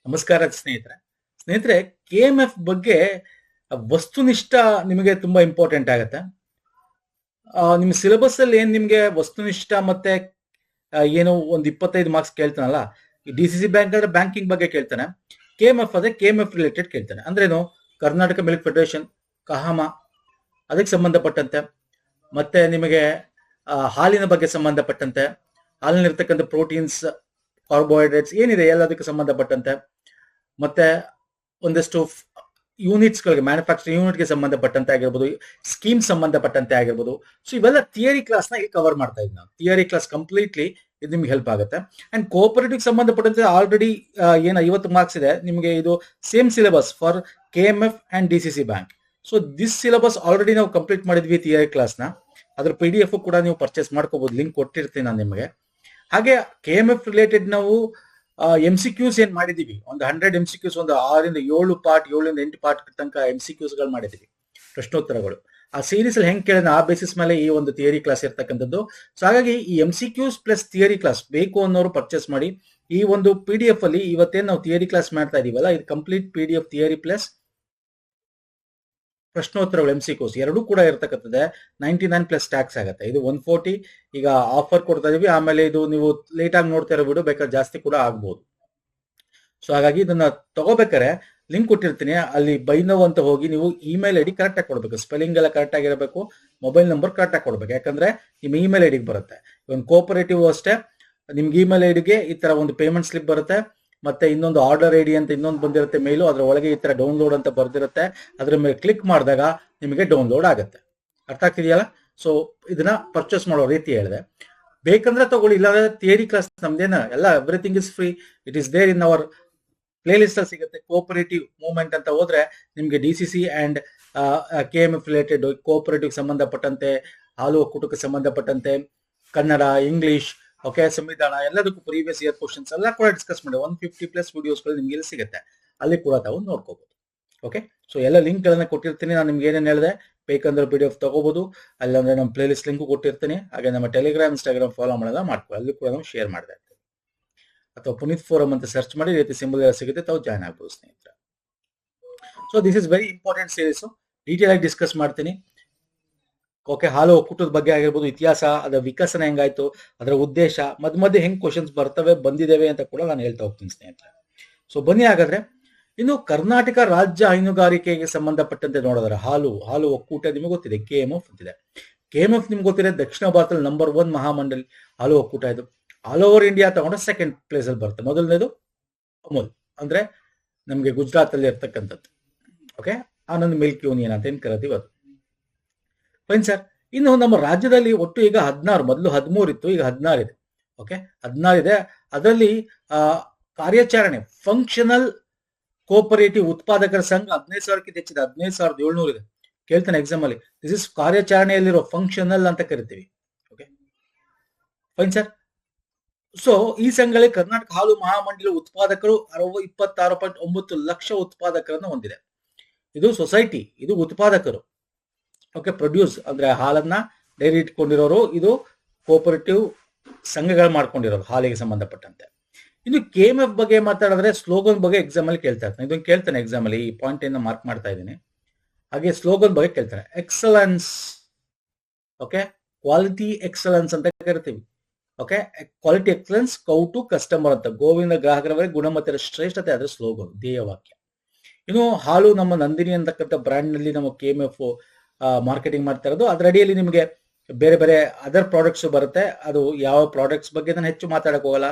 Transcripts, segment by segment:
ನಮಸ್ಕಾರ ಸ್ನೇಹಿತರೆ KMF ಬಗ್ಗೆ ವಸ್ತುನಿಷ್ಠ ನಿಮಗೆ ತುಂಬಾ ಇಂಪಾರ್ಟೆಂಟ್ ಆಗುತ್ತೆ. ನಿಮ್ಮ ಸಿಲೆಬಸ್ ಅಲ್ಲಿ ಏನ್ ನಿಮ್ಗೆ ವಸ್ತುನಿಷ್ಠ ಮತ್ತೆ ಏನೋ ಒಂದು 25 ಮಾರ್ಕ್ಸ್ ಕೇಳ್ತಾನಲ್ಲ, ಈ DCC ಬ್ಯಾಂಕ್ ಅಂದ್ರೆ ಬ್ಯಾಂಕಿಂಗ್ ಬಗ್ಗೆ ಕೇಳ್ತಾನೆ. KMF ಅದೇ KMF ರಿಲೇಟೆಡ್ ಕೇಳ್ತಾನೆ. ಅಂದ್ರೇನು? ಕರ್ನಾಟಕ ಮಿಲ್ಕ್ ಫೆಡರೇಷನ್, ಕಹಾಮ, ಅದಕ್ಕೆ ಸಂಬಂಧಪಟ್ಟಂತೆ, ಮತ್ತೆ ನಿಮಗೆ ಹಾಲಿನ ಬಗ್ಗೆ ಸಂಬಂಧಪಟ್ಟಂತೆ, ಹಾಲಿನಿರ್ತಕ್ಕಂಥ ಪ್ರೋಟೀನ್ಸ್, ಕಾರ್ಬೋಹೈಡ್ರೇಟ್ಸ್ ಏನಿದೆ ಎಲ್ಲದಕ್ಕೆ ಸಂಬಂಧಪಟ್ಟಂತೆ, ಮತ್ತೆ ಒಂದಷ್ಟು ಯೂನಿಟ್ಸ್ ಗಳಿಗೆ, ಮ್ಯಾನುಫ್ಯಾಕ್ಚರಿಂಗ್ ಯೂನಿಟ್ಗೆ ಸಂಬಂಧಪಟ್ಟಂತೆ ಆಗಿರ್ಬೋದು, ಸ್ಕೀಮ್ ಸಂಬಂಧಪಟ್ಟಂತೆ ಆಗಿರ್ಬೋದು. ಸೊ ಇವೆಲ್ಲ ಥಿಯರಿ ಕ್ಲಾಸ್ ನ ಇಲ್ಲಿ ಕವರ್ ಮಾಡ್ತಾ ಇದ್ದೀನಿ ನಾವು. ಥಿಯರಿ ಕ್ಲಾಸ್ ಕಂಪ್ಲೀಟ್ಲಿ ಇದು ನಿಮ್ಗೆ ಹೆಲ್ಪ್ ಆಗುತ್ತೆ. ಅಂಡ್ ಕೋಆಪರೇಟಿವ್ ಸಂಬಂಧಪಟ್ಟಂತೆ ಆಲ್ರೆಡಿ ಏನು 50 ಮಾರ್ಕ್ಸ್ ಇದೆ ನಿಮಗೆ. ಇದು same syllabus for KMF and DCC bank. So this syllabus already ನಾವು ಕಂಪ್ಲೀಟ್ ಮಾಡಿದ್ವಿ ಥಿಯರಿ ಕ್ಲಾಸ್ ನ. ಅದ್ರ PDF ಕೂಡ ನೀವು ಪರ್ಚೇಸ್ ಮಾಡ್ಕೋಬಹುದು, ಲಿಂಕ್ ಕೊಟ್ಟಿರ್ತೀನಿ ನಾನು ನಿಮಗೆ. ಹಾಗೆ KMF ರಿಲೇಟೆಡ್ ನಾವು MCQs ಏನ್ ಮಾಡಿದೀವಿ, ಒಂದು 100 MCQs, ಒಂದು 6 ರಿಂದ 7 ಪಾರ್ಟ್, 7 ರಿಂದ 8 ಪಾರ್ಟ್ ತನಕ MCQs ಗಳು ಮಾಡಿದೀವಿ, ಪ್ರಶ್ನೋತ್ತರಗಳು. ಆ ಸೀರೀಸ್ ಅಲ್ಲಿ ಹೆಂಗ್ ಕೇಳಿದ್ರೆ ಆ ಬೇಸಿಸ್ ಮೇಲೆ ಈ ಒಂದು ಥಿಯರಿ ಕ್ಲಾಸ್ ಇರ್ತಕ್ಕಂಥದ್ದು. ಸೊ ಹಾಗಾಗಿ ಈ MCQs ಪ್ಲಸ್ ಥಿಯರಿ ಕ್ಲಾಸ್ ಬೇಕು ಅನ್ನೋರು ಪರ್ಚೇಸ್ ಮಾಡಿ. ಈ ಒಂದು PDF ಅಲ್ಲಿ ಇವತ್ತೇನು ನಾವು ಥಿಯರಿ ಕ್ಲಾಸ್ ಮಾಡ್ತಾ ಇದೀವಲ್ಲ, ಇದು ಕಂಪ್ಲೀಟ್ PDF ಥಿಯರಿ ಪ್ಲಸ್ ಪ್ರಶ್ನೋತ್ತರಗಳು MCQs ಎರಡೂ ಕೂಡ ಇರ್ತಕ್ಕಂಥದ್ದೇ. 99 ಪ್ಲಸ್ ಟ್ಯಾಕ್ಸ್ ಆಗುತ್ತೆ. ಇದು 140 ಈಗ ಆಫರ್ ಕೊಡ್ತಾ ಇದೀವಿ. ಆಮೇಲೆ ಇದು ನೀವು ಲೇಟ್ ಆಗಿ ನೋಡ್ತಾ ಇರೋ ವಿಡಿಯೋ ಬೇಕಾದ್ರೆ ಜಾಸ್ತಿ ಕೂಡ ಆಗ್ಬೋದು. ಸೊ ಹಾಗಾಗಿ ಇದನ್ನ ತಗೋಬೇಕಾರೆ ಲಿಂಕ್ ಕೊಟ್ಟಿರ್ತೀನಿ, ಅಲ್ಲಿ ಬೈ ನೌ ಅಂತ ಹೋಗಿ ನೀವು ಇಮೇಲ್ ಐಡಿ ಕರೆಕ್ಟ್ ಆಗಿ ಕೊಡ್ಬೇಕು. ಸ್ಪೆಲ್ಲಿಂಗ್ ಎಲ್ಲ ಕರೆಕ್ಟ್ ಆಗಿರಬೇಕು, ಮೊಬೈಲ್ ನಂಬರ್ ಕರೆಕ್ಟ್ ಆಗಿ ಕೊಡ್ಬೇಕು. ಯಾಕಂದ್ರೆ ನಿಮ್ಮ ಇಮೇಲ್ ಐಡಿಗೆ ಬರುತ್ತೆ. ಒಂದು ಕೋಆಪರೇಟಿವ್ ಅಷ್ಟೇ, ನಿಮ್ಗೆ ಇಮೇಲ್ ಐಡಿಗೆ ಈ ತರ ಒಂದು ಪೇಮೆಂಟ್ ಸ್ಲಿಪ್ ಬರುತ್ತೆ, ಮತ್ತೆ ಇನ್ನೊಂದು ಆರ್ಡರ್ ಐಡಿ ಅಂತ ಇನ್ನೊಂದು ಬಂದಿರುತ್ತೆ ಮೇಲು, ಅದ್ರ ಒಳಗೆ ಈ ತರ ಡೌನ್ಲೋಡ್ ಅಂತ ಬರ್ದಿರುತ್ತೆ. ಅದ್ರ ಮೇಲೆ ಕ್ಲಿಕ್ ಮಾಡಿದಾಗ ನಿಮಗೆ ಡೌನ್ಲೋಡ್ ಆಗುತ್ತೆ. ಅರ್ಥ ಆಗ್ತಿದೆಯಲ್ಲ? ಸೊ ಇದನ್ನ ಪರ್ಚೇಸ್ ಮಾಡೋ ರೀತಿ ಹೇಳಿದೆ. ಬೇಕಂದ್ರೆ ತಗೊಳ್ಳಿ, ಇಲ್ಲಾಂದ್ರೆ ಥಿಯರಿ ಕ್ಲಾಸ್ ನಮ್ದೇನ ಎಲ್ಲ everything is free. It is there in our playlist ಅಲ್ಲಿ ಸಿಗುತ್ತೆ. ಕೋಆಪರೇಟಿವ್ ಮೂವ್ಮೆಂಟ್ ಅಂತ ಹೋದ್ರೆ ನಿಮ್ಗೆ DCC and KMF related cooperative ಸಂಬಂಧಪಟ್ಟಂತೆ, ಹಾಲು ಒಕ್ಕೂಟಕ್ಕೆ ಸಂಬಂಧಪಟ್ಟಂತೆ, ಕನ್ನಡ, ಇಂಗ್ಲಿಷ್, ಓಕೆ, ಸಂವಿಧಾನ, ಎಲ್ಲದಕ್ಕೂ ಪ್ರೀವಿಯಸ್ ಇಯರ್ ಕ್ವಶನ್ಸ್ ಎಲ್ಲ ಕೂಡ ಡಿಸ್ಕಸ್ ಮಾಡಿ 150 ಪ್ಲಸ್ ವಿಡಿಯೋಸ್ಗಳು ನಿಮ್ಗೆ ಇಲ್ಲಿ ಸಿಗುತ್ತೆ. ಅಲ್ಲಿ ಕೂಡ ತಾವು ನೋಡ್ಕೋಬಹುದು. ಓಕೆ, ಸೊ ಎಲ್ಲ ಲಿಂಕ್ ಗಳನ್ನ ಕೊಟ್ಟಿರ್ತೀನಿ. ನಾನು ನಿಮ್ಗೆ ಏನೇನು ಹೇಳಿದೆ ಬೇಕಂದ್ರೆ PDF ತಗೋಬಹುದು. ಅಲ್ಲಂದ್ರೆ ನಮ್ಮ ಪ್ಲೇ ಲಿಸ್ಟ್ ಲಿಂಕ್ ಕೊಟ್ಟಿರ್ತೀನಿ. ಹಾಗೆ ನಮ್ಮ ಟೆಲಿಗ್ರಾಮ್, ಇನ್ಸ್ಟಾಗ್ರಾಮ್ ಫಾಲೋ ಮಾಡೋದ ಮಾಡ್ಕೊ, ಅಲ್ಲಿ ಕೂಡ ನಾವು ಶೇರ್ ಮಾಡ್ತಾ ಇರ್ತೀವಿ. ಅಥವಾ ಪುನೀತ್ ಫೋರಮ್ ಅಂತ ಸರ್ಚ್ ಮಾಡಿ ರೀತಿ ಸಿಂಬಲ್ ಸಿಗುತ್ತೆ, ತಾವು ಜಾಯ್ನ್ ಆಗ್ಬೋದು ಸ್ನೇಹಿತರೆ. So this is very important series. Detail ಆಗಿ ಡಿಸ್ಕಸ್ ಮಾಡ್ತೀನಿ. ಓಕೆ, ಹಾಲು ಒಕ್ಕೂಟದ ಬಗ್ಗೆ ಆಗಿರ್ಬೋದು, ಇತಿಹಾಸ, ಅದರ ವಿಕಸನ ಹೆಂಗಾಯ್ತು, ಅದರ ಉದ್ದೇಶ, ಮಧ್ಯೆ ಹೆಂಗ್ ಕ್ವಶನ್ಸ್ ಬರ್ತವೆ, ಬಂದಿದ್ದೇವೆ ಅಂತ ಕೂಡ ನಾನು ಹೇಳ್ತಾ ಹೋಗ್ತೀನಿ ಸ್ನೇಹಿತರೆ. ಸೊ ಬನ್ನಿ ಹಾಗಾದ್ರೆ. ಇನ್ನು ಕರ್ನಾಟಕ ರಾಜ್ಯ ಹೈನುಗಾರಿಕೆಗೆ ಸಂಬಂಧಪಟ್ಟಂತೆ ನೋಡಿದ್ರೆ ಹಾಲು ಒಕ್ಕೂಟ ನಿಮಗೆ ಗೊತ್ತಿದೆ, KMF ಅಂತಿದೆ. KMF ನಿಮ್ಗೆ ಗೊತ್ತಿದೆ ದಕ್ಷಿಣ ಭಾರತದಲ್ಲಿ ನಂಬರ್ 1 ಮಹಾಮಂಡಲಿ ಹಾಲು ಒಕ್ಕೂಟ. ಇದು ಆಲ್ ಓವರ್ ಇಂಡಿಯಾ ತಗೊಂಡ್ರೆ ಸೆಕೆಂಡ್ ಪ್ಲೇಸ್ ಅಲ್ಲಿ ಬರುತ್ತೆ. ಮೊದಲನೇದು ಅಮೂಲ್, ಅಂದ್ರೆ ನಮ್ಗೆ ಗುಜರಾತ್ ಅಲ್ಲಿ ಇರ್ತಕ್ಕಂಥದ್ದು. ಓಕೆ, ಆನಂದ್ ಮಿಲ್ಕ್ ಯೂನಿಯನ್ ಅಂತ ಏನ್ ಕರಿತೀವಿ ಅದು. Fine sir. ಇನ್ನು ನಮ್ಮ ರಾಜ್ಯದಲ್ಲಿ ಒಟ್ಟು ಈಗ 16, ಮೊದಲು 13 ಇತ್ತು, ಈಗ 16 ಇದೆ. ಓಕೆ, 16 ಇದೆ. ಅದರಲ್ಲಿ ಕಾರ್ಯಾಚರಣೆ ಫಂಕ್ಷನಲ್ ಕೋಆಪರೇಟಿವ್ ಉತ್ಪಾದಕರ ಸಂಘ 15,000ಕ್ಕಿಂತ ಹೆಚ್ಚಿದೆ, 15,700 ಇದೆ. ಕೇಳ್ತಾನೆ ಎಕ್ಸಾಮ್ ಅಲ್ಲಿ. ದಿಸ್ ಇಸ್ ಕಾರ್ಯಾಚರಣೆಯಲ್ಲಿರೋ ಫಂಕ್ಷನಲ್ ಅಂತ ಕರಿತೀವಿ. Okay, fine sir. ಸೊ ಈ ಸಂಘದಲ್ಲಿ ಕರ್ನಾಟಕ ಹಾಲು ಮಹಾಮಂಡಲ ಉತ್ಪಾದಕರು 26.9 ಲಕ್ಷ ಉತ್ಪಾದಕರನ್ನು ಹೊಂದಿದೆ. ಇದು ಸೊಸೈಟಿ, ಇದು ಉತ್ಪಾದಕರು. ಓಕೆ, ಪ್ರೊಡ್ಯೂಸ್ ಅಂದ್ರೆ ಹಾಲನ್ನ ಡೈರಿ ಇಟ್ಕೊಂಡಿರೋರು, ಇದು ಕೋಆಪರೇಟಿವ್ ಸಂಘಗಳು ಮಾಡ್ಕೊಂಡಿರೋರು ಹಾಲಿಗೆ ಸಂಬಂಧಪಟ್ಟಂತೆ. ಇನ್ನು KMF ಬಗ್ಗೆ ಮಾತಾಡಿದ್ರೆ ಸ್ಲೋಗನ್ ಬಗ್ಗೆ ಎಕ್ಸಾಮ್ ಅಲ್ಲಿ ಕೇಳ್ತಾ ಇರ್ತಾನೆ. ಇದನ್ನು ಕೇಳ್ತಾನೆ ಎಕ್ಸಾಮ್ ಅಲ್ಲಿ, ಈ ಪಾಯಿಂಟ್ ಏನ ಮಾರ್ಕ್ ಮಾಡ್ತಾ ಇದ್ದೀನಿ. ಹಾಗೆ ಸ್ಲೋಗನ್ ಬಗ್ಗೆ ಕೇಳ್ತಾನೆ. ಎಕ್ಸಲೆನ್ಸ್, ಓಕೆ, ಕ್ವಾಲಿಟಿ ಎಕ್ಸಲೆನ್ಸ್ ಅಂತ ಕರಿತೀವಿ. Okay, quality excellence cow to customer ಅಂತ, ಗೋವಿಂದ ಗ್ರಾಹಕರವರೆಗೆ ಗುಣಮಟ್ಟದ ಶ್ರೇಷ್ಠತೆ ಅದರ ಸ್ಲೋಗನ್, ಧ್ಯೇಯವಾಕ್ಯ. ಇನ್ನು ಹಾಲು ನಮ್ಮ ನಂದಿನಿ ಅಂತಕ್ಕಂಥ ಬ್ರ್ಯಾಂಡ್ ನಲ್ಲಿ ನಮ್ಮ KMF ಮಾರ್ಕೆಟಿಂಗ್ ಮಾಡ್ತಾ ಇರೋದು. ಅದರ ಅಡಿಯಲ್ಲಿ ನಿಮಗೆ ಬೇರೆ ಬೇರೆ ಅದರ್ ಪ್ರಾಡಕ್ಟ್ಸ್ ಬರುತ್ತೆ. ಅದು ಯಾವ ಪ್ರಾಡಕ್ಟ್ಸ್ ಬಗ್ಗೆ ನಾನು ಹೆಚ್ಚು ಮಾತಾಡಕ್ ಹೋಗಲ್ಲ.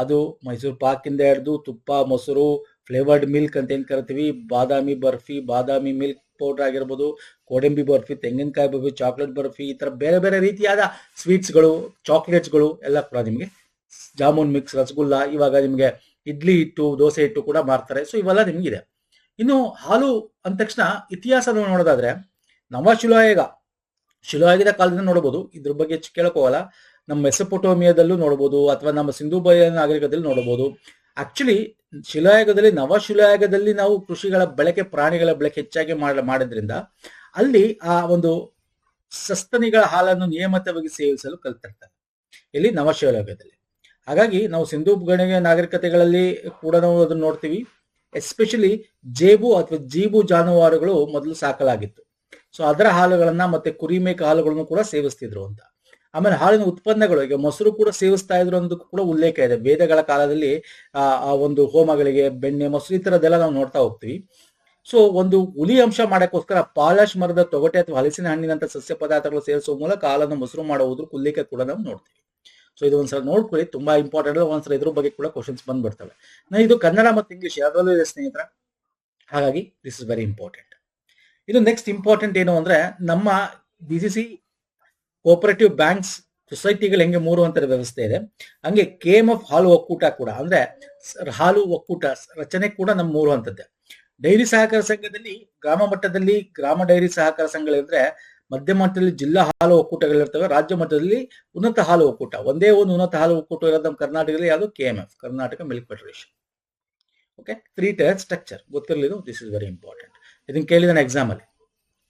ಅದು ಮೈಸೂರು ಪಾಕ್ ಇಂದ ಹಿಡಿದು ತುಪ್ಪ, ಮೊಸರು, ಫ್ಲೇವರ್ಡ್ ಮಿಲ್ಕ್ ಅಂತ ಏನ್ ಕರಿತೀವಿ, ಬಾದಾಮಿ ಬರ್ಫಿ, ಬಾದಾಮಿ ಮಿಲ್ಕ್ ಪೌಡರ್ ಆಗಿರ್ಬೋದು, ಗೋಡಂಬಿ ಬರ್ಫಿ, ತೆಂಗಿನಕಾಯಿ ಬರ್ಫಿ, ಚಾಕ್ಲೇಟ್ ಬರ್ಫಿ, ಈ ತರ ಬೇರೆ ಬೇರೆ ರೀತಿಯಾದ ಸ್ವೀಟ್ಸ್ಗಳು, ಚಾಕ್ಲೇಟ್ಸ್ಗಳು ಎಲ್ಲ ಕೂಡ ನಿಮಗೆ, ಜಾಮೂನ್ ಮಿಕ್ಸ್, ರಸಗುಲ್ಲ, ಇವಾಗ ನಿಮಗೆ ಇಡ್ಲಿ ಹಿಟ್ಟು, ದೋಸೆ ಹಿಟ್ಟು ಕೂಡ ಮಾರ್ತಾರೆ. ಸೊ ಇವೆಲ್ಲ ನಿಮಗಿದೆ. ಇನ್ನು ಹಾಲು ಅಂದ ತಕ್ಷಣ ಇತಿಹಾಸ ನೋಡೋದಾದ್ರೆ ಶಿಲಾಯುಗದ ಕಾಲದಿಂದ ನೋಡಬಹುದು. ಇದ್ರ ಬಗ್ಗೆ ಹೆಚ್ಚು ಕೇಳಕ್ ಹೋಗಲ್ಲ. ನಮ್ಮ ಮೆಸೊಪೊಟೋಮಿಯಾದಲ್ಲೂ ನೋಡಬಹುದು, ಅಥವಾ ನಮ್ಮ ಸಿಂಧು ಬಯಲು ನಾಗರಿಕದಲ್ಲಿ ನೋಡಬಹುದು. ಆಕ್ಚುಲಿ ನವಶಿಲಾಯುಗದಲ್ಲಿ ನಾವು ಕೃಷಿಗಳ ಬಳಕೆ, ಪ್ರಾಣಿಗಳ ಬಳಕೆ ಹೆಚ್ಚಾಗಿ ಮಾಡಿದ್ರಿಂದ ಅಲ್ಲಿ ಆ ಒಂದು ಸಸ್ತನಿಗಳ ಹಾಲನ್ನು ನಿಯಮಿತವಾಗಿ ಸೇವಿಸಲು ಕಲ್ತಿರ್ತಾರೆ. ಇಲ್ಲಿ ನವಶಿಲಾಯುಗದಲ್ಲಿ. ಹಾಗಾಗಿ ನಾವು ಸಿಂಧೂ ಗಣಿಗ ನಾಗರಿಕತೆಗಳಲ್ಲಿ ಕೂಡ ನಾವು ಅದನ್ನ ನೋಡ್ತೀವಿ. ಎಸ್ಪೆಷಲಿ ಜೇಬು ಅಥವಾ ಜೀಬು ಜಾನುವಾರುಗಳು ಮೊದಲು ಸಾಕಲಾಗಿತ್ತು. ಸೊ ಅದರ ಹಾಲುಗಳನ್ನ ಮತ್ತೆ ಕುರಿ ಮೇಕೆ ಹಾಲುಗಳನ್ನು ಕೂಡ ಸೇವಿಸ್ತಿದ್ರು ಅಂತ. ಆಮೇಲೆ ಹಾಲಿನ ಉತ್ಪನ್ನಗಳು, ಈಗ ಮೊಸರು ಕೂಡ ಸೇವಿಸ್ತಾ ಇದ್ರು ಅನ್ನೋದಕ್ಕೂ ಕೂಡ ಉಲ್ಲೇಖ ಇದೆ. ವೇದಗಳ ಕಾಲದಲ್ಲಿ ಆ ಒಂದು ಹೋಮಗಳಿಗೆ ಬೆಣ್ಣೆ, ಮೊಸರು ಈ ತರದೆಲ್ಲ ನಾವು ನೋಡ್ತಾ ಹೋಗ್ತೀವಿ. ಸೊ ಒಂದು ಹುಳಿ ಅಂಶ ಮಾಡಕ್ಕೋಸ್ಕರ ಪಾಲಶ್ ಮರದ ತೊಗಟೆ ಅಥವಾ ಹಲಸಿನ ಹಣ್ಣಿನಂತ ಸಸ್ಯ ಪದಾರ್ಥಗಳು ಸೇರಿಸುವ ಮೂಲಕ ಹಾಲನ್ನು ಮೊಸರು ಮಾಡುವುದ್ರ ಉಲ್ಲೇಖ ಕೂಡ ನಾವು ನೋಡ್ತೀವಿ. ಸೊ ಇದು ಒಂದ್ಸಲ ನೋಡ್ಕೊಳ್ಳಿ, ತುಂಬಾ ಇಂಪಾರ್ಟೆಂಟ್. ಒಂದ್ಸಲ ಇದ್ರ ಬಗ್ಗೆ ಕೂಡ ಕ್ವಶನ್ಸ್ ಬಂದ್ಬಿಡ್ತವೆ. ಇದು ಕನ್ನಡ ಮತ್ತು ಇಂಗ್ಲಿಷ್ ಯಾವ್ದ್ರಲ್ಲೂ ಇದೆ ಸ್ನೇಹಿತರ, ಹಾಗಾಗಿ ದಿಸ್ ಇಸ್ ವೆರಿ ಇಂಪಾರ್ಟೆಂಟ್. ಇದು ನೆಕ್ಸ್ಟ್ ಇಂಪಾರ್ಟೆಂಟ್ ಏನು ಅಂದ್ರೆ, ನಮ್ಮ DCC ಕೋಪರೇಟಿವ್ ಬ್ಯಾಂಕ್ಸ್ ಸೊಸೈಟಿಗಳು ಹೆಂಗೆ 3 ಹಂತದ ವ್ಯವಸ್ಥೆ ಇದೆ, ಹಂಗೆ KMF ಹಾಲು ಒಕ್ಕೂಟ ಕೂಡ, ಅಂದ್ರೆ ಹಾಲು ಒಕ್ಕೂಟ ರಚನೆ ಕೂಡ ನಮ್ಮ 3 ಹಂತದ್ದೇ. ಡೈರಿ ಸಹಕಾರ ಸಂಘದಲ್ಲಿ ಗ್ರಾಮ ಮಟ್ಟದಲ್ಲಿ ಗ್ರಾಮ ಡೈರಿ ಸಹಕಾರ ಸಂಘಗಳಿದ್ರೆ, ಮಧ್ಯ ಮಟ್ಟದಲ್ಲಿ ಜಿಲ್ಲಾ ಹಾಲು ಒಕ್ಕೂಟಗಳಿರ್ತವೆ, ರಾಜ್ಯ ಮಟ್ಟದಲ್ಲಿ ಉನ್ನತ ಹಾಲು ಒಕ್ಕೂಟ. ಒಂದೇ ಒಂದು ಉನ್ನತ ಹಾಲು ಒಕ್ಕೂಟ ಇರೋದು ನಮ್ಮ ಕರ್ನಾಟಕದಲ್ಲಿ, ಯಾವುದು KMF, Karnataka milk federation. Okay, 3 tyre structure ಗೊತ್ತಿರಲಿಲ್ಲ, ದಿಸ್ ಇಸ್ ವೆರಿ ಇಂಪಾರ್ಟೆಂಟ್. ಇದನ್ನ ಕೇಳಿದಾನೆ ಎಕ್ಸಾಮ್ ಅಲ್ಲಿ.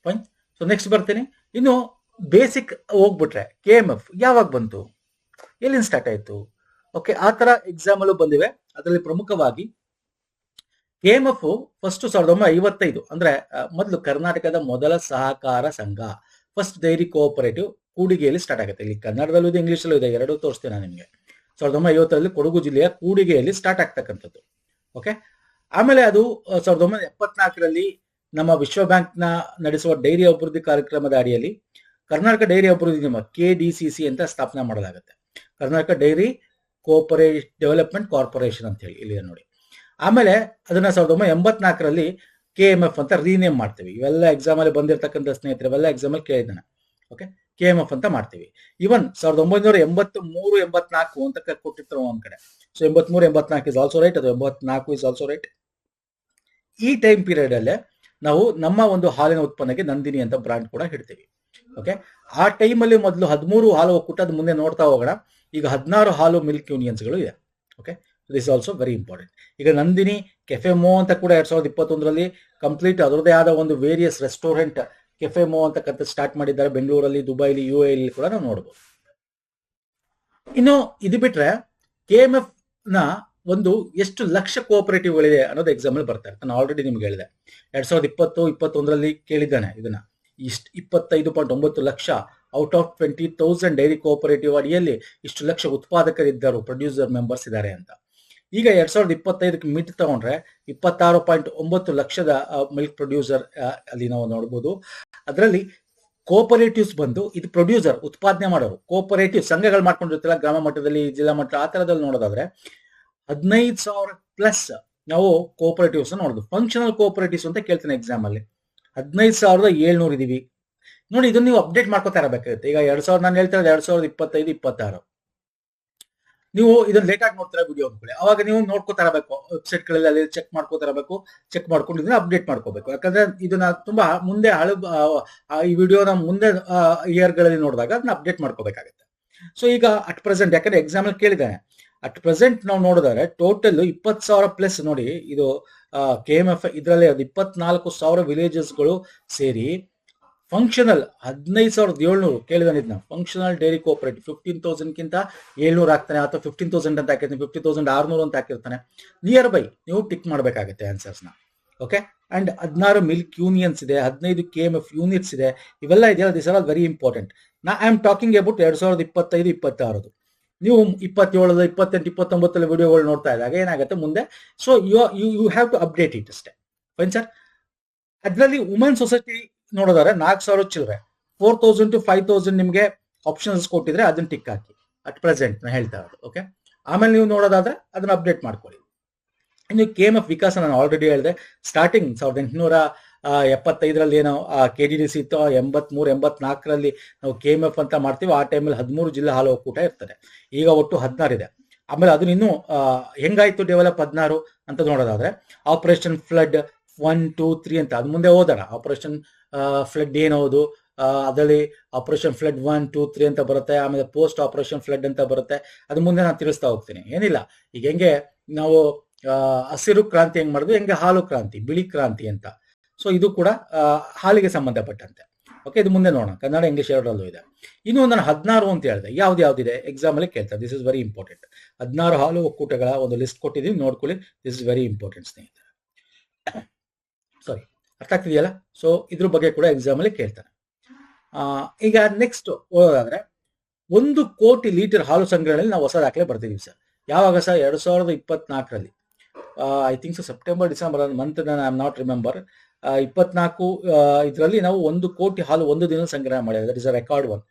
ಫೈನ್. ಸೊ ನೆಕ್ಸ್ಟ್ ಬರ್ತೀನಿ. ಇನ್ನು ಬೇಸಿಕ್ ಹೋಗ್ಬಿಟ್ರೆ KMF ಯಾವಾಗ ಬಂತು, ಎಲ್ಲಿಂದ ಸ್ಟಾರ್ಟ್ ಆಯ್ತು? ಓಕೆ, ಆ ತರ ಎಕ್ಸಾಮ್ ಅಲ್ಲೂ ಬಂದಿವೆ. ಅದರಲ್ಲಿ ಪ್ರಮುಖವಾಗಿ KMF ಫಸ್ಟ್ 1955, ಅಂದ್ರೆ ಮೊದಲು ಕರ್ನಾಟಕದ ಮೊದಲ ಸಹಕಾರ ಸಂಘ, ಫಸ್ಟ್ ಡೈರಿ ಕೋಆಪರೇಟಿವ್ ಕೂಡಿಗೆಯಲ್ಲಿ ಸ್ಟಾರ್ಟ್ ಆಗುತ್ತೆ. ಇಲ್ಲಿ ಕನ್ನಡದಲ್ಲೂ ಇದೆ, ಇಂಗ್ಲಿಷಲ್ಲೂ ಇದೆ, ಎರಡೂ ತೋರಿಸ್ತೀನಿ ನಾನು ನಿಮಗೆ. 1950ರಲ್ಲಿ ಕೊಡಗು ಜಿಲ್ಲೆಯ ಕೂಡಿಗೆಯಲ್ಲಿ ಸ್ಟಾರ್ಟ್ ಆಗ್ತಕ್ಕಂಥದ್ದು. ಓಕೆ, ಆಮೇಲೆ ಅದು 1974ರಲ್ಲಿ ನಮ್ಮ ವಿಶ್ವ ಬ್ಯಾಂಕ್ ನ ನಡೆಸುವ ಡೈರಿ ಅಭಿವೃದ್ಧಿ ಕಾರ್ಯಕ್ರಮದ ಅಡಿಯಲ್ಲಿ ಕರ್ನಾಟಕ ಡೈರಿ ಅಭಿವೃದ್ಧಿ ನಿಗಮ KDCC ಅಂತ ಸ್ಥಾಪನೆ ಮಾಡಲಾಗುತ್ತೆ. ಕರ್ನಾಟಕ ಡೈರಿ ಡೆವಲಪ್ಮೆಂಟ್ ಕಾರ್ಪೊರೇಷನ್ ಅಂತ ಹೇಳಿ ಇಲ್ಲಿದೆ ನೋಡಿ. ಆಮೇಲೆ ಅದನ್ನ 1984ರಲ್ಲಿ KMF ಅಂತ ರೀನೇಮ್ ಮಾಡ್ತೀವಿ. ಇವೆಲ್ಲ ಎಕ್ಸಾಮ್ ಅಲ್ಲಿ ಬಂದಿರತಕ್ಕಂಥ ಸ್ನೇಹಿತರೆ, ಇವೆಲ್ಲ ಎಕ್ಸಾಮ್ ಅಲ್ಲಿ ಕೇಳಿದ್ದಾನೆ. ಓಕೆ, KMF ಅಂತ ಮಾಡ್ತೀವಿ. ಇವನ್ 1983-84 ಅಂತ ಕೊಟ್ಟಿರ್ತಾರೆ ಒಂದ್ ಕಡೆ. ಸೊ 83-84 ಇಸ್ ಆಲ್ಸೋ ರೈಟ್, ಅದು 84 ಇಸ್ ಆಲ್ಸೋ ರೈಟ್. ಈ ಟೈಮ್ ಪೀರಿಯಡ್ ಅಲ್ಲೇ ನಾವು ನಮ್ಮ ಒಂದು ಹಾಲಿನ ಉತ್ಪನ್ನಕ್ಕೆ ನಂದಿನಿ ಅಂತ ಬ್ರಾಂಡ್ ಕೂಡ ಹಿಡ್ತೀವಿ. ಓಕೆ, ಆ ಟೈಮಲ್ಲಿ ಮೊದಲು 13 ಹಾಲು ಒಕ್ಕೂಟ, ಅದು ಮುಂದೆ ನೋಡ್ತಾ ಹೋಗೋಣ. ಈಗ 16 ಹಾಲು ಮಿಲ್ಕ್ ಯೂನಿಯನ್ಸ್ಗಳು ಇದೆ. Okay, this also very important. ಈಗ ನಂದಿನಿ ಕೆಫೆಮೋ ಅಂತ ಕೂಡ 2021ರಲ್ಲಿ ಕಂಪ್ಲೀಟ್ ಅದರದೇ ಆದ ಒಂದು ವೇರಿಯಸ್ ರೆಸ್ಟೋರೆಂಟ್ ಕೆಫೆಮೋ ಅಂತ ಸ್ಟಾರ್ಟ್ ಮಾಡಿದ್ದಾರೆ. ಬೆಂಗಳೂರಲ್ಲಿ, ದುಬೈಲಿ, UAE ಕೂಡ ನಾವು ನೋಡಬಹುದು. ಇನ್ನು ಇದು ಬಿಟ್ರೆ KMF ನ ಒಂದು ಎಷ್ಟು ಲಕ್ಷ ಕೋಆಪರೇಟಿವ್ಗಳಿದೆ ಅನ್ನೋದು ಎಕ್ಸಾಮ್ ಅಲ್ಲಿ ಬರ್ತಾರೆ. ನಾನು ಆಲ್ರೆಡಿ ನಿಮ್ಗೆ ಹೇಳಿದೆ, 2020-21ರಲ್ಲಿ ಕೇಳಿದ್ದಾನೆ ಇದನ್ನ. 25.9 lakh out of 20,000 dairy cooperative ಅಡಿಯಲ್ಲಿ ಇಷ್ಟು ಲಕ್ಷ ಉತ್ಪಾದಕರಿದ್ದರು, ಪ್ರೊಡ್ಯೂಸರ್ ಮೆಂಬರ್ಸ್ ಇದ್ದಾರೆ ಅಂತ. ಈಗ 2025ಕ್ಕೆ ಮಿಡ್ ತಗೊಂಡ್ರೆ 26.9 ಲಕ್ಷದ ಮಿಲ್ಕ್ ಪ್ರೊಡ್ಯೂಸರ್ ಅಲ್ಲಿ ನಾವು ನೋಡ್ಬೋದು. ಅದರಲ್ಲಿ ಕೋಆಪರೇಟಿವ್ಸ್ ಬಂದು, ಇದು ಪ್ರೊಡ್ಯೂಸರ್ ಉತ್ಪಾದನೆ ಮಾಡೋರು, ಕೋಆಪರೇಟಿವ್ ಸಂಘಗಳು ಮಾಡ್ಕೊಂಡಿರ್ತಿಲ್ಲ ಗ್ರಾಮ ಮಟ್ಟದಲ್ಲಿ, ಜಿಲ್ಲಾ ಮಟ್ಟ ಆ ತರದಲ್ಲಿ ನೋಡೋದಾದ್ರೆ 15,000+ ನಾವು ಕೋಆಪರೇಟಿವ್ಸ್ ನೋಡೋದು. ಫಂಕ್ಷನಲ್ ಕೋಆಪರೇಟಿವ್ಸ್ ಅಂತ ಕೇಳ್ತೇನೆ ಎಕ್ಸಾಮ್ ಅಲ್ಲಿ, 15,700 ಇದೀವಿ ನೋಡಿ. ಇದನ್ನ ನೀವು ಅಪ್ಡೇಟ್ ಮಾಡ್ಕೋತಾ ಇರಬೇಕಾಗುತ್ತೆ. ಈಗ 2000 ನಾನು ಹೇಳ್ತಾ ಇರೋದು 2025-26. ನೀವು ಇದನ್ನ ಲೇಟ್ ಆಗಿ ನೋಡ್ತಾರೆ ವಿಡಿಯೋ ಅಂದ್ಕೊಳ್ಳಿ, ಅವಾಗ ನೀವು ನೋಡ್ಕೋತಾ ಇರಬೇಕು, ವೆಬ್ಸೈಟ್ ಗಳಲ್ಲಿ ಅಲ್ಲಿ ಚೆಕ್ ಮಾಡ್ಕೋತಾ ಇರಬೇಕು. ಚೆಕ್ ಮಾಡ್ಕೊಂಡು ಇದನ್ನ ಅಪ್ಡೇಟ್ ಮಾಡ್ಕೋಬೇಕು. ಯಾಕಂದ್ರೆ ಇದನ್ನ ತುಂಬಾ ಮುಂದೆ ಈ ವಿಡಿಯೋನ ಮುಂದೆ ಇಯರ್ ಗಳಲ್ಲಿ ನೋಡಿದಾಗ ಅದನ್ನ ಅಪ್ಡೇಟ್ ಮಾಡ್ಕೋಬೇಕಾಗುತ್ತೆ. ಸೊ ಈಗ ಅಟ್ ಪ್ರೆಸೆಂಟ್, ಯಾಕಂದ್ರೆ ಎಕ್ಸಾಮ್ ಅಲ್ಲಿ ಕೇಳಿದ್ದಾನೆ, ಅಟ್ ಪ್ರೆಸೆಂಟ್ ನಾವು ನೋಡಿದ್ರೆ ಟೋಟಲ್ 20,000+ ನೋಡಿ. ಇದು KMF ಇದರಲ್ಲಿ 24,000 ವಿಲೇಜಸ್ಗಳು ಸೇರಿ ಫಂಕ್ಷನಲ್ 15,700 ಕೇಳಿದಾನೆ. ಇದನ್ನ ಫಂಕ್ಷನಲ್ ಡೈರಿ ಕೋಆಪರೇಟಿವ್ 15,000ಗಿಂತ 700 ಆಗ್ತಾನೆ, ಅಥವಾ 15,000 ಅಂತ ಹಾಕಿರ್ತಾನೆ, 15,600 ಅಂತ ಹಾಕಿರ್ತಾನೆ. ನಿಯರ್ ಬೈ ನೀವು ಟಿಕ್ ಮಾಡಬೇಕಾಗುತ್ತೆ ಆನ್ಸರ್ಸ್ನ. ಓಕೆ, ಅಂಡ್ 16 ಮಿಲ್ಕ್ ಯೂನಿಯನ್ಸ್ ಇದೆ, 15 KMF ಯೂನಿಟ್ಸ್ ಇದೆ. ಇವೆಲ್ಲ ಇದೆಯಲ್ಲ, this are all very important. I am talking about 2025-26. ನೀವು 27, 28, 29 ವಿಡಿಯೋಗಳು ನೋಡ್ತಾ ಇದ್ದಾಗ ಏನಾಗುತ್ತೆ ಮುಂದೆ. So you have to update it ಅಷ್ಟೇ. Fine sir. ಅದರಲ್ಲಿ ವುಮೆನ್ ಸೊಸೈಟಿ ನೋಡೋದಾದ್ರೆ 4,000 ಚಿಲ್ಲರೆ, 4,000 to 5,000 ನಿಮಗೆ ಆಪ್ಷನ್ಸ್ ಕೊಟ್ಟಿದ್ರೆ ಅದನ್ನ ಟಿಕ್ ಹಾಕಿ. ಅಟ್ ಪ್ರೆಸೆಂಟ್ ನಾನು ಹೇಳ್ತಾ ಇರೋದು. ಓಕೆ, ಆಮೇಲೆ ನೀವು ನೋಡೋದಾದ್ರೆ ಅದನ್ನ ಅಪ್ಡೇಟ್ ಮಾಡ್ಕೊಳ್ಳಿ. ಇನ್ನು KMF ವಿಕಾಸ ನಾನು ಆಲ್ರೆಡಿ ಹೇಳಿದೆ. ಸ್ಟಾರ್ಟಿಂಗ್ 1875ರಲ್ಲಿ ಏನೋ KDDC ಇತ್ತು, 83-84ರಲ್ಲಿ ನಾವು KMF ಅಂತ ಮಾಡ್ತೀವಿ. ಆ ಟೈಮಲ್ಲಿ 13 ಜಿಲ್ಲಾ ಹಾಲು ಒಕ್ಕೂಟ ಇರ್ತದೆ. ಈಗ ಒಟ್ಟು 16 ಇದೆ. ಆಮೇಲೆ ಅದನ್ನ ಇನ್ನೂ ಹೆಂಗಾಯ್ತು ಡೆವಲಪ್ 16 ಅಂತ ನೋಡೋದಾದ್ರೆ, ಆಪರೇಷನ್ ಫ್ಲಡ್ 1, 2, 3 ಅಂತ ಅದು ಮುಂದೆ ಹೋದಣ. ಆಪರೇಷನ್ ಫ್ಲಡ್ ಏನೋದು, ಅದರಲ್ಲಿ ಆಪರೇಷನ್ ಫ್ಲಡ್ 1, 2, 3 ಅಂತ ಬರುತ್ತೆ. ಆಮೇಲೆ ಪೋಸ್ಟ್ ಆಪರೇಷನ್ ಫ್ಲಡ್ ಅಂತ ಬರುತ್ತೆ. ಅದು ಮುಂದೆ ನಾನು ತಿಳಿಸ್ತಾ ಹೋಗ್ತೀನಿ, ಏನಿಲ್ಲ. ಈಗ ಹೆಂಗೆ ನಾವು ಹಸಿರು ಕ್ರಾಂತಿ ಹೆಂಗ್ ಮಾಡಿದ್ವಿ, ಹೆಂಗೆ ಹಾಲು ಕ್ರಾಂತಿ, ಬಿಳಿ ಕ್ರಾಂತಿ ಅಂತ. ಸೊ ಇದು ಕೂಡ ಹಾಲಿಗೆ ಸಂಬಂಧಪಟ್ಟಂತೆ. ಓಕೆ, ಇದು ಮುಂದೆ ನೋಡೋಣ. ಕನ್ನಡ ಇಂಗ್ಲಿಷ್ ಎರಡರಲ್ಲೂ ಇದೆ. ಇನ್ನು ನಾನು 16 ಅಂತ ಹೇಳಿದೆ. ಯಾವ್ದಿದೆ ಎಕ್ಸಾಮ್ ಅಲ್ಲಿ ಕೇಳ್ತಾರೆ. This is very important. 16 ಹಾಲು ಒಕ್ಕೂಟಗಳ ಒಂದು ಲಿಸ್ಟ್ ಕೊಟ್ಟಿದ್ದೀವಿ, ನೋಡ್ಕೊಳ್ಳಿ. ದಿಸ್ ಇಸ್ ವೆರಿ ಇಂಪಾರ್ಟೆಂಟ್ ಸ್ನೇಹಿತರೆ. ಸಾರಿ, ಅರ್ಥ ಆಗ್ತಿದೆಯಲ್ಲ? ಸೊ ಇದ್ರ ಬಗ್ಗೆ ಕೂಡ ಎಕ್ಸಾಮ್ ಅಲ್ಲಿ ಕೇಳ್ತಾರೆ. ಈಗ ನೆಕ್ಸ್ಟ್ ಓದೋದಾದ್ರೆ, 1 ಕೋಟಿ ಲೀಟರ್ ಹಾಲು ಸಂಗ್ರಹಣೆಯಲ್ಲಿ ನಾವು ಹೊಸ ದಾಖಲೆ ಬರ್ತಿದೀವಿ ಸರ್. ಯಾವಾಗ ಸರ್? 2024ರಲ್ಲಿ. I think so September December month, I am not remember. 24 ಇದರಲ್ಲಿ ನಾವು 1 ಕೋಟಿ ಹಾಲು ಒಂದು ದಿನ ಸಂಗ್ರಹ ಮಾಡಿದೆ. That is a record one.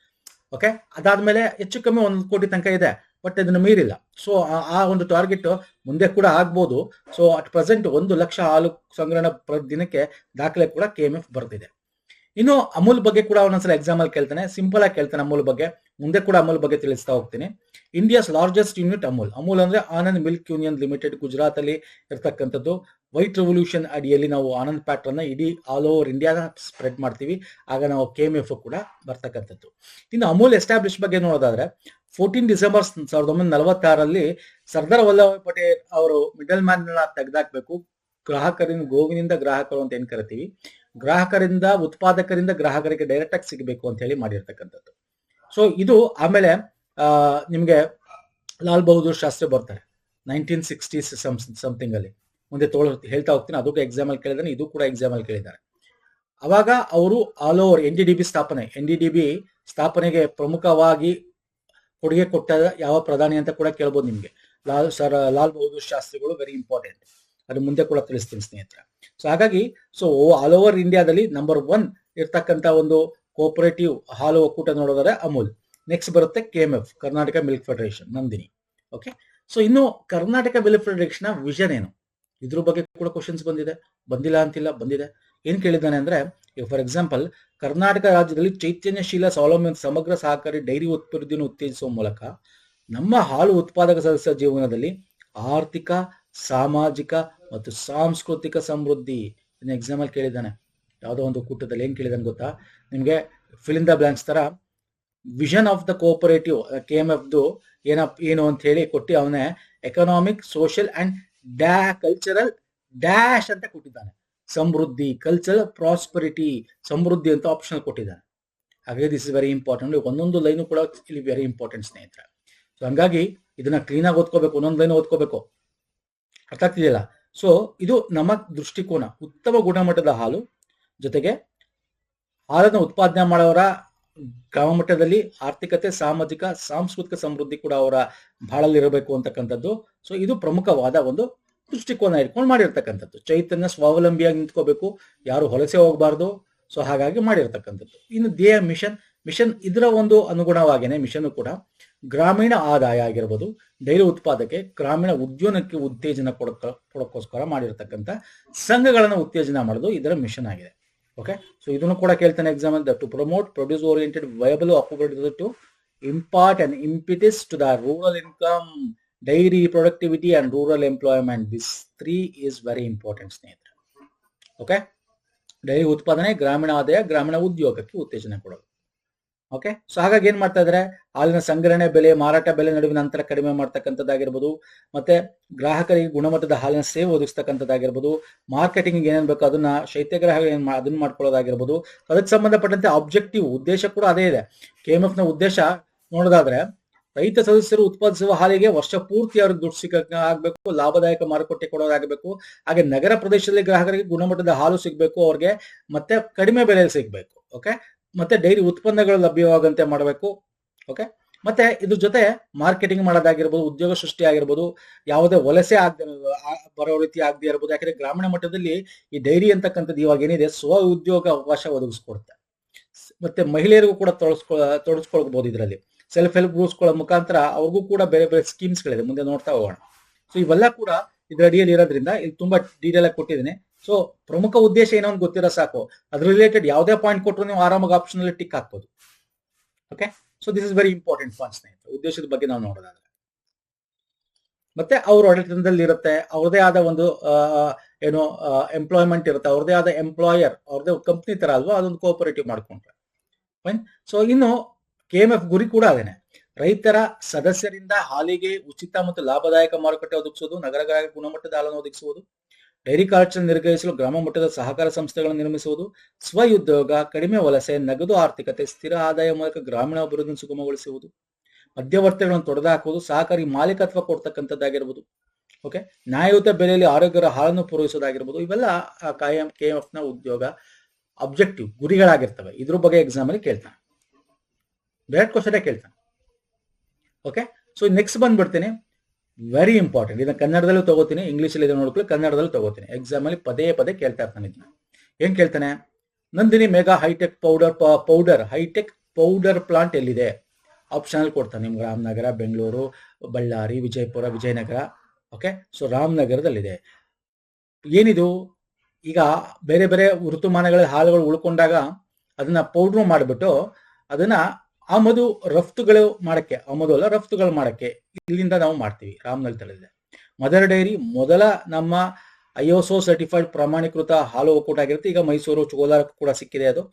Okay, ಅದಾದ್ಮೇಲೆ ಹೆಚ್ಚು ಕಮ್ಮಿ 1 ಕೋಟಿ ತನಕ ಇದೆ, ಬಟ್ ಇದನ್ನು ಮೀರಿಲ್ಲ. ಸೊ ಆ ಒಂದು ಟಾರ್ಗೆಟ್ ಮುಂದೆ ಕೂಡ ಆಗ್ಬೋದು. ಸೊ ಅಟ್ ಪ್ರೆಸೆಂಟ್ 1 ಲಕ್ಷ ಹಾಲು ಸಂಗ್ರಹಣ ದಿನಕ್ಕೆ ದಾಖಲೆ ಕೂಡ KMF ಬರ್ತಿದೆ. ಇನ್ನು ಅಮೂಲ್ ಬಗ್ಗೆ ಕೂಡ ಒಂದೊಂದ್ಸಲ ಎಕ್ಸಾಮ್ ಅಲ್ಲಿ ಕೇಳ್ತಾನೆ, ಸಿಂಪಲ್ ಆಗಿ ಕೇಳ್ತಾನೆ ಅಮೂಲ್ ಬಗ್ಗೆ. ಮುಂದೆ ಕೂಡ ಅಮೂಲ್ ಬಗ್ಗೆ ತಿಳಿಸ್ತಾ ಹೋಗ್ತೀನಿ. India's largest unit Amul. Amul ಅಂದ್ರೆ Anand milk union limited, Gujarat ಅಲ್ಲಿ ಇರ್ತಕ್ಕಂಥದ್ದು. ವೈಟ್ ರೆವಲ್ಯೂಷನ್ ಅಡಿಯಲ್ಲಿ ನಾವು ಆನಂದ್ ಪ್ಯಾಟ್ರನ್ನ ಇಡೀ ಆಲ್ ಓವರ್ ಇಂಡಿಯಾನ ಸ್ಪ್ರೆಡ್ ಮಾಡ್ತೀವಿ. ಆಗ ನಾವು KMF ಕೂಡ ಬರ್ತಕ್ಕಂಥದ್ದು. ಇನ್ನು ಅಮೂಲ್ ಎಸ್ಟಾಬ್ಲಿಷ್ ಬಗ್ಗೆ ನೋಡೋದಾದ್ರೆ, 14 ಡಿಸೆಂಬರ್ 1946ರಲ್ಲಿ ಸರ್ದಾರ್ ವಲ್ಲಭಾಯ್ ಪಟೇಲ್ ಅವರು ಮಿಡಲ್ ಮ್ಯಾನ್ ತೆಗೆದಾಕ್ಬೇಕು. ಗ್ರಾಹಕರಿಂದ, ಗೋವಿನಿಂದ ಗ್ರಾಹಕರು ಅಂತ ಏನ್ ಕರಿತೀವಿ, ಗ್ರಾಹಕರಿಂದ ಉತ್ಪಾದಕರಿಂದ ಗ್ರಾಹಕರಿಗೆ ಡೈರೆಕ್ಟ್ ಆಗಿ ಸಿಗಬೇಕು ಅಂತ ಹೇಳಿ ಮಾಡಿರ್ತಕ್ಕಂಥದ್ದು. ಸೊ ಇದು ಆಮೇಲೆ ನಿಮ್ಗೆ ಲಾಲ್ ಬಹದ್ದೂರ್ ಶಾಸ್ತ್ರಿ ಬರ್ತಾರೆ 1960s ಸಮಥಿಂಗ್ ಅಲ್ಲಿ. ಮುಂದೆ ಹೇಳ್ತಾ ಹೋಗ್ತೀನಿ. ಅದಕ್ಕೂ ಎಕ್ಸಾಮ್ ಅಲ್ಲಿ ಕೇಳಿದಾನೆ, ಇದು ಕೂಡ ಎಕ್ಸಾಮ್ ಅಲ್ಲಿ ಕೇಳಿದ್ದಾರೆ. ಅವಾಗ ಅವರು ಆಲ್ ಓವರ್ NDDB ಸ್ಥಾಪನೆಗೆ ಪ್ರಮುಖವಾಗಿ ಕೊಡುಗೆ ಕೊಟ್ಟ ಯಾವ ಪ್ರಧಾನಿ ಅಂತ ಕೂಡ ಕೇಳ್ಬೋದು ನಿಮ್ಗೆ. ಲಾಲ್ ಬಹದ್ದೂರ್ ಶಾಸ್ತ್ರಿಗಳು ವೆರಿ ಇಂಪಾರ್ಟೆಂಟ್. ಅದು ಮುಂದೆ ಕೂಡ ತಿಳಿಸ್ತೀನಿ ಸ್ನೇಹಿತರೆ. ಸೊ ಹಾಗಾಗಿ ಆಲ್ ಓವರ್ ಇಂಡಿಯಾದಲ್ಲಿ ನಂಬರ್ 1 ಇರ್ತಕ್ಕಂಥ ಒಂದು ಕೋಪರೇಟಿವ್ ಹಾಲು ಒಕ್ಕೂಟ ನೋಡೋದಾದ್ರೆ ಅಮೂಲ್. ನೆಕ್ಸ್ಟ್ ಬರುತ್ತೆ KMF, Karnataka milk federation, Nandini. Okay, so ಇನ್ನು ಕರ್ನಾಟಕ ಮಿಲ್ಕ್ ಫೆಡರೇಷನ್ ವಿಷನ್ ಏನು, ಇದ್ರ ಬಗ್ಗೆ ಕೂಡ ಕ್ವಶನ್ಸ್ ಬಂದಿಲ್ಲ ಅಂತಿಲ್ಲ, ಬಂದಿದೆ. ಏನ್ ಕೇಳಿದ್ದಾನೆ ಅಂದ್ರೆ, ಫಾರ್ ಎಕ್ಸಾಂಪಲ್, ಕರ್ನಾಟಕ ರಾಜ್ಯದಲ್ಲಿ ಚೈತನ್ಯಶೀಲ ಸ್ವಾವಲಂಬಿ ಸಮಗ್ರ ಸಹಕಾರಿ ಡೈರಿ ಉತ್ಪತ್ತಿಯನ್ನು ಉತ್ತೇಜಿಸುವ ಮೂಲಕ ನಮ್ಮ ಹಾಲು ಉತ್ಪಾದಕ ಸದಸ್ಯರ ಜೀವನದಲ್ಲಿ ಆರ್ಥಿಕ, ಸಾಮಾಜಿಕ ಮತ್ತು ಸಾಂಸ್ಕೃತಿಕ ಸಮೃದ್ಧಿ. ಎಕ್ಸಾಮ್ ಅಲ್ಲಿ ಕೇಳಿದ್ದಾನೆ. ಯಾವುದೋ ಒಂದು ಕೂಟದಲ್ಲಿ ಏನ್ ಕೇಳಿದಾನೆ ಗೊತ್ತಾ ನಿಮ್ಗೆ? ಫಿಲ್ ಇನ್ ದ ಬ್ಲಾಂಕ್ಸ್ ತರ ವಿಷನ್ ಆಫ್ ದ ಕೋಪರೇಟಿವ್ KMFದು ಏನು ಅಂತ ಹೇಳಿ ಕೊಟ್ಟು ಅವನೇ economic, social and cultural dash ಅಂತ ಕೊಟ್ಟಿದ್ದಾನೆ. ಸಮೃದ್ಧಿ, ಕಲ್ಚರಲ್ ಪ್ರಾಸ್ಪರಿಟಿ, ಸಮೃದ್ಧಿ ಅಂತ ಆಪ್ಷನ್ ಕೊಟ್ಟಿದ್ದಾನೆ. ಹಾಗಾಗಿ ದಿಸ್ ಇಸ್ ವೆರಿ ಇಂಪಾರ್ಟೆಂಟ್. ಒಂದೊಂದು ಲೈನು ಕೂಡ ಇಲ್ಲಿ ವೆರಿ ಇಂಪಾರ್ಟೆಂಟ್ ಸ್ನೇಹಿತರೆ. ಸೊ ಹಂಗಾಗಿ ಇದನ್ನ ಕ್ಲೀನ್ ಆಗಿ ಓದ್ಕೋಬೇಕು, ಒಂದೊಂದು ಲೈನ್ ಓದ್ಕೋಬೇಕು. ಅರ್ಥ ಆಗ್ತಿದೆಯಲ್ಲ? ಸೊ ಇದು ನಮ್ಮ ದೃಷ್ಟಿಕೋನ. ಉತ್ತಮ ಗುಣಮಟ್ಟದ ಹಾಲು ಜೊತೆಗೆ ಹಾಲನ್ನು ಉತ್ಪಾದನೆ ಮಾಡೋರ ಗ್ರಾಮ ಮಟ್ಟದಲ್ಲಿ ಆರ್ಥಿಕತೆ, ಸಾಮಾಜಿಕ, ಸಾಂಸ್ಕೃತಿಕ ಸಮೃದ್ಧಿ ಕೂಡ ಅವರ ಬಾಳಲ್ಲಿರಬೇಕು ಅಂತಕ್ಕಂಥದ್ದು. ಸೊ ಇದು ಪ್ರಮುಖವಾದ ಒಂದು ದೃಷ್ಟಿಕೋನ ಇಟ್ಕೊಂಡು ಮಾಡಿರ್ತಕ್ಕಂಥದ್ದು. ಚೈತನ್ಯ ಸ್ವಾವಲಂಬಿಯಾಗಿ ನಿಂತ್ಕೋಬೇಕು, ಯಾರು ಹೊಲಸೆ ಹೋಗಬಾರ್ದು. ಸೊ ಹಾಗಾಗಿ ಮಾಡಿರ್ತಕ್ಕಂಥದ್ದು. ಇನ್ನು ಧ್ಯೇಯ ಮಿಷನ್ ಇದರ ಒಂದು ಅನುಗುಣವಾಗಿಯೇ ಮಿಷನ್ ಕೂಡ ಗ್ರಾಮೀಣ ಆದಾಯ ಆಗಿರ್ಬೋದು, ಡೈರಿ ಉತ್ಪಾದಕ್ಕೆ, ಗ್ರಾಮೀಣ ಉದ್ಯೋಗಕ್ಕೆ ಉತ್ತೇಜನ ಕೊಡೋಕ್ಕೋಸ್ಕರ ಮಾಡಿರ್ತಕ್ಕಂಥ ಸಂಘಗಳನ್ನು ಉತ್ತೇಜನ ಮಾಡೋದು ಇದರ ಮಿಷನ್ ಆಗಿದೆ. ಓಕೆ, ಸೊ ಇದನ್ನು ಕೂಡ ಕೇಳ್ತಾನೆ ಎಕ್ಸಾಮ್ ಅಲ್ಲಿ. To promote produce oriented viable opportunity to impart and impetus to the rural income, dairy productivity and rural employment. This 3 is very important ಸ್ನೇಹಿತರೆ. ಓಕೆ, ಡೈರಿ ಉತ್ಪಾದನೆ, ಗ್ರಾಮೀಣ ಆದಾಯ, ಗ್ರಾಮೀಣ ಉದ್ಯೋಗಕ್ಕೆ ಉತ್ತೇಜನ ಕೊಡೋದು. ಓಕೆ, ಸೊ ಹಾಗಾಗಿ ಏನ್ ಮಾಡ್ತಾ ಇದಾರೆ, ಹಾಲಿನ ಸಂಗ್ರಹಣೆ ಬೆಲೆ, ಮಾರಾಟ ಬೆಲೆ ನಡುವಿನ ಅಂತರ ಕಡಿಮೆ ಮಾಡ್ತಕ್ಕಂಥದ್ದಾಗಿರ್ಬೋದು, ಮತ್ತೆ ಗ್ರಾಹಕರಿಗೆ ಗುಣಮಟ್ಟದ ಹಾಲಿನ ಸೇವೆ ಒದಗಿಸ್ತಕ್ಕಂಥದ್ದಾಗಿರ್ಬೋದು, ಮಾರ್ಕೆಟಿಂಗ್ ಏನೇನ್ ಬೇಕು ಅದನ್ನ, ಶೈತ್ಯಗ್ರಾಹಕ ಅದನ್ನ ಮಾಡ್ಕೊಳ್ಳೋದಾಗಿರ್ಬೋದು. ಅದಕ್ಕೆ ಸಂಬಂಧಪಟ್ಟಂತೆ ಆಬ್ಜೆಕ್ಟಿವ್ ಉದ್ದೇಶ ಕೂಡ ಅದೇ ಇದೆ. KMF ನ ಉದ್ದೇಶ ನೋಡೋದಾದ್ರೆ, ರೈತ ಸದಸ್ಯರು ಉತ್ಪಾದಿಸುವ ಹಾಲಿಗೆ ವರ್ಷ ಪೂರ್ತಿ ಅವ್ರಿಗೆ ದುಡ್ಡು ಆಗ್ಬೇಕು, ಲಾಭದಾಯಕ ಮಾರುಕಟ್ಟೆ ಕೊಡೋದಾಗಬೇಕು. ಹಾಗೆ ನಗರ ಪ್ರದೇಶದಲ್ಲಿ ಗ್ರಾಹಕರಿಗೆ ಗುಣಮಟ್ಟದ ಹಾಲು ಸಿಗ್ಬೇಕು ಅವ್ರಿಗೆ, ಮತ್ತೆ ಕಡಿಮೆ ಬೆಲೆಯಲ್ಲಿ ಸಿಗ್ಬೇಕು. ಓಕೆ, ಮತ್ತೆ ಡೈರಿ ಉತ್ಪನ್ನಗಳು ಲಭ್ಯವಾಗಂತೆ ಮಾಡಬೇಕು. ಓಕೆ, ಮತ್ತೆ ಇದ್ರ ಜೊತೆ ಮಾರ್ಕೆಟಿಂಗ್ ಮಾಡೋದಾಗಿರ್ಬೋದು, ಉದ್ಯೋಗ ಸೃಷ್ಟಿ ಆಗಿರ್ಬೋದು, ಯಾವುದೇ ವಲಸೆ ಬರೋ ರೀತಿ ಆಗದೆ ಇರ್ಬೋದು. ಯಾಕಂದ್ರೆ ಗ್ರಾಮೀಣ ಮಟ್ಟದಲ್ಲಿ ಈ ಡೈರಿ ಅಂತಕ್ಕಂಥದ್ದು ಇವಾಗ ಏನಿದೆ, ಸ್ವ ಉದ್ಯೋಗ ಅವಕಾಶ ಒದಗಿಸ್ಕೊಡುತ್ತೆ. ಮತ್ತೆ ಮಹಿಳೆಯರಿಗೂ ಕೂಡ ತೊಡಸ್ಕೊಳ್ಬಹುದು. ಇದರಲ್ಲಿ ಸೆಲ್ಫ್ ಹೆಲ್ಪ್ ಗ್ರೂಪ್ಸ್ಗಳ ಮುಖಾಂತರ ಅವ್ರಿಗೂ ಕೂಡ ಬೇರೆ ಬೇರೆ ಸ್ಕೀಮ್ಸ್ಗಳಿದೆ, ಮುಂದೆ ನೋಡ್ತಾ ಹೋಗೋಣ. ಸೊ ಇವೆಲ್ಲ ಕೂಡ ಇದರ ಅಡಿಯಲ್ಲಿ ಇರೋದ್ರಿಂದ ಇಲ್ಲಿ ತುಂಬಾ ಡೀಟೇಲ್ ಆಗಿ ಕೊಟ್ಟಿದ್ದೀನಿ. ಸೊ ಪ್ರಮುಖ ಉದ್ದೇಶ ಏನೋ ಒಂದು ಗೊತ್ತಿರೋ ಸಾಕು. ಅದ್ರ ರಿಲೇಟೆಡ್ ಯಾವುದೇ ಪಾಯಿಂಟ್ ಕೊಟ್ಟರು ನೀವು ಆರಾಮಾಗಿ ಆಪ್ಷನ್ ಅಲ್ಲಿ ಟಿಕ್ ಹಾಕ್ಬೋದು. Okay, so this is very important point ಸ್ನೇಹಿತರೆ. ಉದ್ದೇಶದ ಬಗ್ಗೆ ನಾವು ನೋಡೋದಾದ್ರೆ, ಮತ್ತೆ ಅವ್ರ ಒಡೆತನದಲ್ಲಿ ಇರುತ್ತೆ, ಅವ್ರದೇ ಆದ ಒಂದು ಏನೋ ಎಂಪ್ಲಾಯ್ಮೆಂಟ್ ಇರುತ್ತೆ, ಅವ್ರದೇ ಆದ ಎಂಪ್ಲಾಯರ್, ಅವ್ರದೇ ಕಂಪ್ನಿ ತರ ಅಲ್ವಾ, ಅದೊಂದು ಕೋಆಪರೇಟಿವ್ ಮಾಡ್ಕೊಂಡ್ರೆ ಫೈನ್. ಸೊ ಇನ್ನು KMF ಗುರಿ ಕೂಡ ಅದೇನೆ, ರೈತರ ಸದಸ್ಯರಿಂದ ಹಾಲಿಗೆ ಉಚಿತ ಮತ್ತು ಲಾಭದಾಯಕ ಮಾರುಕಟ್ಟೆ ಒದಗಿಸುವುದು, ನಗರಗಳ ಗುಣಮಟ್ಟದ ಹಾಲನ್ನು ಒದಗಿಸುವುದು, ಡೈರಿ ಕಲ್ಚರ್ ನಿರ್ವಹಿಸಲು ಗ್ರಾಮ ಮಟ್ಟದ ಸಹಕಾರ ಸಂಸ್ಥೆಗಳನ್ನು ನಿರ್ಮಿಸುವುದು, ಸ್ವಉದ್ಯೋಗ, ಕಡಿಮೆ ವಲಸೆ, ನಗದು ಆರ್ಥಿಕತೆ, ಸ್ಥಿರ ಆದಾಯ ಮೂಲಕ ಗ್ರಾಮೀಣ ಅಭಿವೃದ್ಧಿಯನ್ನು ಸುಗಮಗೊಳಿಸುವುದು, ಮಧ್ಯವರ್ತಿಗಳನ್ನು ತೊಡೆದುಹಾಕುವುದು, ಸಹಕಾರಿ ಮಾಲೀಕತ್ವ ಕೊಡ್ತಕ್ಕಂಥದ್ದಾಗಿರ್ಬೋದು. ಓಕೆ, ನ್ಯಾಯಯುತ ಬೆಲೆಯಲ್ಲಿ ಆರೋಗ್ಯಕರ ಹಾಲನ್ನು ಪೂರೈಸೋದಾಗಿರ್ಬೋದು. ಇವೆಲ್ಲ KMF ನ ಉದ್ಯೋಗ ಅಬ್ಜೆಕ್ಟಿವ್ ಗುರಿಗಳಾಗಿರ್ತವೆ. ಇದ್ರ ಬಗ್ಗೆ ಎಕ್ಸಾಮ್ ಅಲ್ಲಿ ಕೇಳ್ತಾನೆ, ಡೈರೆಕ್ಟ್ ಕ್ವಶನ್ ಕೇಳ್ತಾನೆ. ಓಕೆ, ಸೊ ನೆಕ್ಸ್ಟ್ ಬಂದ್ಬಿಡ್ತೀನಿ, ವೆರಿ ಇಂಪಾರ್ಟೆಂಟ್. ಇದನ್ನ ಕನ್ನಡದಲ್ಲೂ ತಗೋತೀನಿ, ಇಂಗ್ಲೀಷಲ್ಲಿ ಇದನ್ನ ನೋಡ್ಕೊಳ್ಳಿ, ಕನ್ನಡದಲ್ಲೂ ತಗೋತೀನಿ. ಎಕ್ಸಾಮ್ ಅಲ್ಲಿ ಪದೇ ಪದೇ ಕೇಳ್ತಾ ಇರ್ತಾನೆ ಇದನ್ನ. ಏನ್ ಕೇಳ್ತಾನೆ? Nandini mega hitech hitech powder plant ಎಲ್ಲಿದೆ? ಆಪ್ಷನ್ ಅಲ್ಲಿ ಕೊಡ್ತಾನೆ ನಿಮ್ಗೆ, ರಾಮನಗರ, ಬೆಂಗಳೂರು, ಬಳ್ಳಾರಿ, ವಿಜಯಪುರ, ವಿಜಯನಗರ. ಓಕೆ, ಸೊ ರಾಮನಗರದಲ್ಲಿದೆ. ಏನಿದು? ಈಗ ಬೇರೆ ಬೇರೆ ಋತುಮಾನಗಳ ಹಾಲುಗಳು ಉಳ್ಕೊಂಡಾಗ ಅದನ್ನ ಪೌಡ್ರ್ ಮಾಡಿಬಿಟ್ಟು ಅದನ್ನ ಆಮದು ರಫ್ತುಗಳು ಮಾಡಕ್ಕೆ, ಆಮದು ಅಲ್ಲ ರಫ್ತುಗಳು ಮಾಡಕ್ಕೆ ಇಲ್ಲಿಂದ ನಾವು ಮಾಡ್ತೀವಿ. ರಾಮನಗರದಲ್ಲಿದೆ. ಮದರ್ ಡೈರಿ ಮೊದಲ ನಮ್ಮ ISO ಸರ್ಟಿಫೈಡ್ ಪ್ರಮಾಣೀಕೃತ ಹಾಲು ಒಕ್ಕೂಟ ಆಗಿರುತ್ತೆ. ಈಗ ಮೈಸೂರು, ಕೋಲಾರ ಕೂಡ ಸಿಕ್ಕಿದೆ ಅದು.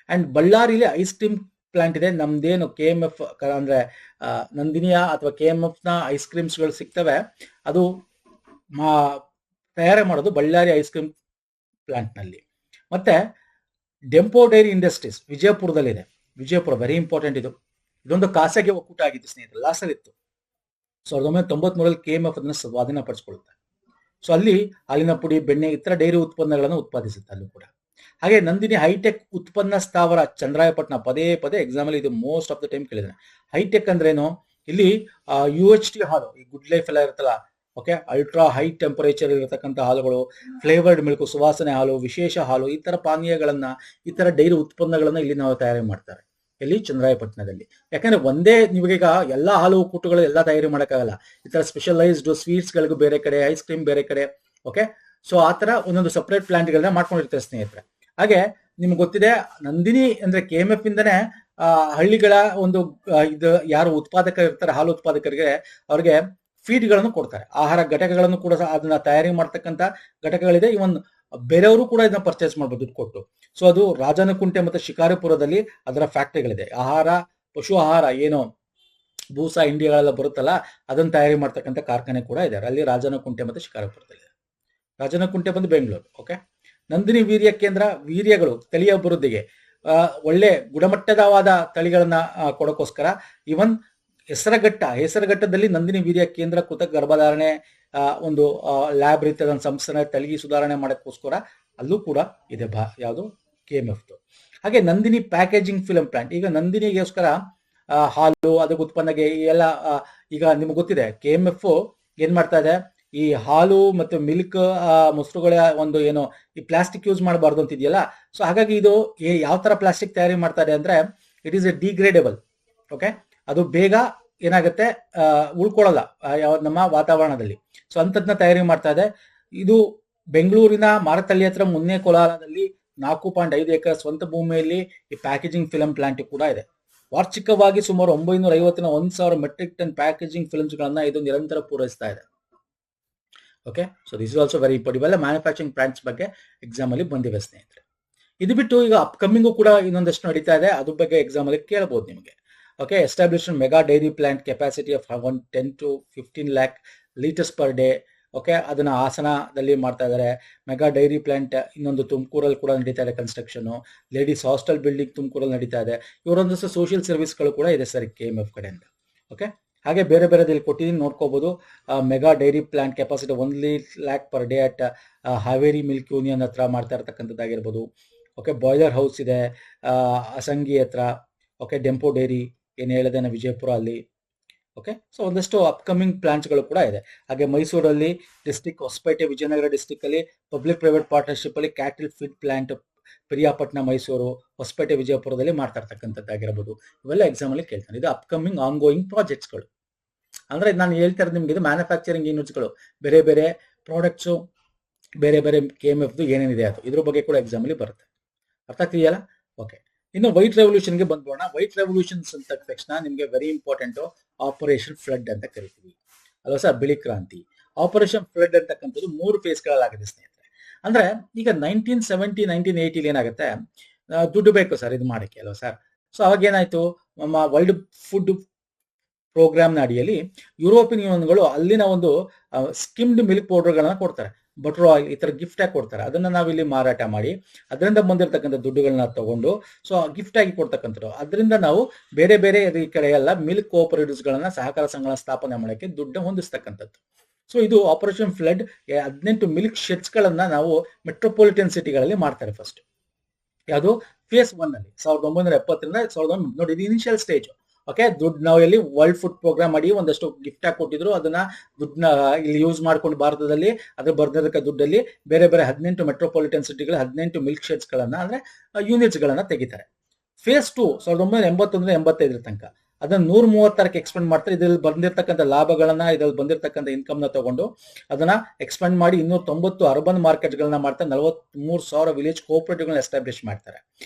ಅಂಡ್ ಬಳ್ಳಾರಿಲಿ ಐಸ್ ಕ್ರೀಮ್ ಪ್ಲಾಂಟ್ ಇದೆ. ನಮ್ದೇನು KMF ಅಂದ್ರೆ ನಂದಿನಿಯ ಅಥವಾ KMF ನ ಐಸ್ ಕ್ರೀಮ್ಸ್ಗಳು ಸಿಗ್ತವೆ, ಅದು ತಯಾರಿ ಮಾಡೋದು ಬಳ್ಳಾರಿ ಐಸ್ ಕ್ರೀಮ್ ಪ್ಲಾಂಟ್ ನಲ್ಲಿ. ಮತ್ತೆ ಡೆಂಪೋ ಡೈರಿ ಇಂಡಸ್ಟ್ರೀಸ್ ವಿಜಯಪುರದಲ್ಲಿದೆ. Vijayapura very important. ಇದೊಂದು ಖಾಸಗಿ ಒಕ್ಕೂಟ ಆಗಿತ್ತು ಸ್ನೇಹಿತರೆ, ಲಾಸಲ್ಲಿತ್ತು. 1993 KMF ಅದನ್ನು ಸ್ವಾಧೀನಪಡಿಸಿಕೊಳ್ಳುತ್ತೆ. ಸೊ ಅಲ್ಲಿ ಹಾಲಿನ ಪುಡಿ, ಬೆಣ್ಣೆ ಇತರ ಡೈರಿ ಉತ್ಪನ್ನಗಳನ್ನು ಉತ್ಪಾದಿಸುತ್ತೆ ಅಲ್ಲೂ ಕೂಡ. ಹಾಗೆ ನಂದಿನಿ ಹೈಟೆಕ್ ಉತ್ಪನ್ನ ಸ್ಥಾವರ ಚಂದ್ರಾಯಪಟ್ಟಣ, ಪದೇ ಪದೇ ಎಕ್ಸಾಮ್ ಅಲ್ಲಿ ಇದು ಮೋಸ್ಟ್ ಆಫ್ ದ ಟೈಮ್ ಕೇಳಿದಾನೆ. ಹೈಟೆಕ್ ಅಂದ್ರೇನು? ಇಲ್ಲಿ UHT ಹಾಲು, ಈ ಗುಡ್ ಲೈಫ್ ಎಲ್ಲ ಇರುತ್ತಲ್ಲ, ಓಕೆ, ಅಲ್ಟ್ರಾ ಹೈ ಟೆಂಪರೇಚರ್ ಇರತಕ್ಕಂಥ ಹಾಲುಗಳು, ಫ್ಲೇವರ್ಡ್ ಮಿಲ್ಕ್, ಸುವಾಸನೆ ಹಾಲು, ವಿಶೇಷ ಹಾಲು, ಈ ತರ ಪಾನೀಯಗಳನ್ನ, ಈ ತರ ಡೈರಿ ಉತ್ಪನ್ನಗಳನ್ನ ಇಲ್ಲಿ ನಾವು ತಯಾರಿ ಮಾಡ್ತಾರೆ, ಎಲ್ಲಿ? ಚಂದ್ರಾಯಪಟ್ಟಣದಲ್ಲಿ. ಯಾಕಂದ್ರೆ ಒಂದೇ ನಿಮಗೀಗ ಎಲ್ಲಾ ಹಾಲು ಒಕ್ಕೂಟಗಳು ಎಲ್ಲ ತಯಾರಿ ಮಾಡೋಕ್ಕಾಗಲ್ಲ. ಈ ತರ ಸ್ಪೆಷಲೈಸ್ಡ್ ಸ್ವೀಟ್ಸ್ ಗಳಿಗೂ ಬೇರೆ ಕಡೆ, ಐಸ್ ಕ್ರೀಮ್ ಬೇರೆ ಕಡೆ. ಓಕೆ, ಸೊ ಆ ತರ ಒಂದೊಂದು ಸಪರೇಟ್ ಪ್ಲಾಂಟ್ ಗಳನ್ನ ಮಾಡ್ಕೊಂಡಿರ್ತಾರೆ ಸ್ನೇಹಿತರೆ. ಹಾಗೆ ನಿಮ್ಗೆ ಗೊತ್ತಿದೆ, ನಂದಿನಿ ಅಂದ್ರೆ KMF ಇಂದನೇ ಹಳ್ಳಿಗಳ ಒಂದು ಇದು ಯಾರು ಉತ್ಪಾದಕರು ಇರ್ತಾರೆ, ಹಾಲು ಉತ್ಪಾದಕರಿಗೆ, ಅವ್ರಿಗೆ ಫೀಡ್ ಗಳನ್ನು ಕೊಡ್ತಾರೆ, ಆಹಾರ ಘಟಕಗಳನ್ನು ಕೂಡ ಅದನ್ನ ತಯಾರಿ ಮಾಡ್ತಕ್ಕಂಥ ಘಟಕಗಳಿದೆ. ಇವನ್ ಬೇರೆಯವರು ಕೂಡ ಇದನ್ನ ಪರ್ಚೇಸ್ ಮಾಡ್ಬೋದು ದುಡ್ಡು ಕೊಟ್ಟು. ಸೊ ಅದು ರಾಜನಕುಂಟೆ ಮತ್ತು ಶಿಕಾರಿಪುರದಲ್ಲಿ ಅದರ ಫ್ಯಾಕ್ಟರಿಗಳಿದೆ. ಆಹಾರ, ಪಶು ಆಹಾರ ಏನು ಬೂಸ ಇಂಡಿಯಾಗಳೆಲ್ಲ ಬರುತ್ತಲ್ಲ, ಅದನ್ನ ತಯಾರಿ ಮಾಡ್ತಕ್ಕಂಥ ಕಾರ್ಖಾನೆ ಕೂಡ ಇದೆ ಅಲ್ಲಿ ರಾಜನಕುಂಟೆ ಮತ್ತು ಶಿಕಾರಿಪುರದಲ್ಲಿ. ರಾಜನಕುಂಟೆ ಬಂದು ಬೆಂಗಳೂರು. ಓಕೆ, ನಂದಿನಿ ವೀರ್ಯ ಕೇಂದ್ರ, ವೀರ್ಯಗಳು ತಳಿ ಅಭಿವೃದ್ಧಿಗೆ ಒಳ್ಳೆ ಗುಣಮಟ್ಟದವಾದ ತಳಿಗಳನ್ನ ಕೊಡೋಕ್ಕೋಸ್ಕರ. ಇವನ್ ಹೆಸರಘಟ್ಟದಲ್ಲಿ ನಂದಿನಿ ವೀರ್ಯ ಕೇಂದ್ರ ಕೃತಕ ಗರ್ಭಧಾರಣೆ ಒಂದು ಲ್ಯಾಬ್ ರೀತಿಯ ಸಂಸ್ಥೆ ತಳಿ ಸುಧಾರಣೆ ಮಾಡೋಕ್ಕೋಸ್ಕರ ಅಲ್ಲೂ ಕೂಡ ಇದೆ ಯಾವುದು KMF. ಹಾಗೆ ನಂದಿನಿ ಪ್ಯಾಕೇಜಿಂಗ್ ಫಿಲಂ ಪ್ಲಾಂಟ್, ಈಗ ನಂದಿನಿಗೋಸ್ಕರ ಹಾಲು, ಅದಕ್ಕೆ ಉತ್ಪನ್ನಗೆ ಎಲ್ಲ ಈಗ ನಿಮ್ಗೆ ಗೊತ್ತಿದೆ KMF ಏನ್ ಮಾಡ್ತಾ ಇದೆ, ಈ ಹಾಲು ಮತ್ತು ಮಿಲ್ಕ್ ಮೊಸರುಗಳ ಒಂದು ಏನು ಈ ಪ್ಲಾಸ್ಟಿಕ್ ಯೂಸ್ ಮಾಡಬಾರ್ದು ಅಂತಿದೆಯಲ್ಲ. ಸೊ ಹಾಗಾಗಿ ಇದು ಯಾವ ತರ ಪ್ಲಾಸ್ಟಿಕ್ ತಯಾರಿ ಮಾಡ್ತಾರೆ ಅಂದ್ರೆ, it is A degradable. Okay, ಅದು ಬೇಗ ಏನಾಗುತ್ತೆ, ಉಳ್ಕೊಳ್ಳಲ್ಲ ನಮ್ಮ ವಾತಾವರಣದಲ್ಲಿ. ಸೊ ಅಂತದ್ನ ತಯಾರಿ ಮಾಡ್ತಾ ಇದೆ. ಇದು ಬೆಂಗಳೂರಿನ ಮಾರತಳ್ಳಿ ಹತ್ರ ಮುನ್ನೆ ಕೋಲಾರದಲ್ಲಿ 4.5 ಎಕರೆ ಸ್ವಂತ ಭೂಮಿಯಲ್ಲಿ ಈ ಪ್ಯಾಕೇಜಿಂಗ್ ಫಿಲಂ ಪ್ಲಾಂಟ್ ಕೂಡ ಇದೆ. ವಾರ್ಷಿಕವಾಗಿ ಸುಮಾರು 950 1,000 ಮೆಟ್ರಿಕ್ ಟನ್ ಪ್ಯಾಕೇಜಿಂಗ್ ಫಿಲ್ಮ್ಸ್ ಗಳನ್ನ ಇದು ನಿರಂತರ ಪೂರೈಸ್ತಾ ಇದೆ. Okay, so this is also very important. ಇವೆಲ್ಲ ಮ್ಯಾನುಫ್ಯಾಕ್ಚರಿಂಗ್ ಪ್ಲಾಂಟ್ಸ್ ಬಗ್ಗೆ ಎಕ್ಸಾಮ್ ಅಲ್ಲಿ ಬಂದಿವೆ ಸ್ನೇಹಿತರೆ. ಇದು ಬಿಟ್ಟು ಈಗ ಅಪ್ಕಮಿಂಗು ಕೂಡ ಇನ್ನೊಂದಷ್ಟು ನಡೀತಾ ಇದೆ, ಅದ್ರ ಬಗ್ಗೆ ಎಕ್ಸಾಮ್ ಅಲ್ಲಿ ಕೇಳಬಹುದು ನಿಮಗೆ. Okay, establish mega dairy plant capacity of 10 to 15 lakh litres per day. Okay, ಅದನ್ನ ಹಾಸನದಲ್ಲಿ ಮಾಡ್ತಾ ಇದ್ದಾರೆ. ಮೆಗಾ ಡೈರಿ ಪ್ಲಾಂಟ್ ಇನ್ನೊಂದು ತುಮಕೂರಲ್ಲಿ ಕೂಡ ನಡೀತಾ ಇದೆ ಕನ್ಸ್ಟ್ರಕ್ಷನ್. ಲೇಡೀಸ್ ಹಾಸ್ಟೆಲ್ ಬಿಲ್ಡಿಂಗ್ ತುಮಕೂರಲ್ಲಿ ನಡೀತಾ ಇದೆ. ಇವರೊಂದಷ್ಟು ಸೋಷಿಯಲ್ ಸರ್ವಿಸ್ಗಳು ಕೂಡ ಇದೆ ಸರ್ KMF ಕಡೆಯಿಂದ. ಓಕೆ, ಹಾಗೆ ಬೇರೆ ಬೇರೆದಲ್ಲಿ ಕೊಟ್ಟಿದ್ದೀನಿ, ನೋಡ್ಕೋಬಹುದು. Mega dairy plant capacity 1 lakh per day at Haveri milk union ಹತ್ರ ಮಾಡ್ತಾ ಇರತಕ್ಕಂಥದ್ದಾಗಿರ್ಬೋದು. ಓಕೆ, ಬಾಯ್ಲರ್ ಹೌಸ್ ಇದೆ ಅಸಂಗಿ ಹತ್ರ. ಓಕೆ, ಡೆಂಪೋ ಡೈರಿ ಏನು ಹೇಳಿದೆ ವಿಜಯಪುರ ಅಲ್ಲಿ. ಓಕೆ, ಸೊ ಒಂದಷ್ಟು ಅಪ್ಕಮಿಂಗ್ ಪ್ಲಾಂಟ್ಸ್ಗಳು ಕೂಡ ಇದೆ. ಹಾಗೆ ಮೈಸೂರಲ್ಲಿ ಡಿಸ್ಟಿಕ್, ಹೊಸಪೇಟೆ, ವಿಜಯನಗರ ಡಿಸ್ಟಿಕ್ ಅಲ್ಲಿ ಪಬ್ಲಿಕ್ ಪ್ರೈವೇಟ್ ಪಾರ್ಟ್ನರ್ಶಿಪ್ ಅಲ್ಲಿ cattle feed plant Piriyapatna, Mysuru, Hosapete, ವಿಜಯಪುರದಲ್ಲಿ ಮಾಡ್ತಾ ಇರ್ತಕ್ಕಂಥದ್ದಾಗಿರ್ಬೋದು. ಇವೆಲ್ಲ ಎಕ್ಸಾಮ್ ಅಲ್ಲಿ ಕೇಳ್ತಾನೆ. ಇದು ಅಪ್ಕಮಿಂಗ್ ಆನ್ಗೋಯಿಂಗ್ ಪ್ರಾಜೆಕ್ಟ್ಸ್ಗಳು. ಅಂದ್ರೆ ನಾನು ಹೇಳ್ತಾ ಇರೋದು ನಿಮ್ಗೆ ಇದು ಮ್ಯಾನುಫ್ಯಾಕ್ಚರಿಂಗ್ ಯೂನಿಟ್ಸ್ಗಳು, ಬೇರೆ ಬೇರೆ ಪ್ರಾಡಕ್ಟ್ಸು, ಬೇರೆ ಬೇರೆ KMF ಏನೇನಿದೆ ಅದು, ಇದ್ರ ಬಗ್ಗೆ ಕೂಡ ಎಕ್ಸಾಮ್ ಅಲ್ಲಿ ಬರುತ್ತೆ. ಅರ್ಥ ಆಗ್ತಿದೆಯಲ್ಲ? ಓಕೆ, ಇನ್ನು ವೈಟ್ ರೆವಲ್ಯೂಷನ್ಗೆ ಬಂದ್ಬೋಣ. ವೈಟ್ ರೆವಲ್ಯೂಷನ್ಸ್ ಅಂತ ತಕ್ಷಣ ನಿಮಗೆ ವೆರಿ ಇಂಪಾರ್ಟೆಂಟ್ ಆಪರೇಷನ್ ಫ್ಲಡ್ ಅಂತ ಕರಿತೀವಿ ಅಲ್ವಾ ಸರ್, ಬಿಳಿ ಕ್ರಾಂತಿ. ಆಪರೇಷನ್ ಫ್ಲಡ್ ಅಂತಕ್ಕಂಥದ್ದು 3 ಫೇಸ್ಗಳಾಗಿದೆ ಸ್ನೇಹಿತರೆ. ಅಂದ್ರೆ ಈಗ 1970 1980 ಏನಾಗುತ್ತೆ, ದುಡ್ಡು ಬೇಕು ಸರ್ ಇದು ಮಾಡಕ್ಕೆ ಅಲ್ವಾ ಸರ್. ಸೊ ಅವಾಗ ಏನಾಯ್ತು, ನಮ್ಮ ವರ್ಲ್ಡ್ ಫುಡ್ ಪ್ರೋಗ್ರಾಮ್ನ ಅಡಿಯಲ್ಲಿ ಯುರೋಪಿಯನ್ ಯೂನಿಯನ್ಗಳು ಅಲ್ಲಿನ ಒಂದು ಸ್ಕಿಮ್ಡ್ ಮಿಲ್ಕ್ ಪೌಡರ್ಗಳನ್ನ ಕೊಡ್ತಾರೆ. ಬಟರ್ ಆಯಿಲ್ ಈ ತರ ಗಿಫ್ಟ್ ಆಗಿ ಕೊಡ್ತಾರೆ. ಅದನ್ನ ನಾವಿಲ್ಲಿ ಮಾರಾಟ ಮಾಡಿ ಅದರಿಂದ ಬಂದಿರತಕ್ಕಂಥ ದುಡ್ಡುಗಳನ್ನ ತಗೊಂಡು ಸೊ ಗಿಫ್ಟ್ ಆಗಿ ಕೊಡ್ತಕ್ಕಂಥದ್ದು. ಅದರಿಂದ ನಾವು ಬೇರೆ ಬೇರೆ ಈ ಕಡೆ ಎಲ್ಲ ಮಿಲ್ಕ್ ಕೋಆಪರೇಟಿವ್ಸ್ ಗಳನ್ನ ಸಹಕಾರ ಸಂಘಗಳನ್ನ ಸ್ಥಾಪನೆ ಮಾಡೋಕ್ಕೆ ದುಡ್ಡು ಹೊಂದಿಸ್ತಕ್ಕಂಥದ್ದು. ಸೊ ಇದು ಆಪರೇಷನ್ ಫ್ಲಡ್ 18 ಮಿಲ್ಕ್ ಶೆಡ್ಸ್ ಗಳನ್ನ ನಾವು ಮೆಟ್ರೋಪಾಲಿಟನ್ ಸಿಟಿಗಳಲ್ಲಿ ಮಾಡ್ತಾರೆ. ಫಸ್ಟ್ ಯಾವುದು ಫೇಸ್ 1 ಅಲ್ಲಿ 1970ರಿಂದ 1900 ನೋಡಿ, ಇದು ಇನಿಷಿಯಲ್ ಸ್ಟೇಜ್. ಓಕೆ, ದುಡ್ಡು ನಾವು ಎಲ್ಲಿ ವರ್ಲ್ಡ್ ಫುಡ್ ಪ್ರೋಗ್ರಾಮ್ ಮಾಡಿ ಒಂದಷ್ಟು ಗಿಫ್ಟ್ ಆಗಿ ಕೊಟ್ಟಿದ್ರು, ಅದನ್ನ ದುಡ್ಡನ್ನ ಇಲ್ಲಿ ಯೂಸ್ ಮಾಡ್ಕೊಂಡು ಭಾರತದಲ್ಲಿ ಅದ್ರ ಬರ್ದಿರಕ ದುಡ್ಡಲ್ಲಿ ಬೇರೆ ಬೇರೆ 18 ಮೆಟ್ರೋಪಾಲಿಟನ್ ಸಿಟಿಗಳು 18 ಮಿಲ್ಕ್ ಶೆಡ್ಸ್ ಗಳನ್ನ ಅಂದ್ರೆ ಯೂನಿಟ್ಸ್ ಗಳನ್ನ ತೆಗಿತಾರೆ. ಫೇಸ್ 2 1981 85 ತನಕ ಅದನ್ನ 136ಕ್ಕೆ ಎಕ್ಸ್ಪೆಂಡ್ ಮಾಡ್ತಾರೆ. ಇದ್ರಲ್ಲಿ ಬಂದಿರತಕ್ಕಂಥ ಲಾಭಗಳನ್ನ ಇದ್ರಲ್ಲಿ ಬಂದಿರತಕ್ಕಂಥ ಇನ್ಕಮ್ ನ ತಗೊಂಡು ಅದನ್ನ ಎಕ್ಸ್ಪೆಂಡ್ ಮಾಡಿ 290 ಅರ್ಬನ್ ಮಾರ್ಕೆಟ್ ಗಳನ್ನ ಮಾಡ್ತಾರೆ. 43,000 ವಿಲೇಜ್ ಕೋಆಪರೇಟಿವ್ ಗಳನ್ನ ಎಸ್ಟಾಬ್ಲಿಷ್ ಮಾಡ್ತಾರೆ.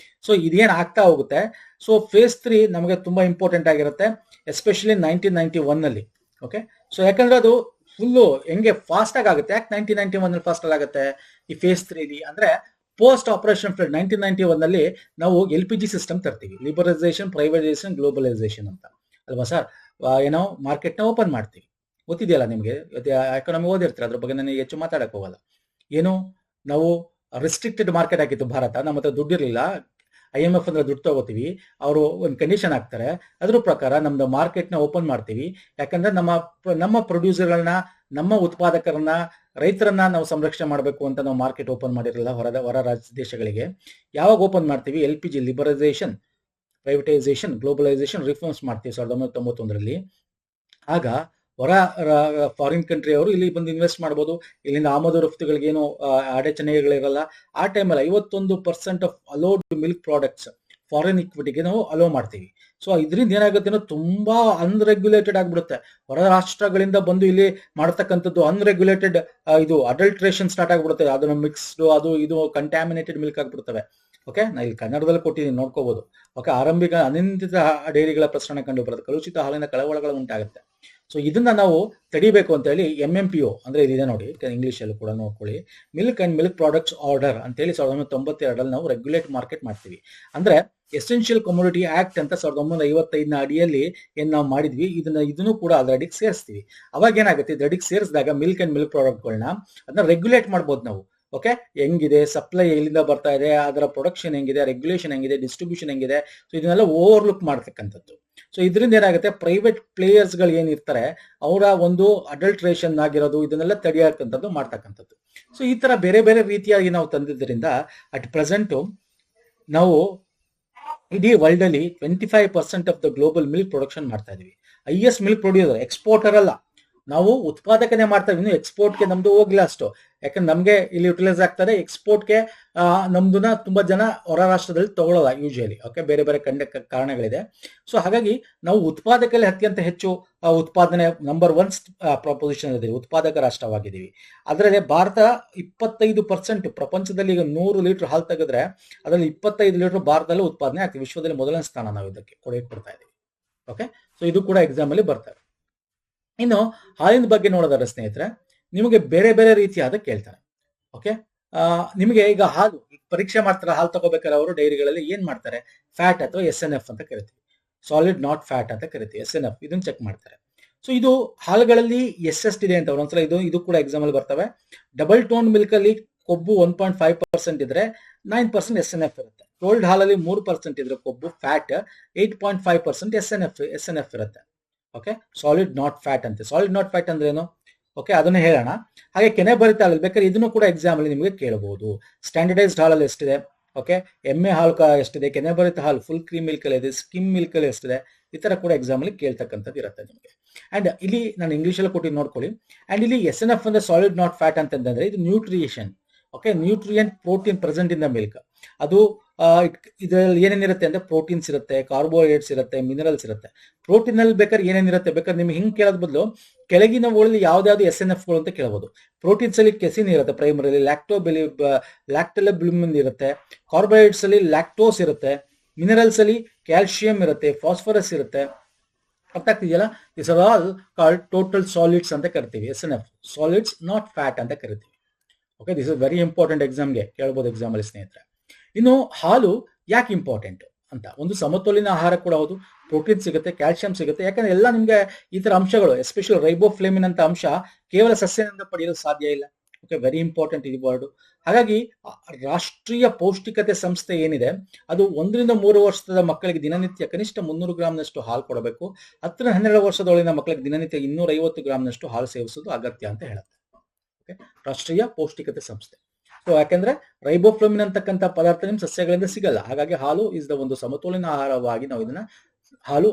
ಸೊ ಇದೇನ್ ಆಗ್ತಾ ಹೋಗುತ್ತೆ. ಸೊ ಫೇಸ್ 3 ನಮಗೆ ತುಂಬಾ ಇಂಪಾರ್ಟೆಂಟ್ ಆಗಿರುತ್ತೆ, ಎಸ್ಪೆಷಲಿ 1991 ನಲ್ಲಿ. ಓಕೆ, ಸೊ ಯಾಕಂದ್ರೆ ಅದು ಫುಲ್ಲು ಹೆಂಗೆ ಫಾಸ್ಟ್ ಆಗಿ ಆಗುತ್ತೆ. ಯಾಕೆ 1991 ನಲ್ಲಿ ಫಾಸ್ಟ್ ಆಗುತ್ತೆ ಈ ಫೇಸ್ 3 ಅಂದ್ರೆ ಪೋಸ್ಟ್ ಆಪರೇಷನ್ ಫ್ಲಡ್ 1991 ನಲ್ಲಿ ನಾವು LPG ಸಿಸ್ಟಮ್ ತರ್ತೀವಿ, ಲಿಬರಲೈಸೇಷನ್, ಪ್ರೈವೇಟೈಸೇಷನ್, ಗ್ಲೋಬಲೈಸೇಷನ್ ಅಂತ ಅಲ್ವಾ ಸರ್. ಏನೋ ಮಾರ್ಕೆಟ್ ನ ಓಪನ್ ಮಾಡ್ತೀವಿ, ಗೊತ್ತಿದೆಯಲ್ಲ ನಿಮಗೆ, ಎಕಾನಮಿ ಓದಿರ್ತೀರ, ಅದ್ರ ಬಗ್ಗೆ ನನಗೆ ಹೆಚ್ಚು ಮಾತಾಡಕ್ ಹೋಗಲ್ಲ. ಏನು ನಾವು ರಿಸ್ಟ್ರಿಕ್ಟೆಡ್ ಮಾರ್ಕೆಟ್ ಆಗಿತ್ತು ಭಾರತ, ನಮ್ಮ ಹತ್ರ ದುಡ್ಡಿರ್ಲಿಲ್ಲ. IMF ಅಂದ್ರೆ ದುಡ್ಡು ತಗೋತೀವಿ, ಅವರು ಒಂದು ಕಂಡೀಷನ್ ಹಾಕ್ತಾರೆ, ಅದ್ರ ಪ್ರಕಾರ ನಮ್ದು ಮಾರ್ಕೆಟ್ ನ ಓಪನ್ ಮಾಡ್ತೀವಿ. ಯಾಕಂದ್ರೆ ನಮ್ಮ ಪ್ರೊಡ್ಯೂಸರ್ಗಳನ್ನ, ನಮ್ಮ ಉತ್ಪಾದಕರನ್ನ, ರೈತರನ್ನ ನಾವು ಸಂರಕ್ಷಣೆ ಮಾಡಬೇಕು ಅಂತ ನಾವು ಮಾರ್ಕೆಟ್ ಓಪನ್ ಮಾಡಿರಲಿಲ್ಲ ಹೊರ ರಾಜ್ಯ ದೇಶಗಳಿಗೆ. ಯಾವಾಗ ಓಪನ್ ಮಾಡ್ತೀವಿ? LPG liberalisation, privatisation, globalisation, reforms ಮಾಡ್ತೀವಿ 1991ರಲ್ಲಿ. ಆಗ ಹೊರ ಫಾರಿನ್ ಕಂಟ್ರಿ ಅವರು ಇಲ್ಲಿ ಬಂದು ಇನ್ವೆಸ್ಟ್ ಮಾಡ್ಬೋದು, ಇಲ್ಲಿಂದ ಆಮದು ರಫ್ತುಗಳಿಗೆ ಏನು ಅಡಚಣೆಗಳಿರಲ್ಲ. ಆ ಟೈಮಲ್ಲಿ 51% of allowed milk products foreign ಇಕ್ವಿಟಿಗೆ ನಾವು ಅಲೋ ಮಾಡ್ತೀವಿ. ಸೊ ಇದರಿಂದ ಏನಾಗುತ್ತೆ ಅಂದ್ರೆ ತುಂಬಾ ಅನ್ರೆಗ್ಯುಲೇಟೆಡ್ ಆಗ್ಬಿಡುತ್ತೆ. ಹೊರ ರಾಷ್ಟ್ರಗಳಿಂದ ಬಂದು ಇಲ್ಲಿ ಮಾಡತಕ್ಕಂಥದ್ದು ಅನ್ರೆಗ್ಯುಲೇಟೆಡ್ ಇದು ಅಡಲ್ಟ್ರೇಷನ್ ಸ್ಟಾರ್ಟ್ ಆಗ್ಬಿಡುತ್ತೆ. ಅದನ್ನು ಮಿಕ್ಸ್ಡ್ ಅದು ಇದು ಕಂಟ್ಯಾಮಿನೇಟೆಡ್ ಮಿಲ್ಕ್ ಆಗ್ಬಿಡ್ತವೆ. ಓಕೆ, ನಾ ಇಲ್ಲಿ ಕನ್ನಡದಲ್ಲಿ ಕೊಟ್ಟಿದ್ದೀನಿ, ನೋಡ್ಕೋಬಹುದು. ಓಕೆ, ಆರಂಭಿಕ ಅನಿಯಂತ್ರಿತ ಡೈರಿಗಳ ಪ್ರಸರಣ ಕಂಡು ಬರುತ್ತೆ, ಕಲುಷಿತ ಹಾಲಿನ ಕಳವಳಗಳು ಉಂಟಾಗುತ್ತೆ. ಸೊ ಇದನ್ನ ನಾವು ತಡಿಬೇಕು ಅಂತ ಹೇಳಿ MMPO ಅಂದ್ರೆ ಇದಿದೆ ನೋಡಿ, ಇಂಗ್ಲಿಷ್ ಅಲ್ಲಿ ಕೂಡ ನೋಡ್ಕೊಳ್ಳಿ, milk and milk products order ಅಂತ ಹೇಳಿ 1992 ನಾವು ರೆಗ್ಯುಲೇಟ್ ಮಾರ್ಕೆಟ್ ಮಾಡ್ತೀವಿ. ಅಂದ್ರೆ ಎಸೆನ್ಷಿಯಲ್ ಕಮೋಡಿಟಿ ಆಕ್ಟ್ ಅಂತ 1955ನ ಅಡಿಯಲ್ಲಿ ಏನ್ ನಾವು ಮಾಡಿದ್ವಿ, ಇದನ್ನು ಕೂಡ ಅದರಡಿಗೆ ಸೇರಿಸ್ತೀವಿ. ಅವಾಗ ಏನಾಗುತ್ತೆ, ಇದರಡಿಗೆ ಸೇರಿಸಿದಾಗ ಮಿಲ್ಕ್ ಅಂಡ್ ಮಿಲ್ಕ್ ಪ್ರಾಡಕ್ಟ್ಗಳನ್ನ ಅದನ್ನ ರೆಗ್ಯುಲೇಟ್ ಮಾಡ್ಬೋದು ನಾವು. ಓಕೆ, ಹೆಂಗಿದೆ ಸಪ್ಲೈ, ಎಲ್ಲಿಂದ ಬರ್ತಾ ಇದೆ, ಅದರ ಪ್ರೊಡಕ್ಷನ್ ಹೆಂಗಿದೆ, ರೆಗ್ಯುಲೇಷನ್ ಹೆಂಗಿದೆ, ಡಿಸ್ಟ್ರಿಬ್ಯೂಷನ್ ಹೆಂಗಿದೆ, ಸೊ ಇದನ್ನೆಲ್ಲ ಓವರ್ಲುಕ್ ಮಾಡ್ತಕ್ಕಂಥದ್ದು. ಸೊ ಇದರಿಂದ ಏನಾಗುತ್ತೆ, ಪ್ರೈವೇಟ್ ಪ್ಲೇಯರ್ಸ್ ಗಳು ಏನಿರ್ತಾರೆ ಅವರ ಒಂದು ಅಡಲ್ಟ್ರೇಷನ್ ಆಗಿರೋದು ಇದನ್ನೆಲ್ಲ ತಡೆಯಕ್ಕಂಥದ್ದು ಮಾಡ್ತಕ್ಕಂಥದ್ದು. ಸೊ ಈ ತರ ಬೇರೆ ಬೇರೆ ರೀತಿಯಾಗಿ ನಾವು ತಂದಿದ್ದರಿಂದ ಅಟ್ ಪ್ರೆಸೆಂಟ್ ನಾವು ಇಡೀ ವರ್ಲ್ಡ್ ಅಲ್ಲಿ 25% of the global milk production ಮಾಡ್ತಾ ಇದೀವಿ. ಹೈಯೆಸ್ಟ್ ಮಿಲ್ಕ್ ಪ್ರೊಡ್ಯೂಸರ್, ಎಕ್ಸ್ಪೋರ್ಟರ್ ಅಲ್ಲ, ನಾವು ಉತ್ಪಾದಕನೆ ಮಾಡ್ತಾ ಇದೀವಿ. ಎಕ್ಸ್ಪೋರ್ಟ್ಗೆ ನಮ್ದು ಹೋಗಿಲ್ಲ ಅಷ್ಟು, ಯಾಕಂದ್ರೆ ನಮ್ಗೆ ಇಲ್ಲಿ ಯುಟಿಲೈಸ್ ಆಗ್ತದೆ. ಎಕ್ಸ್ಪೋರ್ಟ್ಗೆ ನಮ್ದನ್ನ ತುಂಬಾ ಜನ ಹೊರ ರಾಷ್ಟ್ರದಲ್ಲಿ ತಗೊಳ್ಳಲ್ಲ ಯೂಶುವಲಿ. ಓಕೆ, ಬೇರೆ ಬೇರೆ ಕಾರಣಗಳಿದೆ. ಸೊ ಹಾಗಾಗಿ ನಾವು ಉತ್ಪಾದಕಲ್ಲಿ ಅತ್ಯಂತ ಹೆಚ್ಚು ಉತ್ಪಾದನೆ ನಂಬರ್ 1 ಪೊಸಿಷನ್ ಇದೆ, ಉತ್ಪಾದಕ ರಾಷ್ಟ್ರವಾಗಿದ್ದೀವಿ. ಅದರಲ್ಲಿ ಭಾರತ 25%, ಪ್ರಪಂಚದಲ್ಲಿ ಈಗ 100 ಲೀಟರ್ ಹಾಲು ತೆಗೆದ್ರೆ ಅದರಲ್ಲಿ 25 ಲೀಟರ್ ಭಾರತದಲ್ಲಿ ಉತ್ಪಾದನೆ ಆಗ್ತದೆ. ವಿಶ್ವದಲ್ಲಿ ಮೊದಲನೇ ಸ್ಥಾನ ನಾವು ಇದಕ್ಕೆ ಕೊಡ್ತಾ ಇದೀವಿ. ಓಕೆ, ಸೊ ಇದು ಕೂಡ ಎಕ್ಸಾಮ್ ಅಲ್ಲಿ ಬರ್ತಾರೆ. ಇನ್ನು ಹಾಲಿನ ಬಗ್ಗೆ ನೋಡೋದಾದ್ರೆ ಸ್ನೇಹಿತರೆ, ನಿಮಗೆ ಬೇರೆ ಬೇರೆ ರೀತಿಯಾದ ಕೇಳ್ತಾರೆ. ಓಕೆ, ನಿಮಗೆ ಈಗ ಹಾಲು ಪರೀಕ್ಷೆ ಮಾಡ್ತಾರೆ, ಹಾಲು ತಗೋಬೇಕಾದ್ರೆ ಅವರು ಡೈರಿಗಳಲ್ಲಿ ಏನ್ ಮಾಡ್ತಾರೆ, ಫ್ಯಾಟ್ ಅಥವಾ SNF ಅಂತ ಕರಿತೀವಿ, ಸಾಲಿಡ್ ನಾಟ್ ಫ್ಯಾಟ್ ಅಂತ ಕರಿತೀವಿ, SNF ಇದನ್ನ ಚೆಕ್ ಮಾಡ್ತಾರೆ. ಸೊ ಇದು ಹಾಲುಗಳಲ್ಲಿ ಎಷ್ಟೆಷ್ಟಿದೆ ಅಂತ ಒಂದ್ಸಲ ಇದು ಕೂಡ ಎಕ್ಸಾಮ್ ಅಲ್ಲಿ ಬರ್ತವೆ. ಡಬಲ್ ಟೋನ್ ಮಿಲ್ಕ್ ಅಲ್ಲಿ ಕೊಬ್ಬು 1.5% ಇದ್ರೆ 9% SNF ಇರುತ್ತೆ. ಟೋಲ್ಡ್ ಹಾಲಲ್ಲಿ 3% ಇದ್ರೆ ಕೊಬ್ಬು, ಫ್ಯಾಟ್ 8.5% SNF ಇರುತ್ತೆ. ಓಕೆ, ಸಾಲಿಡ್ ನಾಟ್ ಫ್ಯಾಟ್ ಅಂತೆ. ಸಾಲಿಡ್ ನಾಟ್ ಫ್ಯಾಟ್ ಅಂದ್ರೆ ಏನು? ಓಕೆ, ಅದನ್ನ ಹೇಳೋಣ. ಹಾಗೆ ಕೆನೆ ಭರಿತ ಹಾಲು ಬೇಕಾದ್ರೆ ಇದನ್ನು ಕೂಡ ಎಕ್ಸಾಮ್ ಅಲ್ಲಿ ನಿಮಗೆ ಕೇಳಬಹುದು. ಸ್ಟ್ಯಾಂಡರ್ಡೈಸ್ಡ್ ಹಾಲಲ್ಲಿ ಎಷ್ಟಿದೆ, ಓಕೆ, ಎಮ್ಮೆ ಹಾಲು ಎಷ್ಟಿದೆ, ಕೆನೆ ಭರಿತ ಹಾಲು ಫುಲ್ ಕ್ರೀಮ್ ಮಿಲ್ಕ್ ಅಲ್ಲಿ ಇದೆ, ಸ್ಕಿಮ್ ಮಿಲ್ಕ್ ಅಲ್ಲಿ ಎಷ್ಟಿದೆ, ಈ ತರ ಕೂಡ ಎಕ್ಸಾಮ್ ಅಲ್ಲಿ ಕೇಳ್ತಕ್ಕಂಥದ್ದು ಇರುತ್ತೆ ನಿಮಗೆ. ಅಂಡ್ ಇಲ್ಲಿ ನಾನು ಇಂಗ್ಲಿಷ್ ಅಲ್ಲಿ ಕೊಟ್ಟು ನೋಡ್ಕೊಳ್ಳಿ. ಅಂಡ್ ಇಲ್ಲಿ SNF ಅಂದ್ರೆ ಸಾಲಿಡ್ ನಾಟ್ ಫ್ಯಾಟ್ ಅಂತಂದ್ರೆ ಇದು nutrition. Okay, nutrient protein present in the milk. ಅದು ಇದರಲ್ಲಿ ಏನೇನಿರುತ್ತೆ ಅಂದ್ರೆ ಪ್ರೋಟೀನ್ಸ್ ಇರುತ್ತೆ, ಕಾರ್ಬೋಹೈಡ್ರೇಟ್ಸ್ ಇರುತ್ತೆ, ಮಿನರಲ್ಸ್ ಇರುತ್ತೆ. ಪ್ರೋಟೀನ್ ಅಲ್ಲಿ ಬೇಕಾದ್ರೆ ಏನೇನಿರುತ್ತೆ, ಬೇಕಾದ್ರೆ ನಿಮ್ಗೆ ಹಿಂಗೆ ಕೇಳೋದ್ ಬದಲು ಕೆಳಗಿನ ಓಳಲ್ಲಿ ಯಾವ್ದಾವ್ದು SNF ಗಳು ಅಂತ ಕೇಳಬಹುದು. ಪ್ರೋಟೀನ್ಸ್ ಅಲ್ಲಿ ಕೆಸಿನ್ ಇರುತ್ತೆ, ಪ್ರೈಮರಿಲಿ ಲ್ಯಾಕ್ಟೋಬೆಲಿಬ್ಯುಮಿನ್ ಇರುತ್ತೆ, ಕಾರ್ಬೋಹೈಡ್ರೇಟ್ಸ್ ಅಲ್ಲಿ ಲ್ಯಾಕ್ಟೋಸ್ ಇರುತ್ತೆ, ಮಿನರಲ್ಸ್ ಅಲ್ಲಿ ಕ್ಯಾಲ್ಸಿಯಂ ಇರುತ್ತೆ, ಫಾಸ್ಫರಸ್ ಇರುತ್ತೆ. ಅರ್ಥಾಗ್ತಿದೆಯಲ್ಲ? This are all called total solids ಅಂತ ಕರಿತೀವಿ, SNF, ಸಾಲಿಡ್ಸ್ ನಾಟ್ ಫ್ಯಾಟ್ ಅಂತ ಕರಿತೀವಿ. Okay, this is very important, ಎಕ್ಸಾಮ್ಗೆ ಕೇಳಬಹುದು ಎಕ್ಸಾಮ್ ಅಲ್ಲಿ ಸ್ನೇಹಿತರೆ. ಇನ್ನು ಹಾಲು ಯಾಕೆ ಇಂಪಾರ್ಟೆಂಟ್ ಅಂತ, ಒಂದು ಸಮತೋಲಿನ ಆಹಾರ ಕೂಡ ಹೌದು, ಪ್ರೋಟೀನ್ ಸಿಗುತ್ತೆ, ಕ್ಯಾಲ್ಸಿಯಂ ಸಿಗುತ್ತೆ. ಯಾಕಂದ್ರೆ ಎಲ್ಲ ನಿಮ್ಗೆ ಈ ತರ ಅಂಶಗಳು, ಎಸ್ಪೆಷಲಿ ರೈಬೋಫ್ಲೇಮಿನ್ ಅಂತ ಅಂಶ ಕೇವಲ ಸಸ್ಯದಿಂದ ಪಡೆಯಲು ಸಾಧ್ಯ ಇಲ್ಲ. ಓಕೆ, ವೆರಿ ಇಂಪಾರ್ಟೆಂಟ್ ಇದು ವರ್ಡ್. ಹಾಗಾಗಿ ರಾಷ್ಟ್ರೀಯ ಪೌಷ್ಟಿಕತೆ ಸಂಸ್ಥೆ ಏನಿದೆ ಅದು 1 ರಿಂದ 3 ವರ್ಷದ ಮಕ್ಕಳಿಗೆ ದಿನನಿತ್ಯ ಕನಿಷ್ಠ 300 ಗ್ರಾಂನಷ್ಟು ಹಾಲು ಕೊಡಬೇಕು. 10 ರಿಂದ 12 ವರ್ಷದೊಳಗಿನ ಮಕ್ಕಳಿಗೆ ದಿನನಿತ್ಯ 250 ಗ್ರಾಂನಷ್ಟು ಹಾಲು ಸೇವಿಸುವುದು ಅಗತ್ಯ ಅಂತ ಹೇಳುತ್ತೆ. ಓಕೆ, ರಾಷ್ಟ್ರೀಯ ಪೌಷ್ಟಿಕತೆ ಸಂಸ್ಥೆ. ಸೊ ಯಾಕೆಂದ್ರೆ ರೈಬೋಫ್ಲೋಮಿನ್ ಅಂತಕ್ಕಂಥ ಪದಾರ್ಥ ನಿಮ್ ಸಸ್ಯಗಳಿಂದ ಸಿಗಲ್ಲ. ಹಾಗಾಗಿ ಹಾಲು ಇಸ್ ದ ಒಂದು ಸಮತೋಲಿತ ಆಹಾರವಾಗಿ ನಾವು ಇದನ್ನ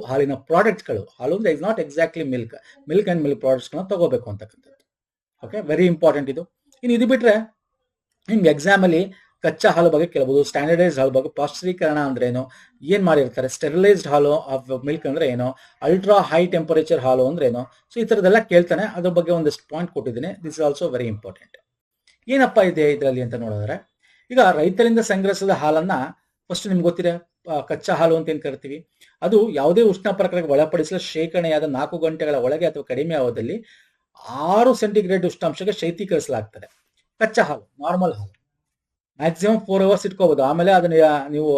ಹಾಲಿನ ಪ್ರಾಡಕ್ಟ್ಗಳು, ಹಾಲು ಅಂದ್ರೆ is not exactly milk and milk products ಗಳನ್ನ ತಗೋಬೇಕು ಅಂತಕ್ಕಂಥದ್ದು. ಓಕೆ, ವೆರಿ ಇಂಪಾರ್ಟೆಂಟ್ ಇದು. ಇನ್ನು ಇದು ಬಿಟ್ರೆ ನಿಮ್ಗೆ ಎಕ್ಸಾಮ್ ಅಲ್ಲಿ ಕಚ್ಚಾ ಹಾಲು ಬಗ್ಗೆ ಕೇಳಬಹುದು, ಸ್ಟ್ಯಾಂಡರ್ಡೈಸ್ಡ್ ಹಾಲು ಬಗ್ಗೆ, ಪಾಶ್ಚರೀಕರಣ ಅಂದ್ರೆ ಏನು, ಏನ್ ಮಾಡಿರ್ತಾರೆ, ಸ್ಟೆರಿಲೈಸ್ಡ್ ಹಾಲು ಆಫ್ ಮಿಲ್ಕ್ ಅಂದ್ರೆ ಏನು, ಅಲ್ಟ್ರಾ ಹೈ ಟೆಂಪರೇಚರ್ ಹಾಲು ಅಂದ್ರೆ ಏನು. ಸೊ ಈ ತರದೆಲ್ಲ ಕೇಳ್ತಾನೆ, ಅದ್ರ ಬಗ್ಗೆ ಒಂದಷ್ಟು ಪಾಯಿಂಟ್ ಕೊಟ್ಟಿದ್ದೀನಿ. This is also very important. ಏನಪ್ಪಾ ಇದೆ ಇದರಲ್ಲಿ ಅಂತ ನೋಡಿದ್ರೆ, ಈಗ ರೈತರಿಂದ ಸಂಗ್ರಹಿಸಿದ ಹಾಲನ್ನ ಫಸ್ಟ್ ನಿಮ್ಗೆ ಗೊತ್ತಿದೆ, ಕಚ್ಚಾ ಹಾಲು ಅಂತ ಏನ್ ಕರಿತೀವಿ, ಅದು ಯಾವುದೇ ಉಷ್ಣ ಪ್ರಕ್ರಿಯೆಗೆ ಒಳಪಡಿಸಲು ಶೇಖರಣೆಯಾದ 4 ಗಂಟೆಗಳ ಒಳಗೆ ಅಥವಾ ಕಡಿಮೆ ಅವಧಿಯಲ್ಲಿ 6 ಸೆಂಟಿಗ್ರೇಡ್ ಉಷ್ಣಾಂಶಕ್ಕೆ ಶೈತ್ಯೀಕರಿಸಲಾಗ್ತದೆ. ಕಚ್ಚಾ ಹಾಲು, ನಾರ್ಮಲ್ ಹಾಲು ಮ್ಯಾಕ್ಸಿಮಮ್ 4 ಅವರ್ಸ್ ಇಟ್ಕೋಬಹುದು. ಆಮೇಲೆ ಅದನ್ನ ನೀವು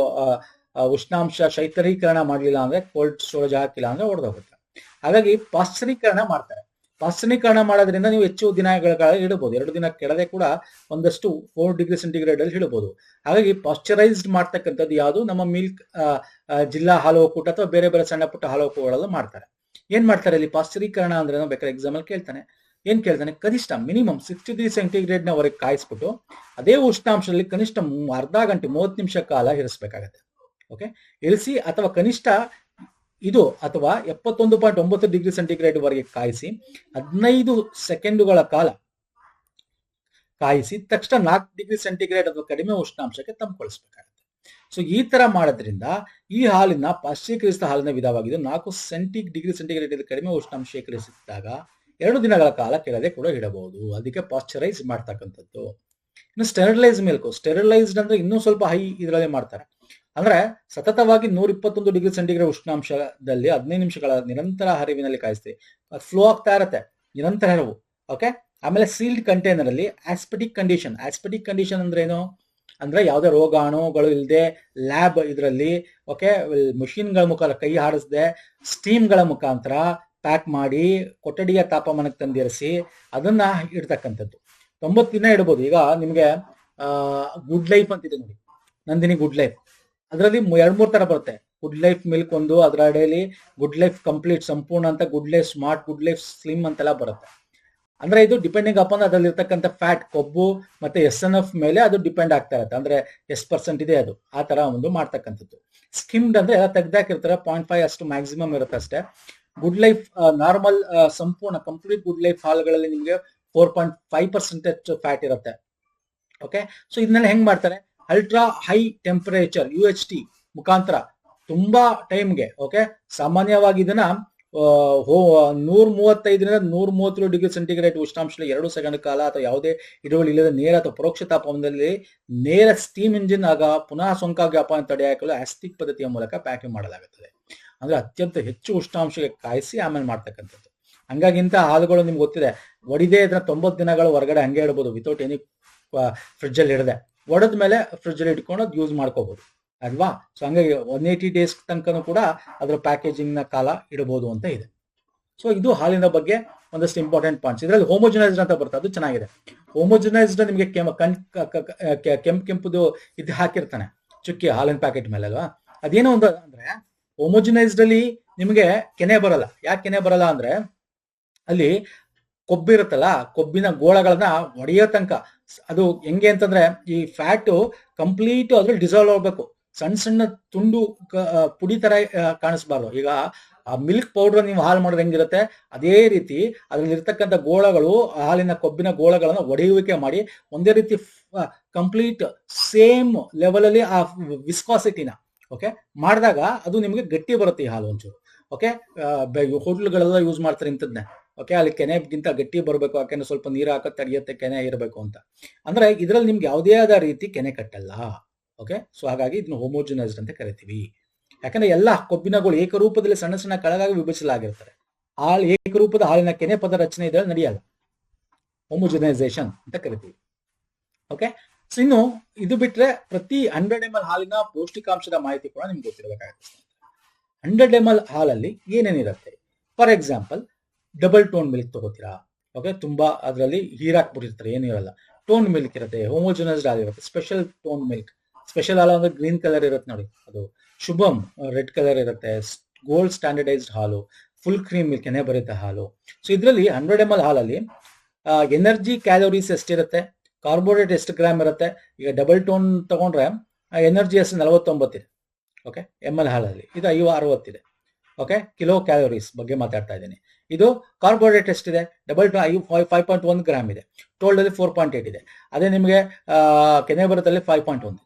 ಉಷ್ಣಾಂಶ ಶೈತ್ಯೀಕರಣ ಮಾಡಲಿಲ್ಲ ಅಂದ್ರೆ, ಕೋಲ್ಡ್ ಸ್ಟೋರೇಜ್ ಹಾಕಿಲ್ಲ ಅಂದ್ರೆ ಒಡೆದೋಗುತ್ತೆ. ಹಾಗಾಗಿ ಪಾಶ್ಚರೀಕರಣ ಮಾಡ್ತಾರೆ. ಪಾಶ್ಚರೀಕರಣ ಮಾಡೋದ್ರಿಂದ ನೀವು ಹೆಚ್ಚು ದಿನಗಳ ಕಾಲ ಇಡಬಹುದು. 2 ದಿನ ಕೆಳಗೆ ಕೂಡ ಒಂದಷ್ಟು 4 ಡಿಗ್ರಿ ಸೆಂಟಿಗ್ರೇಡ್ ಅಲ್ಲಿ ಇಡಬಹುದು. ಹಾಗಾಗಿ ಪಾಶ್ಚರೈಸ್ಡ್ ಮಾಡ್ತಕ್ಕಂಥದ್ದು ಯಾವುದು, ನಮ್ಮ ಮಿಲ್ಕ್ ಜಿಲ್ಲಾ ಹಾಲು ಒಕ್ಕೂಟ ಅಥವಾ ಬೇರೆ ಬೇರೆ ಸಣ್ಣ ಪುಟ್ಟ ಹಾಲು ಒಕ್ಕೂಟಗಳೆಲ್ಲ ಮಾಡ್ತಾರೆ. ಏನ್ ಮಾಡ್ತಾರೆ ಇಲ್ಲಿ ಪಾಶ್ಚರೀಕರಣ ಅಂದ್ರೆ, ಬೇಕಾದ್ರೆ ಎಕ್ಸಾಮ್ ಅಲ್ಲಿ ಕೇಳ್ತಾನೆ, ಏನ್ ಕೇಳ್ತಾನೆ, ಕನಿಷ್ಠ ಮಿನಿಮಮ್ 60 ಸೆಂಟಿಗ್ರೇಡ್ ನವರೆಗೆ ಕಾಯಿಸ್ಬಿಟ್ಟು ಅದೇ ಉಷ್ಣಾಂಶದಲ್ಲಿ ಕನಿಷ್ಠ ಅರ್ಧ ಗಂಟೆ 30 ನಿಮಿಷ ಕಾಲ ಇರಿಸಬೇಕಾಗತ್ತೆ. ಓಕೆ, ಇಳಿಸಿ ಅಥವಾ ಕನಿಷ್ಠ ಇದು ಅಥವಾ 71.9 ಡಿಗ್ರಿ ಸೆಂಟಿಗ್ರೇಡ್ ವರೆಗೆ ಕಾಯಿಸಿ 15 ಸೆಕೆಂಡುಗಳ ಕಾಲ ಕಾಯಿಸಿ ತಕ್ಷಣ 4 ಡಿಗ್ರಿ ಸೆಂಟಿಗ್ರೇಡ್ ಅಥವಾ ಕಡಿಮೆ ಉಷ್ಣಾಂಶಕ್ಕೆ ತಂಪುಗೊಳಿಸಬೇಕಾಗುತ್ತೆ. ಸೊ ಈ ತರ ಮಾಡೋದ್ರಿಂದ ಈ ಹಾಲಿನ ಪಾಶ್ಚರೀಕರಿಸಿದ ಹಾಲಿನ ವಿಧವಾಗಿದ್ದು 4 ಡಿಗ್ರಿ ಸೆಂಟಿಗ್ರೇಡ್ ಕಡಿಮೆ ಉಷ್ಣಾಂಶ ಶೇಖರಿಸಿದಾಗ 2 ದಿನಗಳ ಕಾಲ ಕೆಳಗೆ ಕೂಡ ಇಡಬಹುದು. ಅದಕ್ಕೆ ಪಾಶ್ಚರೈಸ್ ಮಾಡ್ತಕ್ಕಂಥದ್ದು. ಇನ್ನು ಸ್ಟೆರಿಲೈಸ್ ಮಿಲ್ಕ್, ಸ್ಟೆರಿಲೈಸ್ಡ್ ಅಂದ್ರೆ ಇನ್ನೂ ಸ್ವಲ್ಪ ಹೈ ಇದರಲ್ಲಿ ಮಾಡ್ತಾರೆ. ಅಂದ್ರೆ ಸತತವಾಗಿ 121 ಡಿಗ್ರಿ ಸೆಂಟಿಗ್ರೇಡ್ ಉಷ್ಣಾಂಶದಲ್ಲಿ 15 ನಿಮಿಷಗಳ ನಿರಂತರ ಹರಿವಿನಲ್ಲಿ ಕಾಯಿಸ್ತೀವಿ. ಫ್ಲೋ ಆಗ್ತಾ ಇರತ್ತೆ, ನಿರಂತರ ಹರಿವು. ಓಕೆ, ಆಮೇಲೆ ಸೀಲ್ಡ್ ಕಂಟೈನರ್ ಅಲ್ಲಿ ಆಸ್ಪೆಟಿಕ್ ಕಂಡೀಷನ್ ಅಂದ್ರೆ ಏನು ಅಂದ್ರೆ ಯಾವುದೇ ರೋಗಾಣುಗಳು ಇಲ್ಲದೆ ಲ್ಯಾಬ್ ಇದರಲ್ಲಿ ಓಕೆ ಮಷಿನ್ಗಳ ಮುಖಾಂತರ ಕೈ ಹಾರಿಸದೆ ಸ್ಟೀಮ್ಗಳ ಮುಖಾಂತರ ಪ್ಯಾಕ್ ಮಾಡಿ ಕೊಠಡಿಯ ತಾಪಮಾನಕ್ಕೆ ತಂದಿರಿಸಿ ಅದನ್ನ ಇಡ್ತಕ್ಕಂಥದ್ದು. 90 ದಿನ ಇಡಬಹುದು. ಈಗ ನಿಮ್ಗೆ ಗುಡ್ ಲೈಫ್ ಅಂತಿದೆ ನೋಡಿ, ನಂದಿನಿ ಗುಡ್ ಲೈಫ್, ಅದರಲ್ಲಿ 2-3 ತರ ಬರುತ್ತೆ. ಗುಡ್ ಲೈಫ್ ಮಿಲ್ಕ್ ಒಂದು, ಅದರ ಅಡಿಯಲ್ಲಿ ಗುಡ್ ಲೈಫ್ ಕಂಪ್ಲೀಟ್ ಸಂಪೂರ್ಣ ಅಂತ, good life smart, good life slim ಅಂತೆಲ್ಲ ಬರುತ್ತೆ. ಅಂದ್ರೆ ಇದು ಡಿಪೆಂಡಿಂಗ್ ಅಪಾನ್ ಅದರಲ್ಲಿ ಇರ್ತಕ್ಕಂಥ ಫ್ಯಾಟ್, ಕೊಬ್ಬು ಮತ್ತೆ SNF ಮೇಲೆ ಅದು ಡಿಪೆಂಡ್ ಆಗ್ತಾ ಇರುತ್ತೆ. ಅಂದ್ರೆ ಎಷ್ಟು % ಇದೆ ಅದು, ಆ ತರ ಒಂದು ಮಾಡ್ತಕ್ಕಂಥದ್ದು. ಸ್ಕಿಮ್ಡ್ ಅಂದ್ರೆ ತೆಗ್ದಾಕಿರ್ತಾರೆ, 0.5 ಅಷ್ಟು ಮ್ಯಾಕ್ಸಿಮಮ್ ಇರುತ್ತೆ ಅಷ್ಟೇ. ಗುಡ್ ಲೈಫ್ ನಾರ್ಮಲ್ ಸಂಪೂರ್ಣ ಕಂಪ್ಲೀಟ್ ಗುಡ್ ಲೈಫ್ ಹಾಲುಗಳಲ್ಲಿ ನಿಮಗೆ 4.5% ಫ್ಯಾಟ್ ಇರುತ್ತೆ. ಓಕೆ, ಸೊ ಇದನ್ನೆಲ್ಲ ಹೆಂಗ್ ಮಾಡ್ತಾರೆ, ಅಲ್ಟ್ರಾ ಹೈ ಟೆಂಪರೇಚರ್ UHT ಮುಖಾಂತರ ತುಂಬಾ ಟೈಮ್ಗೆ. ಓಕೆ, ಸಾಮಾನ್ಯವಾಗಿ ಇದನ್ನ 135 ರಿಂದ 137 ಡಿಗ್ರಿ ಸೆಂಟಿಗ್ರೇಡ್ ಉಷ್ಣಾಂಶದಲ್ಲಿ 2 ಸೆಕೆಂಡ್ ಕಾಲ ಅಥವಾ ಯಾವುದೇ ಇಳುವಳಿ ಇಲ್ಲದ ನೇರ ಅಥವಾ ಪರೋಕ್ಷ ತಾಪಮಾನದಲ್ಲಿ ನೇರ ಸ್ಟೀಮ್ ಇಂಜಿನ್ ಆಗ ಪುನಃ ಸೋಂಕಾಗಿ ಅಪಾಯ ತಡೆಯಲು ಆಸ್ಟಿಕ್ ಪದ್ಧತಿಯ ಮೂಲಕ ಪ್ಯಾಕಿಂಗ್ ಮಾಡಲಾಗುತ್ತದೆ. ಅಂದ್ರೆ ಅತ್ಯಂತ ಹೆಚ್ಚು ಉಷ್ಣಾಂಶಕ್ಕೆ ಕಾಯಿಸಿ ಆಮೇಲೆ ಮಾಡ್ತಕ್ಕಂಥದ್ದು. ಹಂಗಾಗಿ ಇಂಥ ಹಾಲುಗಳು ನಿಮ್ಗೆ ಗೊತ್ತಿದೆ, ಒಡಿದೇ ಇದನ್ನ 90 ದಿನಗಳು ಹೊರಗಡೆ ಹಂಗೆ ಇಡಬಹುದು, ವಿತೌಟ್ ಎನಿ ಫ್ರಿಡ್ಜ್ ಅಲ್ಲಿ ಇಡದೆ. ಒಡೆದ ಮೇಲೆ ಫ್ರಿಡ್ಜ್ ಅಲ್ಲಿ ಇಟ್ಕೊಂಡು ಅದು ಯೂಸ್ ಮಾಡ್ಕೋಬಹುದು ಅಲ್ವಾ. ಸೊ ಹಂಗಾಗಿ 180 ಡೇಸ್ ತನಕನೂ ಕೂಡ ಅದರ ಪ್ಯಾಕೇಜಿಂಗ್ ನ ಕಾಲ ಇಡಬಹುದು ಅಂತ ಇದೆ. ಸೊ ಇದು ಹಾಲಿನ ಬಗ್ಗೆ ಒಂದಷ್ಟು ಇಂಪಾರ್ಟೆಂಟ್ ಪಾಯಿಂಟ್ಸ್. ಇದರಲ್ಲಿ ಹೋಮೋಜನೈಸ್ಡ್ ಅಂತ ಬರುತ್ತೆ, ಅದು ಚೆನ್ನಾಗಿದೆ. ಹೋಮೋಜನೈಸ್ಡ್ ನಿಮಗೆ ಕೆಂಪುದು ಇದು ಹಾಕಿರ್ತಾನೆ ಚುಕ್ಕಿ ಹಾಲಿನ ಪ್ಯಾಕೆಟ್ ಮೇಲೆ ಅಲ್ವಾ. ಅದೇನೋ ಒಂದು ಅಂದ್ರೆ ಹೋಮೋಜನೈಸ್ಡ್ ಅಲ್ಲಿ ನಿಮಗೆ ಕೆನೆ ಬರಲ್ಲ. ಯಾಕೆ ಕೆನೆ ಬರಲ್ಲ ಅಂದ್ರೆ ಅಲ್ಲಿ ಕೊಬ್ಬಿರುತ್ತಲ್ಲ, ಕೊಬ್ಬಿನ ಗೋಳಗಳನ್ನ ಒಡೆಯೋ ತನಕ ಅದು ಹೆಂಗೆ ಅಂತಂದ್ರೆ ಈ ಫ್ಯಾಟು ಕಂಪ್ಲೀಟ್ ಅದ್ರಲ್ಲಿ ಡಿಸಾಲ್ವ್ ಆಗ್ಬೇಕು, ಸಣ್ಣ ಸಣ್ಣ ತುಂಡು ಪುಡಿ ತರ ಕಾಣಿಸ್ಬಾರ್ದು. ಈಗ ಆ ಮಿಲ್ಕ್ ಪೌಡರ್ ನೀವು ಹಾಲು ಮಾಡೋದು ಹೆಂಗಿರುತ್ತೆ ಅದೇ ರೀತಿ ಅದ್ರಲ್ಲಿ ಇರ್ತಕ್ಕಂಥ ಗೋಳಗಳು, ಹಾಲಿನ ಕೊಬ್ಬಿನ ಗೋಳಗಳನ್ನ ಒಡೆಯುವಿಕೆ ಮಾಡಿ ಒಂದೇ ರೀತಿ ಕಂಪ್ಲೀಟ್ ಸೇಮ್ ಲೆವೆಲ್ ಅಲ್ಲಿ ಆ ವಿಸ್ಕಾಸಿಟಿನ ಓಕೆ ಮಾಡಿದಾಗ ಅದು ನಿಮಗೆ ಗಟ್ಟಿ ಬರುತ್ತೆ ಈ ಹಾಲು ಒಂಚೂರು. ಓಕೆ, ಹೋಟ್ಲ್ಗಳೆಲ್ಲ ಯೂಸ್ ಮಾಡ್ತಾರೆ ಇಂಥದ್ನೇ. ಓಕೆ, ಅಲ್ಲಿ ಕೆನೆಗಿಂತ ಗಟ್ಟಿ ಬರಬೇಕು, ಯಾಕೆಂದ್ರೆ ಸ್ವಲ್ಪ ನೀರು ಹಾಕೋ ತಡೆಯುತ್ತೆ, ಕೆನೆ ಇರಬೇಕು ಅಂತ. ಅಂದ್ರೆ ಇದ್ರಲ್ಲಿ ನಿಮ್ಗೆ ಯಾವುದೇ ಆದ ರೀತಿ ಕೆನೆ ಕಟ್ಟಲ್ಲ. ಓಕೆ, ಸೊ ಹಾಗಾಗಿ ಇದನ್ನ ಹೋಮೋಜನೈಸ್ಡ್ ಅಂತ ಕರಿತೀವಿ. ಯಾಕಂದ್ರೆ ಎಲ್ಲ ಕೊಬ್ಬಿನಗಳು ಏಕರೂಪದಲ್ಲಿ ಸಣ್ಣ ಸಣ್ಣ ಕಳಗಾಗಿ ವಿಭಜಿಸಲಾಗಿರ್ತಾರೆ. ಹಾಲು ಏಕರೂಪದ ಹಾಲಿನ ಕೆನೆ ಪದ ರಚನೆ ಇದ್ರಲ್ಲಿ ನಡೆಯಲ್ಲ, ಹೋಮೋಜನೈಸೇಷನ್ ಅಂತ ಕರಿತೀವಿ. ಓಕೆ, ಸೊ ಇನ್ನು ಇದು ಬಿಟ್ರೆ ಪ್ರತಿ 100 ml ಹಾಲಿನ ಪೌಷ್ಟಿಕಾಂಶದ ಮಾಹಿತಿ ಕೂಡ ನಿಮ್ಗೆ ಗೊತ್ತಿರಬೇಕಾಗುತ್ತೆ. 100 ml ಹಾಲಲ್ಲಿ ಏನೇನಿರುತ್ತೆ. For example double tone milk ತಗೋತೀರಾ, ಓಕೆ, ತುಂಬಾ ಅದರಲ್ಲಿ ಹೀರಾಕ್ಬಿಟ್ಟಿರ್ತಾರೆ, ಏನಿರಲ್ಲ. ಟೋನ್ ಮಿಲ್ಕ್ ಇರುತ್ತೆ, ಹೋಮೋಜನಸ್ ಹಾಲ್ ಇರುತ್ತೆ, ಸ್ಪೆಷಲ್ ಟೋನ್ ಮಿಲ್ಕ್. ಸ್ಪೆಷಲ್ ಹಾಲು ಅಂದ್ರೆ ಗ್ರೀನ್ ಕಲರ್ ಇರುತ್ತೆ ನೋಡಿ, ಅದು ಶುಭಮ್ ರೆಡ್ ಕಲರ್ ಇರುತ್ತೆ. ಗೋಲ್ಡ್ ಸ್ಟ್ಯಾಂಡರ್ಡೈಸ್ಡ್ ಹಾಲು, ಫುಲ್ ಕ್ರೀಮ್ ಮಿಲ್ಕ್, ಎಣ್ಣೆ ಬರುತ್ತೆ ಹಾಲು. ಸೊ ಇದರಲ್ಲಿ 100 ml ಹಾಲಲ್ಲಿ ಎನರ್ಜಿ ಕ್ಯಾಲೋರೀಸ್ ಎಷ್ಟಿರುತ್ತೆ, ಕಾರ್ಬೋಹೈಡ್ರೇಟ್ ಎಷ್ಟು ಗ್ರಾಮ್ ಇರುತ್ತೆ. ಈಗ ಡಬಲ್ ಟೋನ್ ತಗೊಂಡ್ರೆ ಎನರ್ಜಿ ಎಷ್ಟು 49 ಇದೆ. ಓಕೆ, ml ಹಾಲಲ್ಲಿ ಇದು 60 ಇದೆ. ಓಕೆ, ಕಿಲೋ ಕ್ಯಾಲೋರೀಸ್ ಬಗ್ಗೆ ಮಾತಾಡ್ತಾ ಇದ್ದೀನಿ. ಇದು ಕಾರ್ಬೋಹೈಡ್ರೇಟ್ ಎಷ್ಟಿದೆ, ಡಬಲ್ 5.1 ಗ್ರಾಮ್ ಇದೆ. ಟೋಲ್ಡ್ ಅಲ್ಲಿ 4.8 ಇದೆ. ಅದೇ ನಿಮಗೆ ಕೆನೆ ಬರುತ್ತಲ್ಲಿ 5.1 ಇದೆ.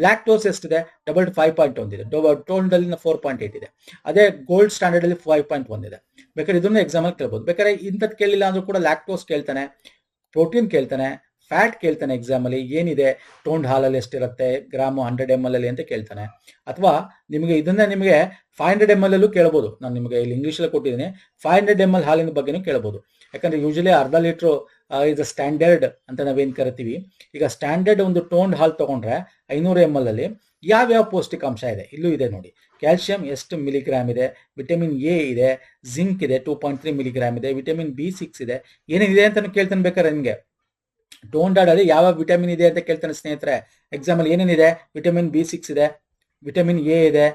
ಲ್ಯಾಕ್ಟೋಸ್ ಎಷ್ಟಿದೆ, ಡಬಲ್ 5.1 ಇದೆ. ಟೋಲ್ಡ್ ಅಲ್ಲಿ 4.8 ಇದೆ. ಅದೇ ಗೋಲ್ಡ್ ಸ್ಟ್ಯಾಂಡರ್ಡ್ ಅಲ್ಲಿ 5.1 ಇದೆ. ಬೇಕಾದ್ರೆ ಇದನ್ನು ಎಕ್ಸಾಮ್ ಅಲ್ಲಿ ಕೇಳ್ಬೋದು. ಬೇಕಾದ್ರೆ ಇಂಥದ್ದು ಕೇಳಿಲ್ಲ ಅಂದ್ರೂ ಕೂಡ ಲ್ಯಾಕ್ಟೋಸ್ ಕೇಳ್ತಾನೆ, ಪ್ರೋಟೀನ್ ಕೇಳ್ತಾನೆ, ಫ್ಯಾಟ್ ಕೇಳ್ತಾನೆ ಎಕ್ಸಾಮ್ ಅಲ್ಲಿ, ಏನಿದೆ ಟೋನ್ಡ್ ಹಾಲಲ್ಲಿ ಎಷ್ಟಿರುತ್ತೆ ಗ್ರಾಮು 100 ml ಅಲ್ಲಿ ಅಂತ ಕೇಳ್ತಾನೆ. ಅಥವಾ ನಿಮಗೆ ಇದನ್ನ ನಿಮಗೆ 500 ml ಅಲ್ಲೂ ಕೇಳ್ಬೋದು. ನಾನು ನಿಮಗೆ ಇಲ್ಲಿ ಇಂಗ್ಲೀಷ್ ಅಲ್ಲಿ ಕೊಟ್ಟಿದ್ದೀನಿ, 500 ml ಹಾಲಿನ ಬಗ್ಗೆನೂ ಕೇಳ್ಬೋದು. ಯಾಕಂದ್ರೆ ಯೂಶಲಿ ಅರ್ಧ ಲೀಟ್ರು ಇದು ಸ್ಟ್ಯಾಂಡರ್ಡ್ ಅಂತ ನಾವೇನ್ ಕರಿತೀವಿ. ಈಗ ಸ್ಟ್ಯಾಂಡರ್ಡ್ ಒಂದು ಟೋನ್ಡ್ ಹಾಲು ತಗೊಂಡ್ರೆ 500 ml ಅಲ್ಲಿ ಯಾವ್ಯಾವ ಪೌಷ್ಟಿಕಾಂಶ ಇದೆ ಇಲ್ಲೂ ಇದೆ ನೋಡಿ. ಕ್ಯಾಲ್ಸಿಯಂ ಎಷ್ಟು ಮಿಲಿಗ್ರಾಮ್ ಇದೆ, ವಿಟಮಿನ್ ಎ ಇದೆ, ಜಿಂಕ್ ಇದೆ 2.3 ಮಿಲಿಗ್ರಾಮ್ ಇದೆ, ವಿಟಮಿನ್ B6 ಇದೆ, ಏನೇನಿದೆ ಅಂತ ಕೇಳ್ತಾನೆ. ಬೇಕಾದ್ರೆ ನಿಮಗೆ ಟೋನ್ಡ್ ಹಾಲಲ್ಲಿ ಯಾವ ವಿಟಮಿನ್ ಇದೆ ಅಂತ ಕೇಳ್ತಾನೆ ಸ್ನೇಹಿತರೆ. ಎಕ್ಸಾಮ್ ಅಲ್ಲಿ ಏನೇನಿದೆ, ವಿಟಮಿನ್ B6 ಇದೆ, ವಿಟಮಿನ್ ಎ ಇದೆ,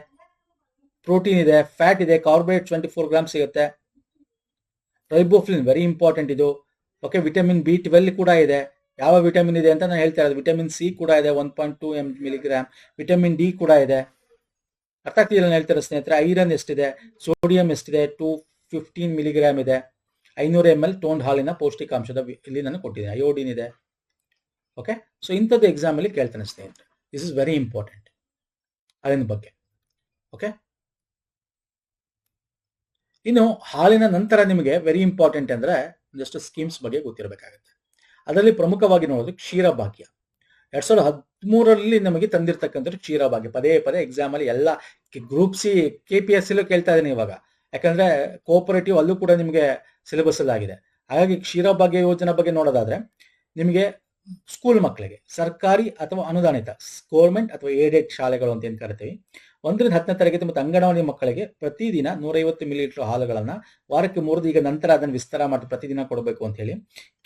ಪ್ರೋಟೀನ್ ಇದೆ, ಫ್ಯಾಟ್ ಇದೆ, ಕಾರ್ಬೋಹೈಡ್ರೇಟ್ 24 ಗ್ರಾಮ್ ಸಿಗುತ್ತೆ, ರೈಬೋಫ್ಲಿನ್ ವೆರಿ ಇಂಪಾರ್ಟೆಂಟ್ ಇದು. ಓಕೆ, ವಿಟಮಿನ್ B12 ಕೂಡ ಇದೆ. ಯಾವ ವಿಟಮಿನ್ ಇದೆ ಅಂತ ನಾನು ಹೇಳ್ತಾ ಇರೋದು. ವಿಟಮಿನ್ ಸಿ ಕೂಡ ಇದೆ 1.2 ಮಿಲಿಗ್ರಾಮ್, ವಿಟಮಿನ್ ಡಿ ಕೂಡ ಇದೆ. ಅರ್ಥ ಆಗ್ತಿಲ್ಲ ನಾನು ಹೇಳ್ತಾರೆ ಸ್ನೇಹಿತರೆ. ಐರನ್ ಎಷ್ಟಿದೆ, ಸೋಡಿಯಂ ಎಷ್ಟಿದೆ, 215 ಮಿಲಿಗ್ರಾಮ್ ಇದೆ. 500 ml ಟೋನ್ಡ್ ಹಾಲಿನ ಪೌಷ್ಟಿಕಾಂಶದ ಇಲ್ಲಿ ನಾನು ಕೊಟ್ಟಿದ್ದೀನಿ. ಅಯೋಡಿನ್ ಇದೆ. ಓಕೆ, ಸೊ ಇಂಥದ್ದು ಎಕ್ಸಾಮ್ ಅಲ್ಲಿ ಕೇಳ್ತಾನೆ ಸ್ನೇಹಿತರೆ. ದಿಸ್ ಇಸ್ ವೆರಿ ಇಂಪಾರ್ಟೆಂಟ್ ಹಾಲಿನ ಬಗ್ಗೆ. ಓಕೆ, ಇನ್ನು ಹಾಲಿನ ನಂತರ ನಿಮಗೆ ವೆರಿ ಇಂಪಾರ್ಟೆಂಟ್ ಅಂದ್ರೆ ಒಂದಷ್ಟು ಸ್ಕೀಮ್ಸ್ ಬಗ್ಗೆ ಗೊತ್ತಿರಬೇಕಾಗುತ್ತೆ. ಅದರಲ್ಲಿ ಪ್ರಮುಖವಾಗಿ ನೋಡೋದು ಕ್ಷೀರಭಾಗ್ಯ. 2013 ನಮಗೆ ತಂದಿರ್ತಕ್ಕಂಥದ್ದು ಕ್ಷೀರಭಾಗ್ಯ. ಪದೇ ಪದೇ ಎಕ್ಸಾಮ್ ಅಲ್ಲಿ ಎಲ್ಲ ಗ್ರೂಪ್ ಸಿ KPSC ಕೇಳ್ತಾ ಇದ್ದೀನಿ ಇವಾಗ. ಯಾಕಂದ್ರೆ ಕೋಆಪರೇಟಿವ್ ಅಲ್ಲೂ ಕೂಡ ನಿಮಗೆ ಸಿಲೆಬಸ್ ಅಲ್ಲಿ ಆಗಿದೆ. ಹಾಗಾಗಿ ಕ್ಷೀರಭಾಗ್ಯ ಯೋಜನೆ ಬಗ್ಗೆ ನೋಡೋದಾದ್ರೆ ನಿಮಗೆ ಸ್ಕೂಲ್ ಮಕ್ಕಳಿಗೆ ಸರ್ಕಾರಿ ಅಥವಾ ಅನುದಾನಿತ ಗೌರ್ಮೆಂಟ್ ಅಥವಾ ಏಡೆಡ್ ಶಾಲೆಗಳು ಅಂತ ಏನ್ ಕರಿತೀವಿ, 1ರಿಂದ 10ನೇ ತರಗತಿ ಮತ್ತು ಅಂಗನವಾಡಿ ಮಕ್ಕಳಿಗೆ ಪ್ರತಿದಿನ 150 ಮಿಲಿಲೀಟರ್ ಹಾಲುಗಳನ್ನ ವಾರಕ್ಕೆ 3 ದಿನ, ಈಗ ನಂತರ ಅದನ್ನು ವಿಸ್ತಾರ ಮಾಡಿ ಪ್ರತಿದಿನ ಕೊಡಬೇಕು ಅಂತ ಹೇಳಿ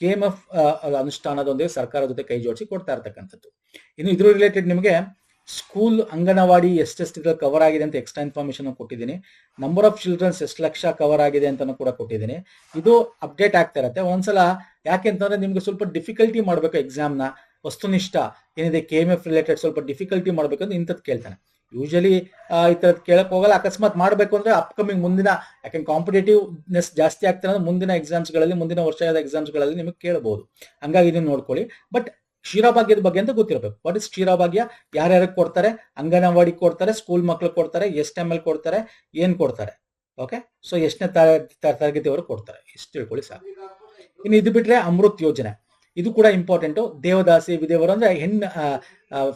KMF ಅನುಷ್ಠಾನದೊಂದಿಗೆ ಸರ್ಕಾರದ ಜೊತೆ ಕೈ ಜೋಡಿಸಿ ಕೊಡ್ತಾ ಇರ್ತಕ್ಕಂಥದ್ದು. ಇನ್ನು ಇದ್ರ ರಿಲೇಟೆಡ್ ನಿಮಗೆ ಸ್ಕೂಲ್ ಅಂಗನವಾಡಿ ಎಷ್ಟೆಷ್ಟು ಕವರ್ ಆಗಿದೆ ಅಂತ ಎಕ್ಸ್ಟ್ರಾ ಇನ್ಫಾರ್ಮೇಶನ್ ಕೊಟ್ಟಿದ್ದೀನಿ. ನಂಬರ್ ಆಫ್ ಚಿಲ್ಡ್ರನ್ಸ್ ಎಷ್ಟು ಲಕ್ಷ ಕವರ್ ಆಗಿದೆ ಅಂತ ಕೂಡ ಕೊಟ್ಟಿದ್ದೀನಿ. ಇದು ಅಪ್ಡೇಟ್ ಆಗ್ತಾ ಇರುತ್ತೆ ಒಂದ್ಸಲ. ಯಾಕೆಂತಂದ್ರೆ ನಿಮ್ಗೆ ಸ್ವಲ್ಪ ಡಿಫಿಕಲ್ಟಿ ಮಾಡ್ಬೇಕು ಎಕ್ಸಾಮ್ನ, ವಸ್ತುನಿಷ್ಠ ಏನಿದೆ KMF ರಿಲೇಟೆಡ್ ಸ್ವಲ್ಪ ಡಿಫಿಕಲ್ಟಿ ಮಾಡ್ಬೇಕಂದ್ರೆ ಇಂಥದ್ದು ಕೇಳ್ತಾನೆ. ಯೂಶಲಿ ಈ ತರದ್ ಕೇಳಕ್ ಹೋಗಲ್ಲ. ಅಕಸ್ಮಾತ್ ಮಾಡ್ಬೇಕು ಅಂದ್ರೆ ಅಪ್ಕಮಿಂಗ್ ಮುಂದಿನ, ಯಾಕಂದ್ರೆ ಕಾಂಪಿಟೇಟಿವ್ನೆಸ್ ಜಾಸ್ತಿ ಆಗ್ತಾ ಅಂದ್ರೆ ಮುಂದಿನ ಎಕ್ಸಾಮ್ಸ್ಗಳಲ್ಲಿ, ಮುಂದಿನ ವರ್ಷದ ಎಕ್ಸಾಮ್ಸ್ಗಳಲ್ಲಿ ನಿಮಗೆ ಕೇಳಬಹುದು. ಹಂಗಾಗಿ ಇದನ್ನ ನೋಡ್ಕೊಳ್ಳಿ. ಬಟ್ ಕ್ಷೀರಭಾಗ್ಯದ ಬಗ್ಗೆ ಅಂತ ಗೊತ್ತಿರಬೇಕು. ವಾಟ್ ಇಸ್ ಕ್ಷೀರಭಾಗ್ಯ, ಯಾರ್ಯಾರಿಗೆ ಕೊಡ್ತಾರೆ, ಅಂಗನವಾಡಿ ಕೊಡ್ತಾರೆ, ಸ್ಕೂಲ್ ಮಕ್ಳು ಕೊಡ್ತಾರೆ, ಎಷ್ಟು ML ಕೊಡ್ತಾರೆ, ಏನ್ ಕೊಡ್ತಾರೆ. ಓಕೆ, ಸೊ ಎಷ್ಟನೇ ತರಗತಿವರೆಗೂ ಕೊಡ್ತಾರೆ, ಇಷ್ಟು ತಿಳ್ಕೊಳ್ಳಿ ಸಾಕು. ಇನ್ನು ಇದು ಬಿಟ್ರೆ ಅಮೃತ್ ಯೋಜನೆ, ಇದು ಕೂಡ ಇಂಪಾರ್ಟೆಂಟ್. ದೇವದಾಸಿ ವಿಧೇವರು ಅಂದ್ರೆ ಹೆಣ್ಣು